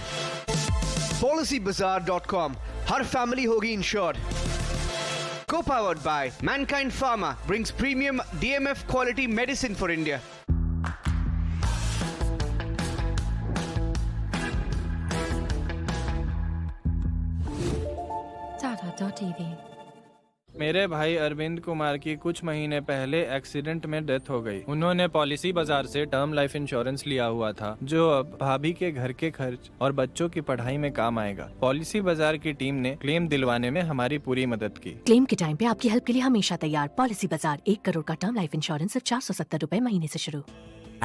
PolicyBazaar.com. Har family hogi insured. Co-powered by Mankind Pharma, brings premium DMF quality medicine for India. Tata.tv. मेरे भाई अरविंद कुमार की कुछ महीने पहले accident में death हो गई। उन्होंने पॉलिसी बाजार से टर्म लाइफ इंश्योरेंस लिया हुआ था, जो अब भाभी के घर के खर्च और बच्चों की पढ़ाई में काम आएगा। पॉलिसी बाजार की टीम ने क्लेम दिलवाने में हमारी पूरी मदद की। क्लेम के टाइम पे आपकी हेल्प के लिए हमेशा तैयार। पॉलिसी बाजार 1 करोड़ का टर्म लाइफ इंश्योरेंस सिर्फ 470 रुपए महीने से शुरू।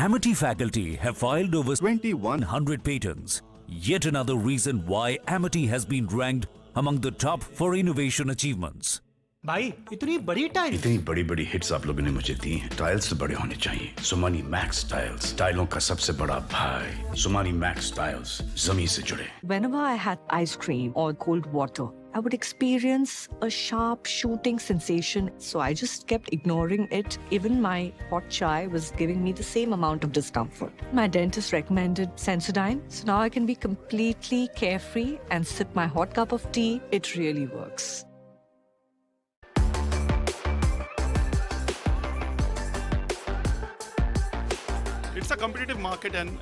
Amity faculty have filed over 2100 patents. Yet another reason why Amity has been ranked among the top for innovation achievements. भाई इतनी बड़ी हिट्स आप लोगों ने मुझे दी हैं। टाइल्स बड़े होने चाहिए। सुमानी मैक्स टाइल्स, टाइलों का सबसे बड़ा भाई। सुमानी मैक्स टाइल्स जमीन से जुड़े। Whenever I had ice cream or cold water, I would experience a sharp shooting sensation, so I just kept ignoring it. Even my hot chai was giving me the same amount of discomfort. My dentist recommended Sensodyne, so now I can be completely carefree and sip my hot cup of tea. It really works. It's a competitive market and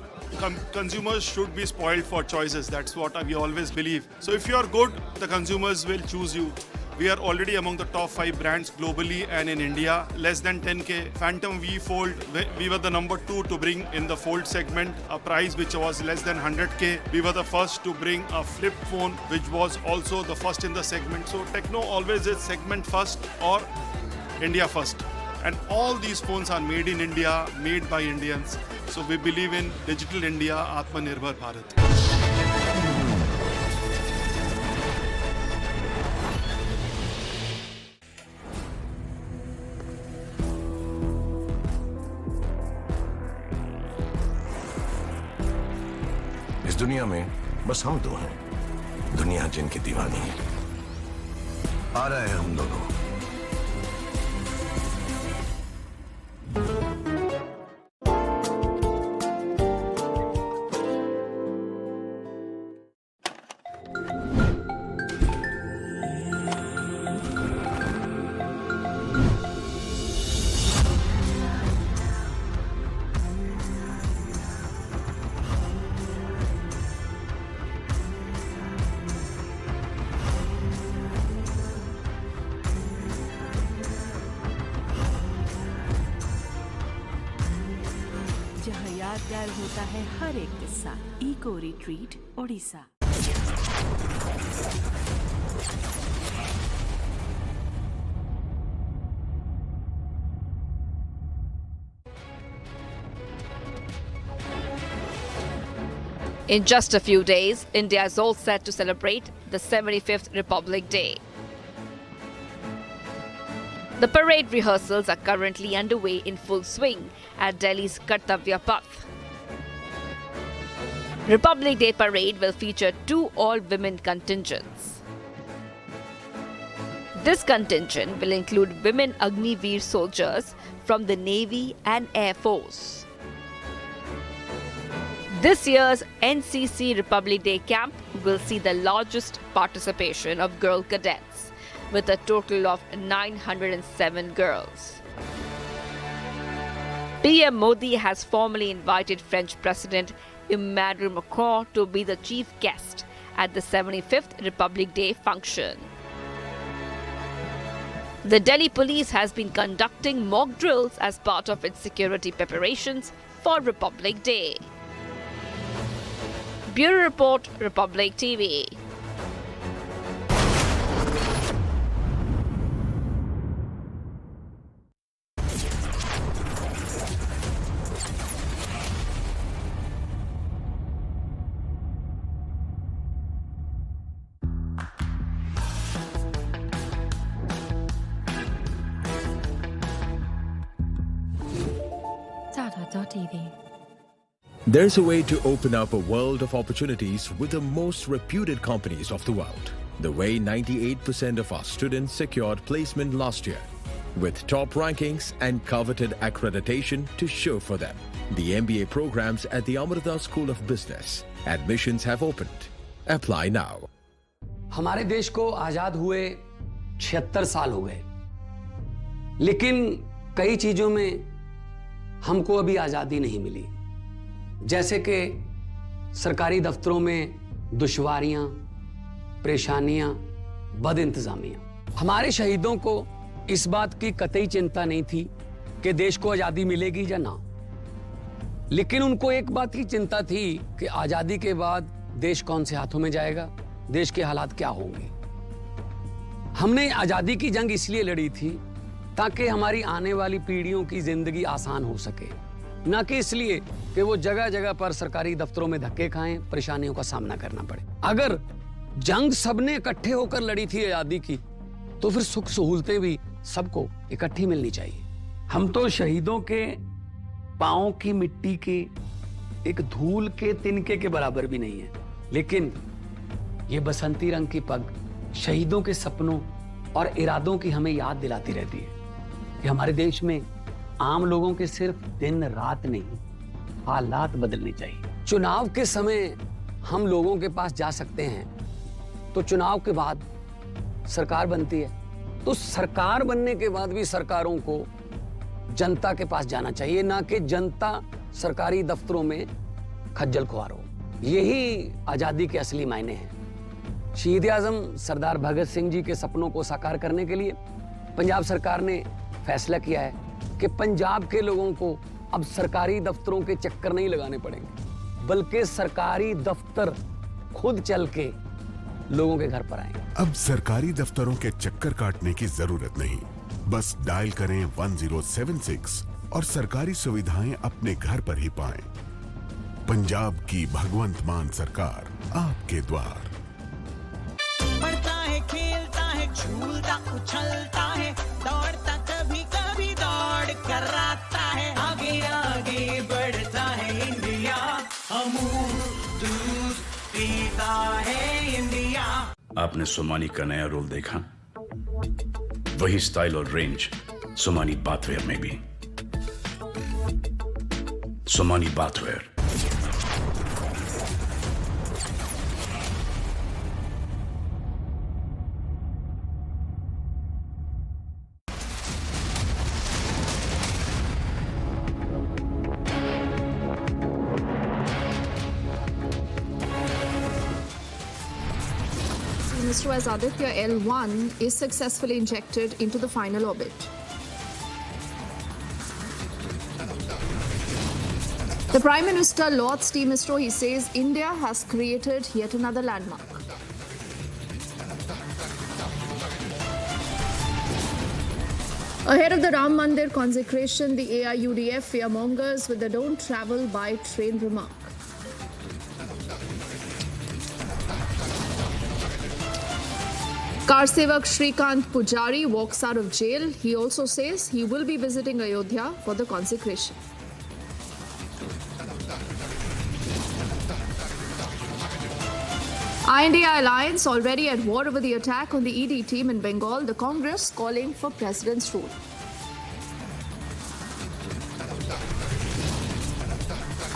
consumers should be spoiled for choices. That's what we always believe. So if you are good, the consumers will choose you. We are already among the top 5 brands globally and in India. Less than 10K. Phantom V Fold, we were the number 2 to bring in the fold segment, a price which was less than 100K. We were the first to bring a flip phone, which was also the first in the segment. So Techno always is segment first or India first. And all these phones are made in India, made by Indians. So we believe in Digital India, Atmanirbhar Bharat. इस दुनिया में बस हम दो हैं, दुनिया जिनकी दीवानी है। आ रहे हैं हम दोनों। यादगार होता है हर एक किस्सा। Eco retreat Odisha. In just a few days, India is all set to celebrate the 75th Republic Day. The parade rehearsals are currently underway in full swing at Delhi's Kartavya Path. Republic Day parade will feature 2 all-women contingents. This contingent will include women Agniveer soldiers from the Navy and Air Force. This year's NCC Republic Day camp will see the largest participation of girl cadets, with a total of 907 girls. PM Modi has formally invited French President Emmanuel Macron to be the chief guest at the 75th Republic Day function. The Delhi police has been conducting mock drills as part of its security preparations for Republic Day. Bureau Report, Republic TV. Tata.tv. There's a way to open up a world of opportunities with the most reputed companies of the world. The way 98% of our students secured placement last year, with top rankings and coveted accreditation to show for them. The MBA programs at the Amrita School of Business. Admissions have opened. Apply now. हमारे देश को आजाद हुए 76 साल हो गए, लेकिन कई चीजों में हमको अभी आजादी नहीं मिली। जैसे कि सरकारी दफ्तरों में दुश्वारियां, परेशानियां, बदइंतजामियां। हमारे शहीदों को इस बात की कतई चिंता नहीं थी कि देश को आजादी मिलेगी या ना, लेकिन उनको एक बात की चिंता थी कि आजादी के बाद देश कौन से हाथों में जाएगा, देश के हालात क्या होंगे। हमने आजादी की जंग इसलिए लड़ी थी ताकि हमारी आने वाली पीढ़ियों की जिंदगी आसान हो सके, ना कि इसलिए कि वो जगह जगह पर सरकारी दफ्तरों में धक्के खाएं, परेशानियों का सामना करना पड़े। अगर जंग सबने इकट्ठे होकर लड़ी थी आजादी की, तो फिर सुख सहूलतें भी सबको इकट्ठी मिलनी चाहिए। हम तो शहीदों के पांव की मिट्टी के एक धूल के तिनके के बराबर भी नहीं है, लेकिन ये बसंती रंग की पग शहीदों के सपनों और इरादों की हमें याद दिलाती रहती है कि हमारे देश में आम लोगों के सिर्फ दिन रात नहीं, हालात बदलने चाहिए। चुनाव के समय हम लोगों के पास जा सकते हैं, तो चुनाव के बाद सरकार बनती है, तो सरकार बनने के बाद भी सरकारों को जनता के पास जाना चाहिए, ना कि जनता सरकारी दफ्तरों में खज्जल खुआर हो। यही आजादी के असली मायने हैं। शहीद आजम सरदार भगत सिंह जी के सपनों को साकार करने के लिए पंजाब सरकार ने फैसला किया है कि पंजाब के लोगों को अब सरकारी दफ्तरों के चक्कर नहीं लगाने पड़ेंगे, बल्कि सरकारी दफ्तर खुद चल के लोगों के घर पर आएंगे। अब सरकारी दफ्तरों के चक्कर काटने की जरूरत नहीं, बस डायल करें 1076 और सरकारी सुविधाएं अपने घर पर ही पाएं। पंजाब की भगवंत मान सरकार आपके द्वार। पढ़ता है, खेलता है, झूलता उछलता है, दौड़ता कभी कभी दौड़ कराता है, आगे आगे बढ़ता है इंडिया, अमूल दूध पीता है इंडिया। आपने सोमानी का नया रोल देखा? वही स्टाइल और रेंज सोमानी बाथवेयर में भी। Somani bathware. Mr. as Aditya L1 is successfully injected into the final orbit. The Prime Minister lauds Team ISRO. He says India has created yet another landmark. Ahead of the Ram Mandir consecration, the AIUDF fearmongers with the "don't travel by train" remark. Car Sevak Shrikant Pujari walks out of jail. He also says he will be visiting Ayodhya for the consecration. INDI alliance already at war over the attack on the ED team in Bengal. The Congress calling for president's rule.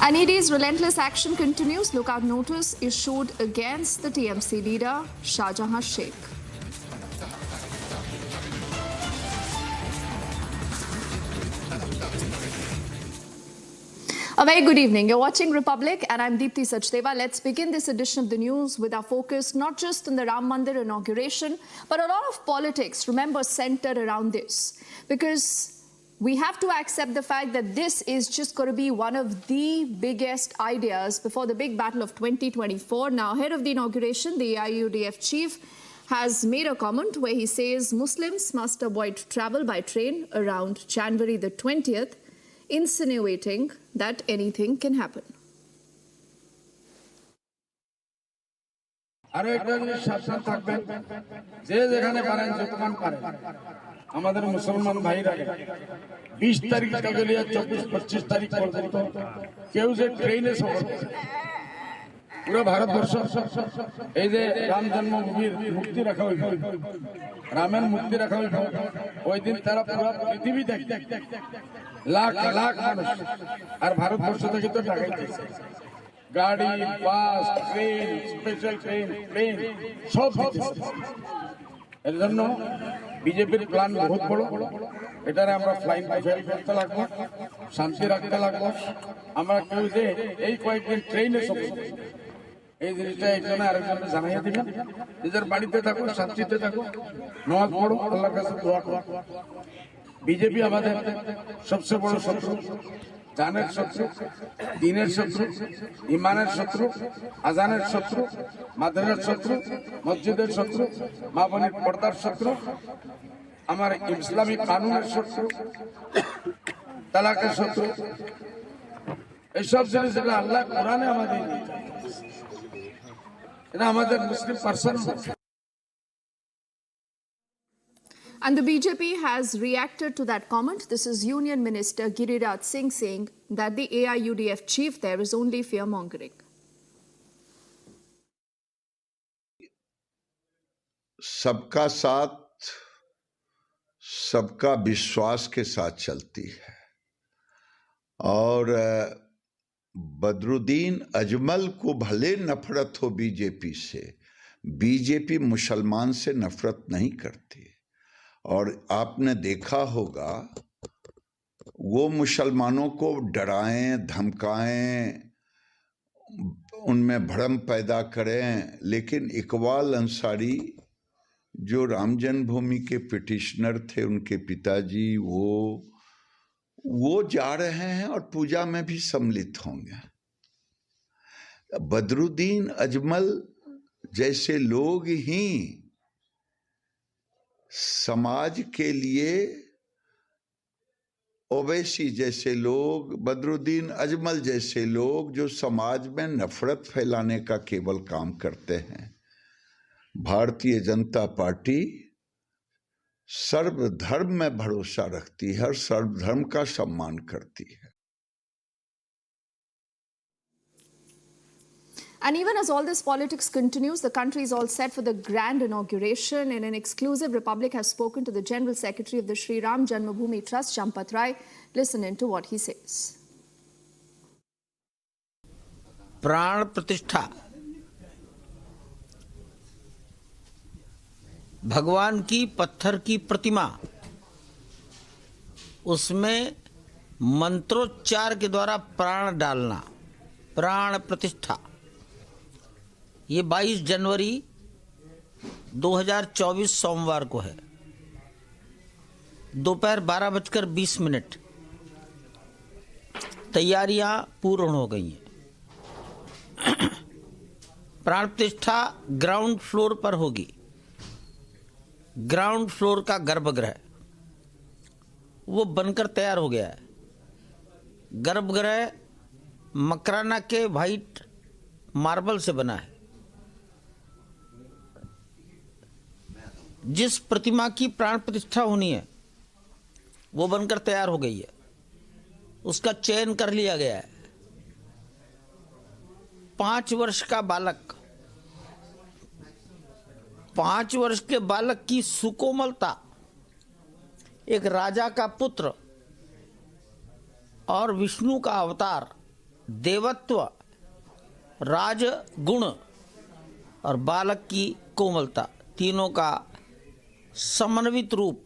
And ED's relentless action continues. Lookout notice issued against the TMC leader Shahjahan Sheikh. A very good evening. You're watching Republic and I'm Deepthi Sachdeva. Let's begin this edition of the news with our focus not just on the Ram Mandir inauguration, but a lot of politics, remember, centered around this. Because we have to accept the fact that this is just going to be one of the biggest ideas before the big battle of 2024. Now, ahead of the inauguration, the IUDF chief has made a comment where he says Muslims must avoid travel by train around January the 20th, insinuating that anything can happen. আমাদের মুসলমান ভাইরা 20 তারিখ থেকে 24-25 তারিখ পর্যন্ত কেউ যে ট্রেনে সফর করে পুরো ভারতবর্ষ এই যে রাম জন্মভূমির মুক্তি রাখা হইল রামের মুক্তি রাখা হইল ওই দিন তারা পুরো পৃথিবী দেখে লাখ লাখ মানুষ আর ভারতবর্ষ থেকে তো ঢাকাইতেছে গাড়ি bus train special train plane সব এর জন্য বিজেপির প্ল্যান বহুত বড় এটারে আমরা ফ্লাইং প্রিফার করতে লাগবো শান্তি রাখতে লাগবো আমরা কেউ যে এই কয়েকদিন ট্রেনে সফর এই জিনিসটা একজনে আরেকজনে জানাইয়া দিবেন নিজের বাড়িতে থাকো শান্তিতে থাকো নামাজ পড়ো আল্লাহর কাছে দোয়া করো বিজেপি আমাদের সবচেয়ে বড় শত্রু জানের শত্রু দ্বীনের শত্রু ইমানের শত্রু আজানের শত্রু মাদ্রাসার শত্রু মসজিদের শত্রু মা বোনের পর্দার শত্রু আমার ইসলামিক কানুনের শত্রু তালাকের শত্রু এইসব জিনিস যেটা আল্লাহ কোরআনে আমাদের এটা আমাদের মুসলিম person. And the BJP has reacted to that comment. This is Union Minister Giriraj Singh saying that the AIUDF chief there is only fear-mongering. सबका साथ सबका विश्वास के साथ चलती है और बदरुद्दीन अजमल को भले नफरत हो बीजेपी से, बीजेपी मुसलमान से नफरत नहीं करती और आपने देखा होगा वो मुसलमानों को डराएं धमकाएं उनमें भ्रम पैदा करें, लेकिन इकबाल अंसारी जो राम जन्मभूमि के पिटिशनर थे उनके पिताजी वो जा रहे हैं और पूजा में भी सम्मिलित होंगे। बदरुद्दीन अजमल जैसे लोग ही समाज के लिए, ओवैसी जैसे लोग, बदरुद्दीन अजमल जैसे लोग जो समाज में नफरत फैलाने का केवल काम करते हैं। भारतीय जनता पार्टी सर्वधर्म में भरोसा रखती है और सर्वधर्म का सम्मान करती है। And even as all this politics continues, the country is all set for the grand inauguration. In an exclusive, Republic has spoken to the General Secretary of the Sri Ram Janmabhoomi Trust, Champat Rai. Listen in to what he says. प्राण प्रतिष्ठा भगवान की पत्थर की प्रतिमा, उसमें मंत्रोच्चार के द्वारा प्राण डालना, प्राण प्रतिष्ठा, ये 22 जनवरी 2024 सोमवार को है, दोपहर 12:20 तैयारियां पूर्ण हो गई हैं। प्राण प्रतिष्ठा ग्राउंड फ्लोर पर होगी। ग्राउंड फ्लोर का गर्भगृह वो बनकर तैयार हो गया है। गर्भगृह मकराना के व्हाइट मार्बल से बना है। जिस प्रतिमा की प्राण प्रतिष्ठा होनी है वो बनकर तैयार हो गई है। उसका चयन कर लिया गया है। 5 वर्ष का बालक, 5 वर्ष के बालक की सुकोमलता, एक राजा का पुत्र और विष्णु का अवतार, देवत्व, राजगुण और बालक की कोमलता, तीनों का समन्वित रूप,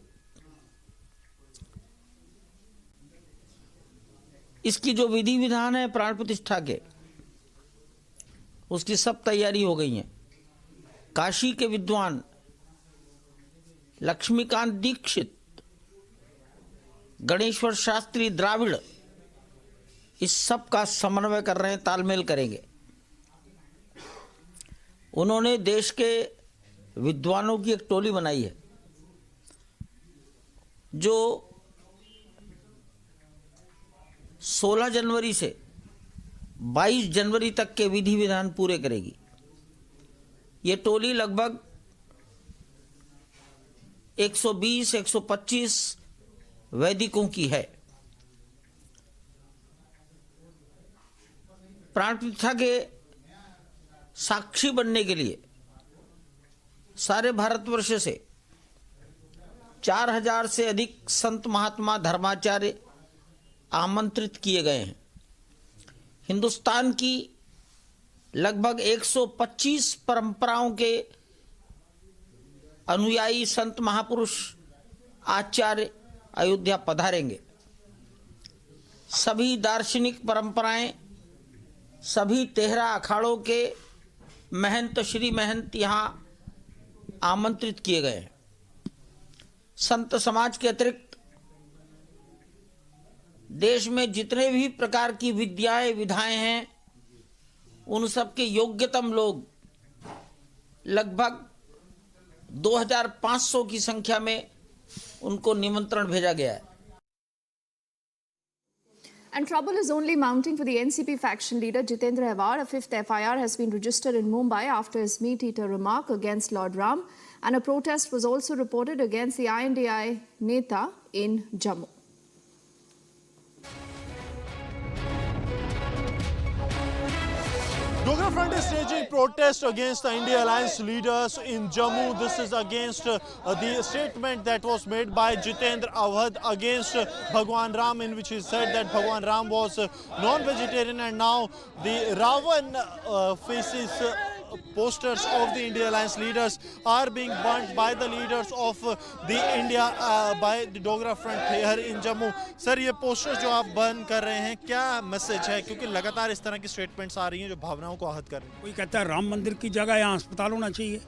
इसकी जो विधि विधान है प्राण प्रतिष्ठा के, उसकी सब तैयारी हो गई है। काशी के विद्वान लक्ष्मीकांत दीक्षित, गणेश्वर शास्त्री द्राविड़ इस सब का समन्वय कर रहे हैं, तालमेल करेंगे। उन्होंने देश के विद्वानों की एक टोली बनाई है जो 16 जनवरी से 22 जनवरी तक के विधि विधान पूरे करेगी। ये टोली लगभग 120-125 वैदिकों की है। प्राण प्रतिष्ठा के साक्षी बनने के लिए सारे भारतवर्ष से 4000 से अधिक संत महात्मा धर्माचार्य आमंत्रित किए गए हैं। हिंदुस्तान की लगभग 125 परंपराओं के अनुयायी संत महापुरुष आचार्य अयोध्या पधारेंगे। सभी दार्शनिक परंपराएं, सभी 13 अखाड़ों के महंत, श्री महंत यहाँ आमंत्रित किए गए हैं। संत समाज के अतिरिक्त देश में जितने भी प्रकार की विद्याएं विधाएं हैं, उन सब के योग्यतम लोग लगभग 2500 की संख्या में उनको निमंत्रण भेजा गया है। And trouble is only mounting for the NCP faction leader Jitendra Awad. A 5th FIR has been registered in Mumbai after his meat-eater remark against Lord Ram, and a protest was also reported against the INDI Neta in Jammu. Dogra Front is staging protest against the India Alliance leaders in Jammu. This is against the statement that was made by Jitendra Awad against Bhagwan Ram, in which he said that Bhagwan Ram was non-vegetarian, and now the Ravan faces posters of the India Alliance leaders are being burnt by the leaders of the India by the Dogra Front here in Jammu. Sir, ये posters जो आप burn कर रहे हैं, क्या message है? क्योंकि लगातार इस तरह की स्टेटमेंट्स आ रही हैं जो भावनाओं को आहत कर रही हैं। कोई कहता है राम मंदिर की जगह यहाँ अस्पताल होना चाहिए,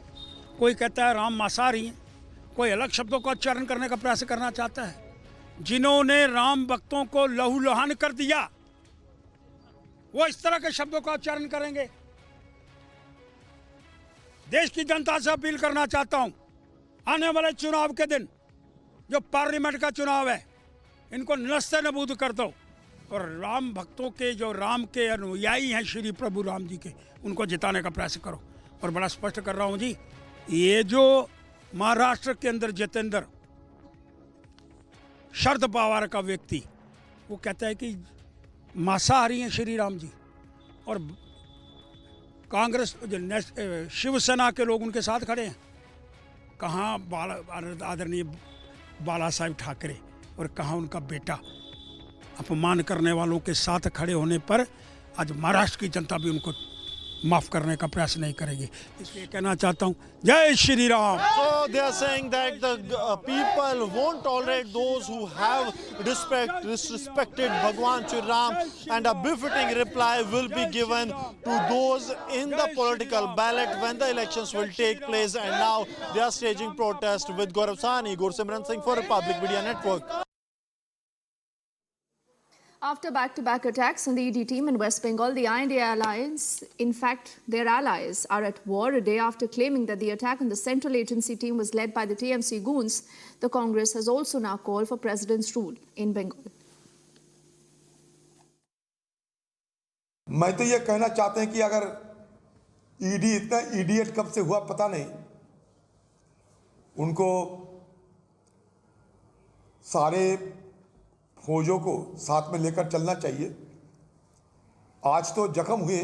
कोई कहता है राम मांसाहारी हैं, कोई अलग शब्दों का उच्चारण करने का प्रयास करना चाहता है। जिन्होंने राम भक्तों को लहूलुहान कर दिया वो इस तरह के शब्दों का उच्चारण करेंगे। देश की जनता से अपील करना चाहता हूं, आने वाले चुनाव के दिन जो पार्लियामेंट का चुनाव है, इनको नस्ते नबूद कर दो और राम भक्तों के, जो राम के अनुयायी हैं श्री प्रभु राम जी के, उनको जिताने का प्रयास करो। और बड़ा स्पष्ट कर रहा हूं जी, ये जो महाराष्ट्र के अंदर जितेंद्र शरद पवार का व्यक्ति, वो कहता है कि मांसाहारी हैं श्री राम जी, और कांग्रेस शिवसेना के लोग उनके साथ खड़े हैं। कहाँ आदरणीय बाला साहेब ठाकरे और कहाँ उनका बेटा अपमान करने वालों के साथ खड़े होने पर आज महाराष्ट्र की जनता भी उनको माफ करने का प्रयास नहीं करेगी। इसलिए कहना चाहता हूँ, जय Shri Ram. So they are saying that the people won't tolerate those who have disrespected Bhagwan Shri Ram, and a befitting reply will be given to those in the political ballot when the elections will take place. And now they are staging protest with Gaurav Sahni, Gursimran Singh for Republic Media Network. After back-to-back attacks on the ED team in West Bengal, the INDI alliance, in fact, their allies, are at war a day after claiming that the attack on the central agency team was led by the TMC goons. The Congress has also now called for president's rule in Bengal. मैं तो ये कहना चाहते हैं कि अगर ED इतना idiot कब से हुआ पता नहीं, उनको सारे फौजों को साथ में लेकर चलना चाहिए। आज तो जख्म हुए,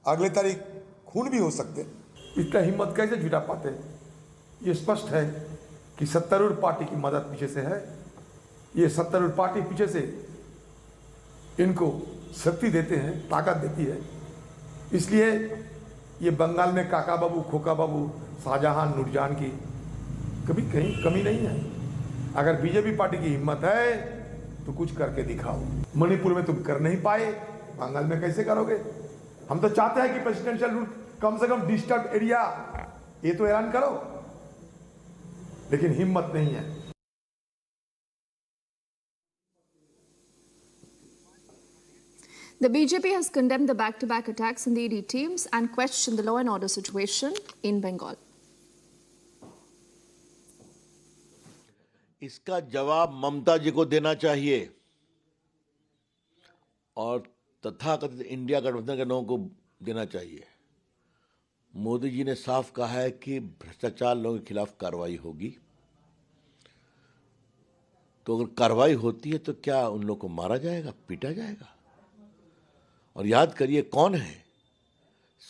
अगले तारीख खून भी हो सकते। इतना हिम्मत कैसे जुटा पाते? ये स्पष्ट है कि सत्तारूढ़ पार्टी की मदद पीछे से है। ये सत्तारूढ़ पार्टी पीछे से इनको शक्ति देते हैं, ताकत देती है। इसलिए ये बंगाल में काका बाबू, खोका बाबू, शाहजहां, नूरजहां की कभी कहीं कमी नहीं है। अगर बीजेपी पार्टी की हिम्मत है तो कुछ करके दिखाओ। मणिपुर में तुम कर नहीं पाए, बंगाल में कैसे करोगे? हम तो चाहते हैं कि प्रेसिडेंशियल रूल कम से कम डिस्टर्ब एरिया ये तो ऐलान करो, लेकिन हिम्मत नहीं है। The BJP has condemned the back-to-back attacks on the ED teams and questioned the law and order situation in Bengal. इसका जवाब ममता जी को देना चाहिए और तथाकथित इंडिया गठबंधन के लोगों को देना चाहिए। मोदी जी ने साफ कहा है कि भ्रष्टाचार लोगों के खिलाफ कार्रवाई होगी। तो अगर कार्रवाई होती है तो क्या उन लोगों को मारा जाएगा, पीटा जाएगा? और याद करिए कौन है,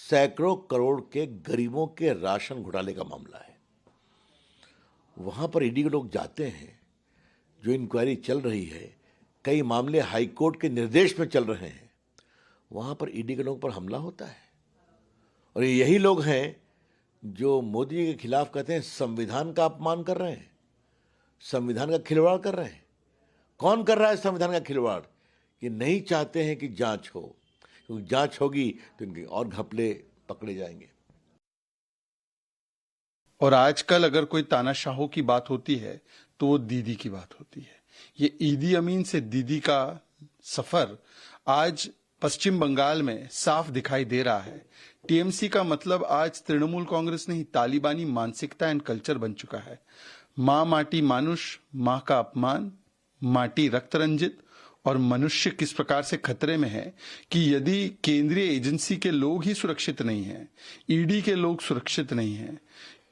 सैकड़ों करोड़ के गरीबों के राशन घोटाले का मामला है। वहां पर ईडी के लोग जाते हैं, जो इंक्वायरी चल रही है, कई मामले हाई कोर्ट के निर्देश में चल रहे हैं, वहां पर ईडी के लोगों पर हमला होता है। और यही लोग हैं जो मोदी जी के खिलाफ कहते हैं संविधान का अपमान कर रहे हैं, संविधान का खिलवाड़ कर रहे हैं। कौन कर रहा है संविधान का खिलवाड़? कि नहीं चाहते हैं कि जांच हो, क्योंकि जांच होगी तो इनके और घपले पकड़े जाएंगे। और आजकल अगर कोई तानाशाहों की बात होती है तो वो दीदी की बात होती है। ये ईदी अमीन से दीदी का सफर आज पश्चिम बंगाल में साफ दिखाई दे रहा है। टीएमसी का मतलब आज तृणमूल कांग्रेस नहीं, तालिबानी मानसिकता एंड कल्चर बन चुका है। माँ माटी मानुष, माँ का अपमान, माटी रक्त रंजित और मनुष्य किस प्रकार से खतरे में है कि यदि केंद्रीय एजेंसी के लोग ही सुरक्षित नहीं हैं, ईडी के लोग सुरक्षित नहीं हैं,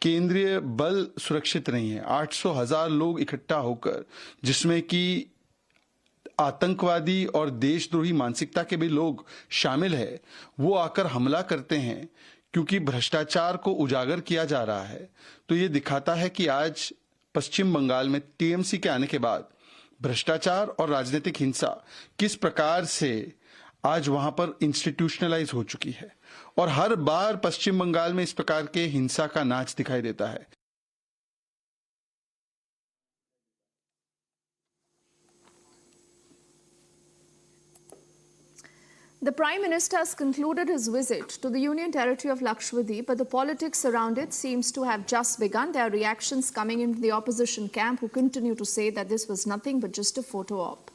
केंद्रीय बल सुरक्षित नहीं है, 800,000 लोग इकट्ठा होकर, जिसमें कि आतंकवादी और देशद्रोही मानसिकता के भी लोग शामिल है, वो आकर हमला करते हैं क्योंकि भ्रष्टाचार को उजागर किया जा रहा है। तो ये दिखाता है कि आज पश्चिम बंगाल में टीएमसी के आने के बाद भ्रष्टाचार और राजनीतिक हिंसा किस प्रकार से आज वहां पर इंस्टीट्यूशनलाइज हो चुकी है। और हर बार पश्चिम बंगाल में इस प्रकार के हिंसा का नाच दिखाई देता है। The Prime Minister has concluded his visit to the Union Territory of Lakshadweep, but the politics around it seems to have just begun. There are reactions coming into the opposition camp who continue to say that this was nothing but just a photo op.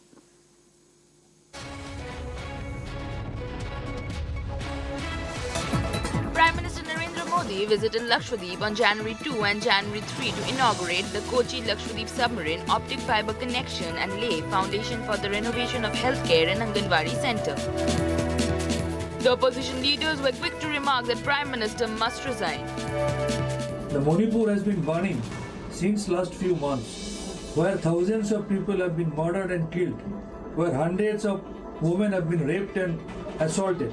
Prime Minister Narendra Modi visited Lakshadweep on January 2 and January 3 to inaugurate the Kochi-Lakshadweep submarine optic fiber connection and lay foundation for the renovation of healthcare and Anganwadi Centre. The opposition leaders were quick to remark that Prime Minister must resign. The Manipur has been burning since last few months, where thousands of people have been murdered and killed, where hundreds of women have been raped and assaulted.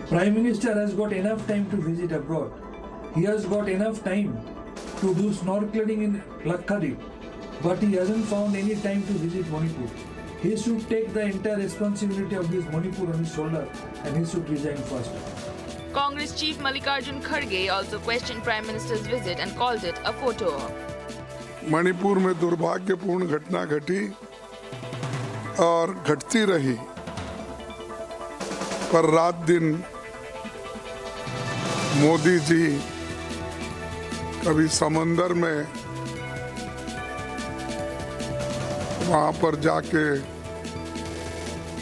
Prime Minister has got enough time to visit abroad. He has got enough time to do snorkeling in Lakshadweep, but he hasn't found any time to visit Manipur. He should take the entire responsibility of this Manipur on his shoulder and he should resign first. Congress Chief Mallikarjun Kharge also questioned Prime Minister's visit and called it a photo op. Manipur में दुर्भाग्यपूर्ण घटना घटी और घटती रही, पर रात दिन मोदी जी कभी समंदर में वहां पर जाके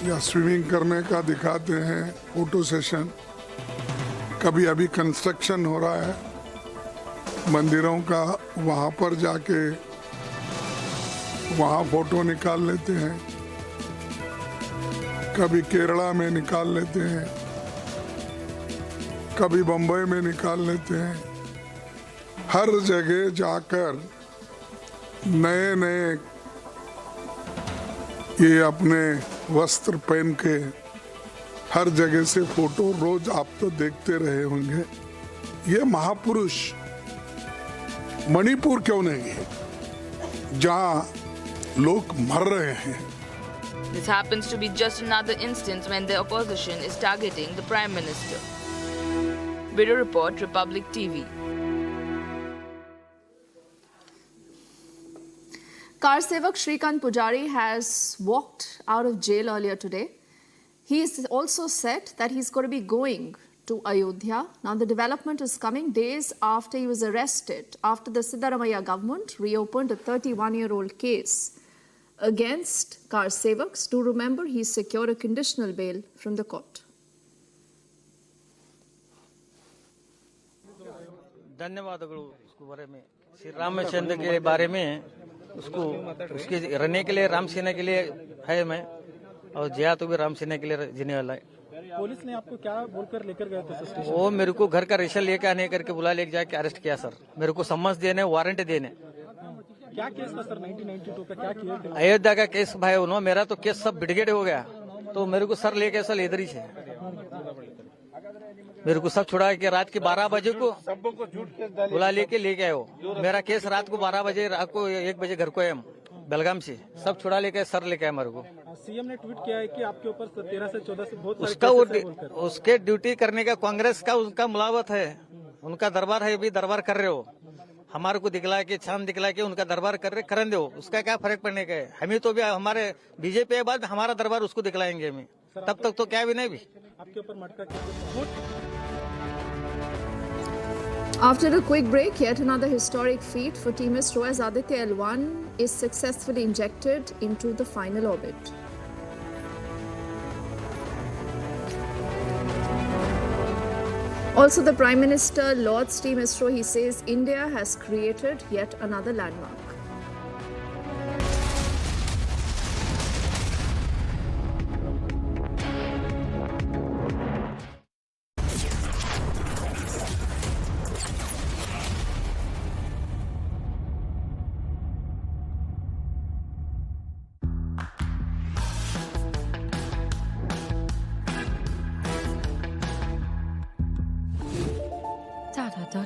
या स्विमिंग करने का दिखाते हैं फोटो सेशन। कभी अभी कंस्ट्रक्शन हो रहा है मंदिरों का, वहाँ पर जाके वहाँ फोटो निकाल लेते हैं। कभी केरला में निकाल लेते हैं, कभी बम्बई में निकाल लेते हैं। हर जगह जाकर नए नए ये अपने वस्त्र पहन के हर जगह से फोटो रोज आप तो देखते रहे होंगे। ये महापुरुष मणिपुर क्यों नहीं है जहां लोग मर रहे हैं। This happens to be just another instance when the opposition is targeting the Prime Minister. Bureau Report, Republic TV. Car Sevak Shrikant Pujari has walked out of jail earlier today. He has also said that he's going to be going to Ayodhya. Now the development is coming days after he was arrested, after the Siddaramaiah government reopened a 31-year-old case against Car Sevaks. Do remember, he secured a conditional bail from the court. धन्यवाद उसको बारे में, श्री रामचंद्र के बारे में उसको उसके रहने के लिए राम सेना के लिए है मैं, और जया तो भी राम सेना के लिए जीने वाला है। पुलिस ने आपको क्या बोलकर लेकर गए थे स्टेशन? वो मेरे को घर का रेशन लेके आने करके बुला लेके जाके अरेस्ट किया सर। मेरे को सम्मस देने, वारंट देने। क्या केस था सर? 1992 का क्या किया? अयोध्या का केस भाई उन्होंने, मेरा तो केस सब बिगड़े हो गया, तो मेरे को सर लेके सर इधर ही से मेरे को सब छुड़ा के रात के 12 बजे को बुला लेके आए हो। मेरा केस रात को 12 बजे, रात को 1 बजे घर को आए हम बेलगाम से, सब छुड़ा लेके सर लेके आए मेरे को। सीएम ने ट्वीट किया है कि आपके ऊपर 13 से 14 से बहुत उसका वो उसके ड्यूटी करने का कांग्रेस का उनका मुलावत है, उनका दरबार है, भी दरबार कर रहे हो। हमारे को दिखला के छान दिखला के उनका दरबार कर रहे, करन दो, उसका क्या फर्क पड़ने का है। हमें तो भी हमारे बीजेपी के बाद हमारा दरबार उसको दिखलाएंगे हमें, तब तक तो क्या भी नहीं भी। आपके ऊपर मटका। After a quick break, yet another historic feat for Team ISRO as Aditya L1 is successfully injected into the final orbit. Also, the Prime Minister lauds Team ISRO. He says India has created yet another landmark.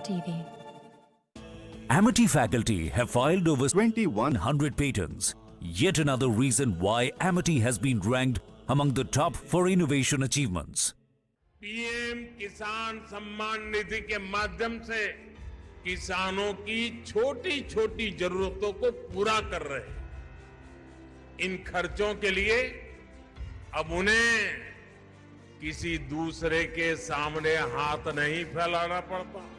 TV. Amity faculty have filed over 2,100 patents. Yet another reason why Amity has been ranked among the top for innovation achievements. PM किसान सम्मान निधि के माध्यम से किसानों की छोटी-छोटी जरूरतों को पूरा कर रहे हैं। इन खर्चों के लिए अब उन्हें किसी दूसरे के सामने हाथ नहीं फैलाना पड़ता।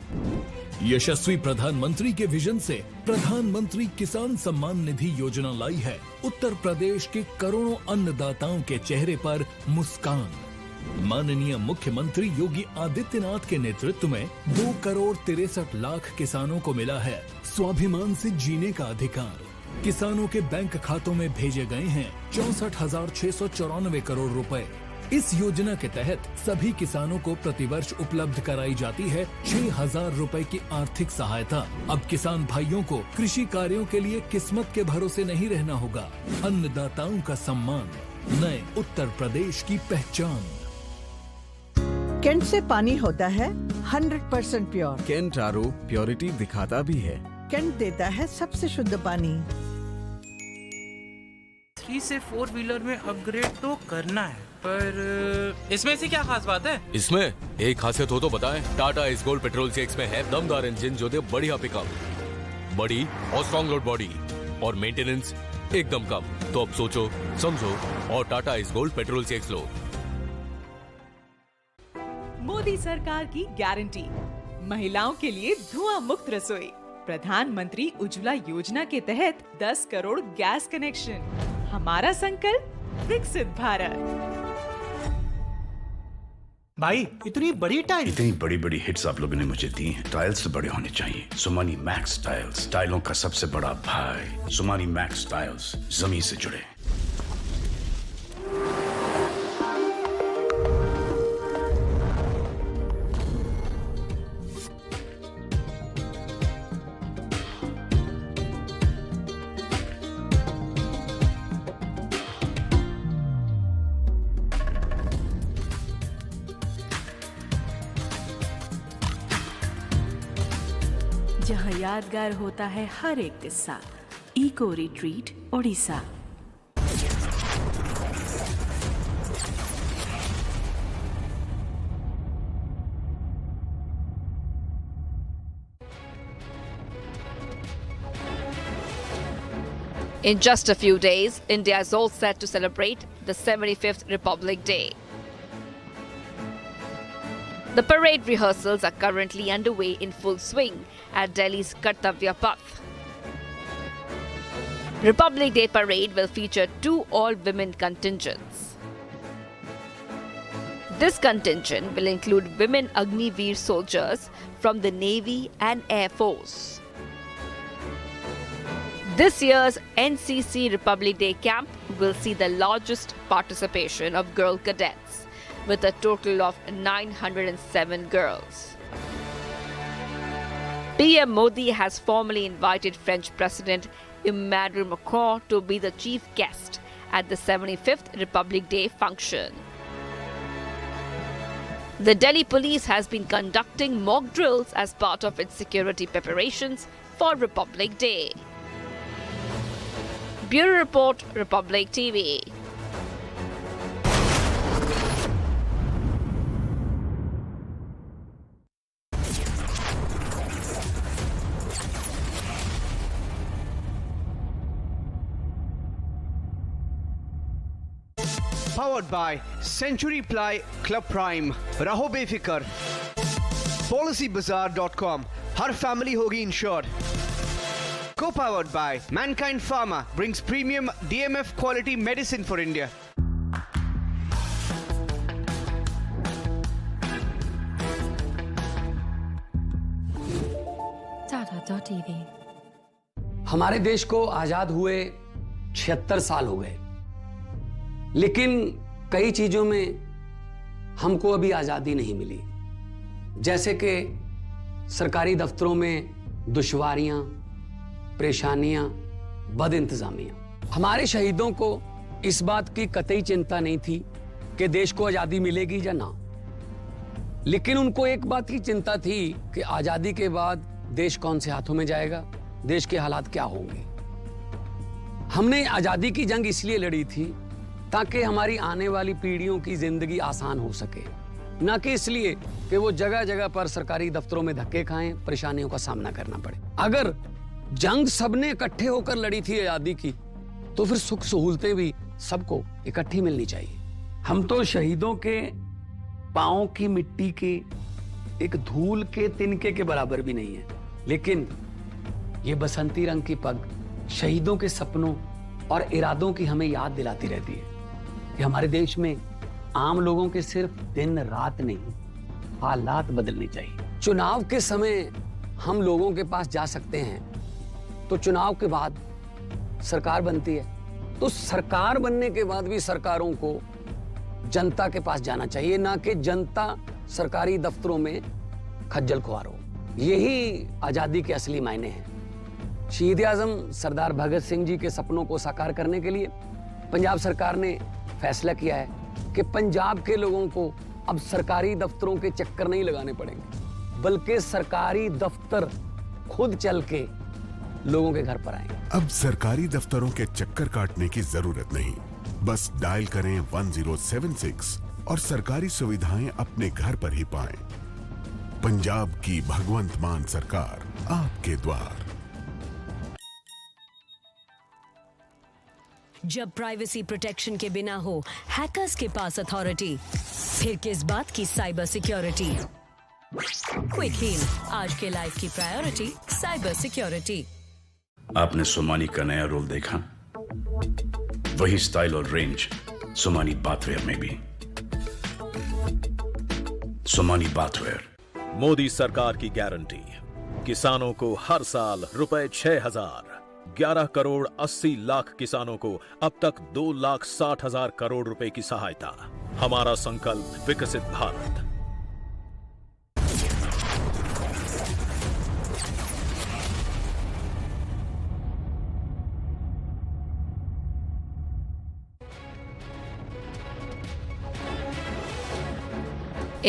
यशस्वी प्रधानमंत्री के विजन से प्रधानमंत्री किसान सम्मान निधि योजना लाई है उत्तर प्रदेश के करोड़ों अन्नदाताओं के चेहरे पर मुस्कान। माननीय मुख्यमंत्री योगी आदित्यनाथ के नेतृत्व में 2,63,00,000 किसानों को मिला है स्वाभिमान से जीने का अधिकार। किसानों के बैंक खातों में भेजे गए हैं 64,694 करोड़ रुपए। इस योजना के तहत सभी किसानों को प्रतिवर्ष उपलब्ध कराई जाती है 6,000 रुपए की आर्थिक सहायता। अब किसान भाइयों को कृषि कार्यों के लिए किस्मत के भरोसे नहीं रहना होगा। अन्नदाताओं का सम्मान, नए उत्तर प्रदेश की पहचान। केंट से पानी होता है 100% प्योर। केंट आरओ प्योरिटी दिखाता भी है। केंट देता है सबसे शुद्ध पानी। 3 से 4 व्हीलर में अपग्रेड तो करना है, पर इसमें से क्या खास बात है? इसमें एक खासियत हो तो बताएं। टाटा इस गोल्ड पेट्रोल CX में है दमदार इंजन जो दे बढ़िया पिकअप, बड़ी और स्ट्रॉन्ग लोड बॉडी और मेंटेनेंस एकदम कम। तो अब सोचो, समझो और टाटा इस गोल्ड पेट्रोल CX लो। मोदी सरकार की गारंटी, महिलाओं के लिए धुआं मुक्त रसोई। प्रधानमंत्री उज्ज्वला योजना के तहत 10 करोड़ गैस कनेक्शन। हमारा संकल्प विकसित भारत। भाई इतनी बड़ी बड़ी हिट्स आप लोगों ने मुझे दी हैं। टाइल्स बड़े होने चाहिए। सुमानी मैक्स टाइल्स, टाइलों का सबसे बड़ा भाई। सुमानी मैक्स टाइल्स, जमीन से जुड़े। जहां यादगार होता है हर एक किस्सा। Eco retreat Odisha. In just a few days, India is all set to celebrate the 75th Republic Day. The parade rehearsals are currently underway in full swing at Delhi's Kartavya Path. Republic Day parade will feature 2 all-women contingents. This contingent will include women Agniveer soldiers from the Navy and Air Force. This year's NCC Republic Day camp will see the largest participation of girl cadets, with a total of 907 girls. PM Modi has formally invited French President Emmanuel Macron to be the chief guest at the 75th Republic Day function. The Delhi police has been conducting mock drills as part of its security preparations for Republic Day. Bureau Report, Republic TV. Powered by Century Ply Club Prime. रहो बेफिक्र। PolicyBazaar.com, हर family होगी insured. Co-powered by Mankind Pharma, brings premium DMF quality medicine for India. Tata.tv। हमारे देश को आजाद हुए 76 साल हो गए, लेकिन कई चीजों में हमको अभी आजादी नहीं मिली। जैसे कि सरकारी दफ्तरों में दुश्वारियां, परेशानियां, बदइंतजामियां। हमारे शहीदों को इस बात की कतई चिंता नहीं थी कि देश को आजादी मिलेगी या ना, लेकिन उनको एक बात की चिंता थी कि आजादी के बाद देश कौन से हाथों में जाएगा, देश के हालात क्या होंगे। हमने आजादी की जंग इसलिए लड़ी थी ताकि हमारी आने वाली पीढ़ियों की जिंदगी आसान हो सके, ना कि इसलिए कि वो जगह जगह पर सरकारी दफ्तरों में धक्के खाएं, परेशानियों का सामना करना पड़े। अगर जंग सबने इकट्ठे होकर लड़ी थी आजादी की, तो फिर सुख सहूलतें भी सबको इकट्ठी मिलनी चाहिए। हम तो शहीदों के पांव की मिट्टी के एक धूल के तिनके के बराबर भी नहीं है, लेकिन ये बसंती रंग की पग शहीदों के सपनों और इरादों की हमें याद दिलाती रहती है कि हमारे देश में आम लोगों के सिर्फ दिन रात नहीं, हालात बदलने चाहिए। चुनाव के समय हम लोगों के पास जा सकते हैं, तो चुनाव के बाद सरकार बनती है, तो सरकार बनने के बाद भी सरकारों को जनता के पास जाना चाहिए, ना कि जनता सरकारी दफ्तरों में खज्जल खुआर हो। यही आजादी के असली मायने हैं। शहीद आजम सरदार भगत सिंह जी के सपनों को साकार करने के लिए पंजाब सरकार ने फैसला किया है कि पंजाब के लोगों को अब सरकारी दफ्तरों के चक्कर नहीं लगाने पड़ेंगे, बल्कि सरकारी दफ्तर खुद चल के लोगों के घर पर आएंगे। अब सरकारी दफ्तरों के चक्कर काटने की जरूरत नहीं, बस डायल करें 1076 और सरकारी सुविधाएं अपने घर पर ही पाएं। पंजाब की भगवंत मान सरकार आपके द्वार। जब प्राइवेसी प्रोटेक्शन के बिना हो हैकर्स के पास अथॉरिटी, फिर किस बात की साइबर सिक्योरिटी। क्विक हील, आज के लाइफ की प्रायोरिटी साइबर सिक्योरिटी। आपने सोमानी का नया रोल देखा? वही स्टाइल और रेंज सोमानी बाथवेयर में भी। सोमानी बाथवेयर। मोदी सरकार की गारंटी, किसानों को हर साल रुपए 6,000। 11 करोड़ 80 लाख किसानों को अब तक 2,60,000 करोड़ रुपए की सहायता। हमारा संकल्प विकसित Bharat.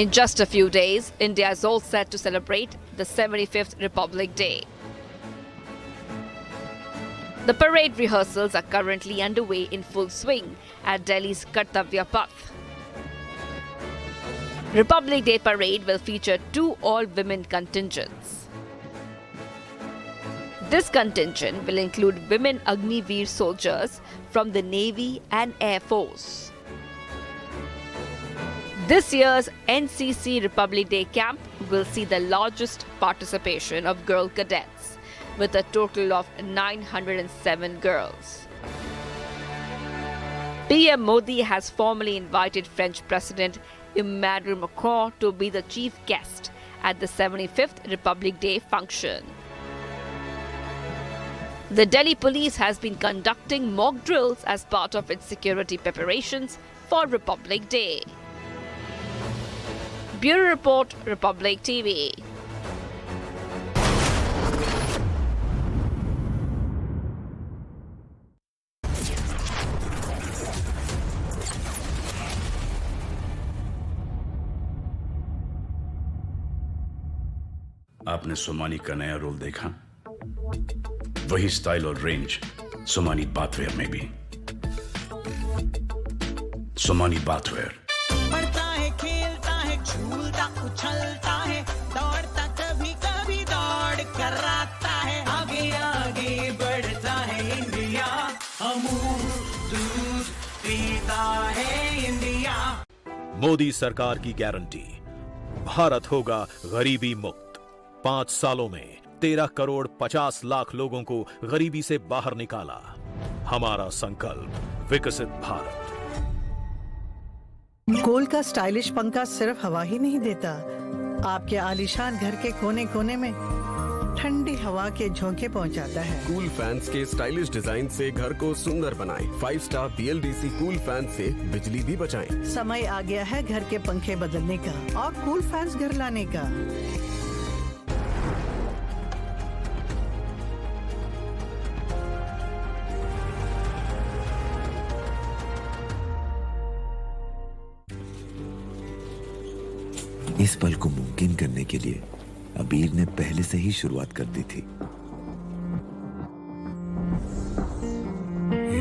In just a few days, India is all set to celebrate the 75th Republic Day. The parade rehearsals are currently underway in full swing at Delhi's Kartavya Path. Republic Day parade will feature 2 all-women contingents. This contingent will include women Agniveer soldiers from the Navy and Air Force. This year's NCC Republic Day camp will see the largest participation of girl cadets, with a total of 907 girls. PM Modi has formally invited French President Emmanuel Macron to be the chief guest at the 75th Republic Day function. The Delhi police has been conducting mock drills as part of its security preparations for Republic Day. Bureau Report, Republic TV. आपने सोमानी का नया role देखा? वही style और range Somani bathware में भी। Somani bathware. झूलता उछलता है, दौड़ता कभी कभी दौड़ कर आता है, आगे आगे बढ़ता है इंडिया, अमूल दूध पीता है इंडिया। मोदी सरकार की गारंटी, भारत होगा गरीबी मुक्त। 5 सालों में 13 करोड़ 50 लाख लोगों को गरीबी से बाहर निकाला। हमारा संकल्प विकसित भारत। गोल का स्टाइलिश पंखा सिर्फ हवा ही नहीं देता, आपके आलीशान घर के कोने कोने में ठंडी हवा के झोंके पहुंचाता है। कूल फैंस के स्टाइलिश डिजाइन से घर को सुंदर बनाएं। 5 स्टार BLDC कूल फैन से बिजली भी बचाएं। समय आ गया है घर के पंखे बदलने का और कूल फैंस घर लाने का। इस पल को मुमकिन करने के लिए अबीर ने पहले से ही शुरुआत कर दी थी।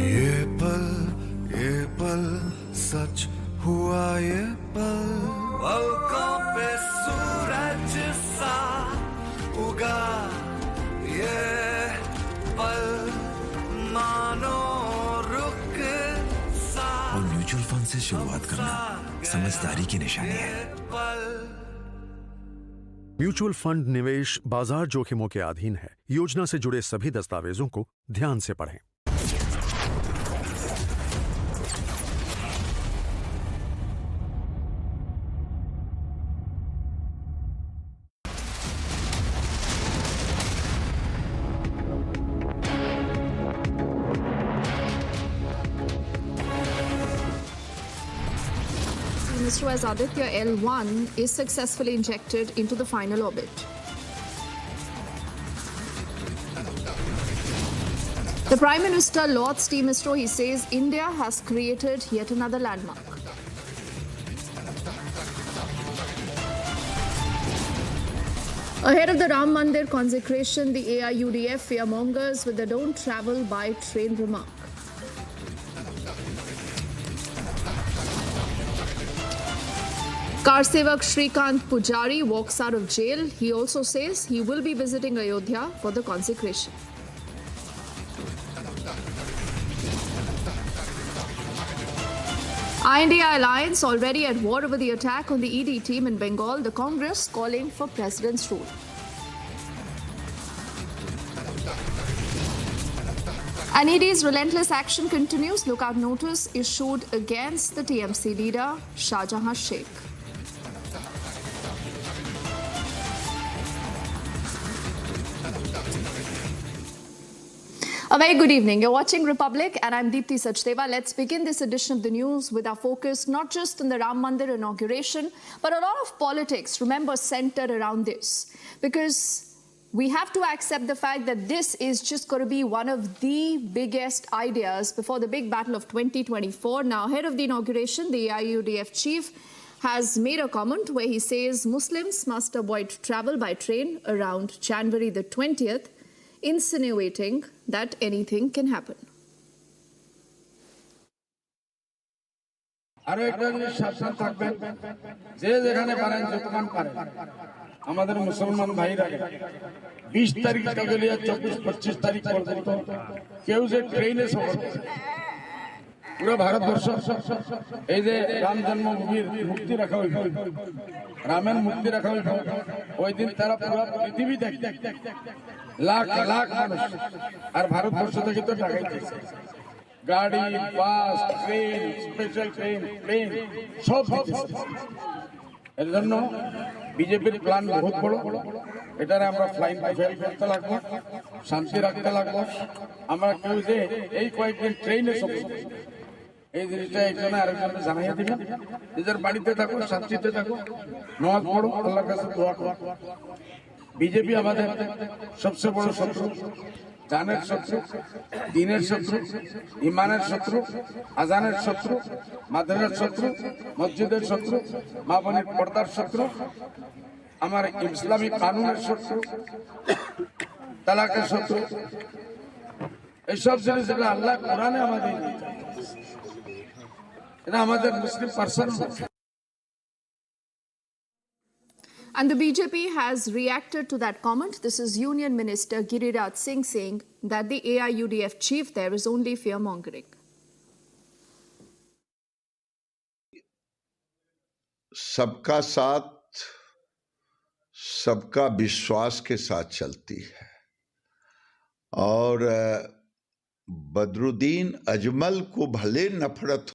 ये पल सच हुआ, ये पल पलकों पे सूरज सा उगा, ये पल मानो रुक सा। और म्यूचुअल फंड से शुरुआत करना समझदारी की निशानी है। म्यूचुअल फंड निवेश बाजार जोखिमों के अधीन है। योजना से जुड़े सभी दस्तावेजों को ध्यान से पढ़ें। Minister as Aditya L1 is successfully injected into the final orbit. The Prime Minister lauds Team ISRO. He says India has created yet another landmark. Ahead of the Ram Mandir consecration, the AIUDF fearmongers with the "don't travel by train" remark. Car Sevak Shrikant Pujari walks out of jail. He also says he will be visiting Ayodhya for the consecration. INDI alliance already at war over the attack on the ED team in Bengal. The Congress calling for President's rule. And INDI's relentless action continues. Lookout notice issued against the TMC leader, Shahjahan Sheikh. A very good evening. You're watching Republic and I'm Deepthi Sachdeva. Let's begin this edition of the news with our focus not just on the Ram Mandir inauguration, but a lot of politics, remember, centered around this. Because we have to accept the fact that this is just going to be one of the biggest ideas before the big battle of 2024. Now, ahead of the inauguration, the AIUDF chief has made a comment where he says Muslims must avoid travel by train around January the 20th, insinuating that anything can happen. আমাদের মুসলমান ভাইরা 20 তারিখ থেকে 24-25 তারিখ পর্যন্ত কেউ যে ট্রেনে সফর করে পুরো ভারতবর্ষ এই যে রাম জন্মভূমির মুক্তি রাখা হইল, রামের মুক্তি রাখা হইল, ওই দিন তারা পুরো পৃথিবী দেখতে লাখ লাখ মানুষ আর ভারতবর্ষ থেকে তো ঢাকাইতেছে গাড়ি, bus, train, special train, plane সব এর জন্য বিজেপির প্ল্যান বহুত বড়। এটারে আমরা ফ্লাইং ফেল করতে লাগবো, শান্তি রাখতে লাগবো। আমরা কেউ যে এই কয়েকদিন ট্রেনে সফর এই জিনিসটা একজনে আরেকজনে জানাইয়া দিবেন। নিজের বাড়িতে থাকো, শান্তিতে থাকো, নামাজ পড়ো, আল্লাহর কাছে দোয়া করো। বিজেপি আমাদের সবচেয়ে বড় শত্রু, জানের শত্রু, দিনের শত্রু, ইমানের শত্রু, আজানের শত্রু, মাদ্রাসার শত্রু, মসজিদের শত্রু, মা বোনের পর্দার শত্রু, আমার ইসলামী কানুনের শত্রু, তালাকের শত্রু। এইসব জিনিস যেটা আল্লাহ কোরআনে আমাদের এটা আমাদের মুসলিম person. And the BJP has reacted to that comment. This is Union Minister Giriraj Singh saying that the AIUDF chief there is only fear-mongering. सबका साथ सबका विश्वास के साथ चलती है और बदरुद्दीन अजमल को भले नफरत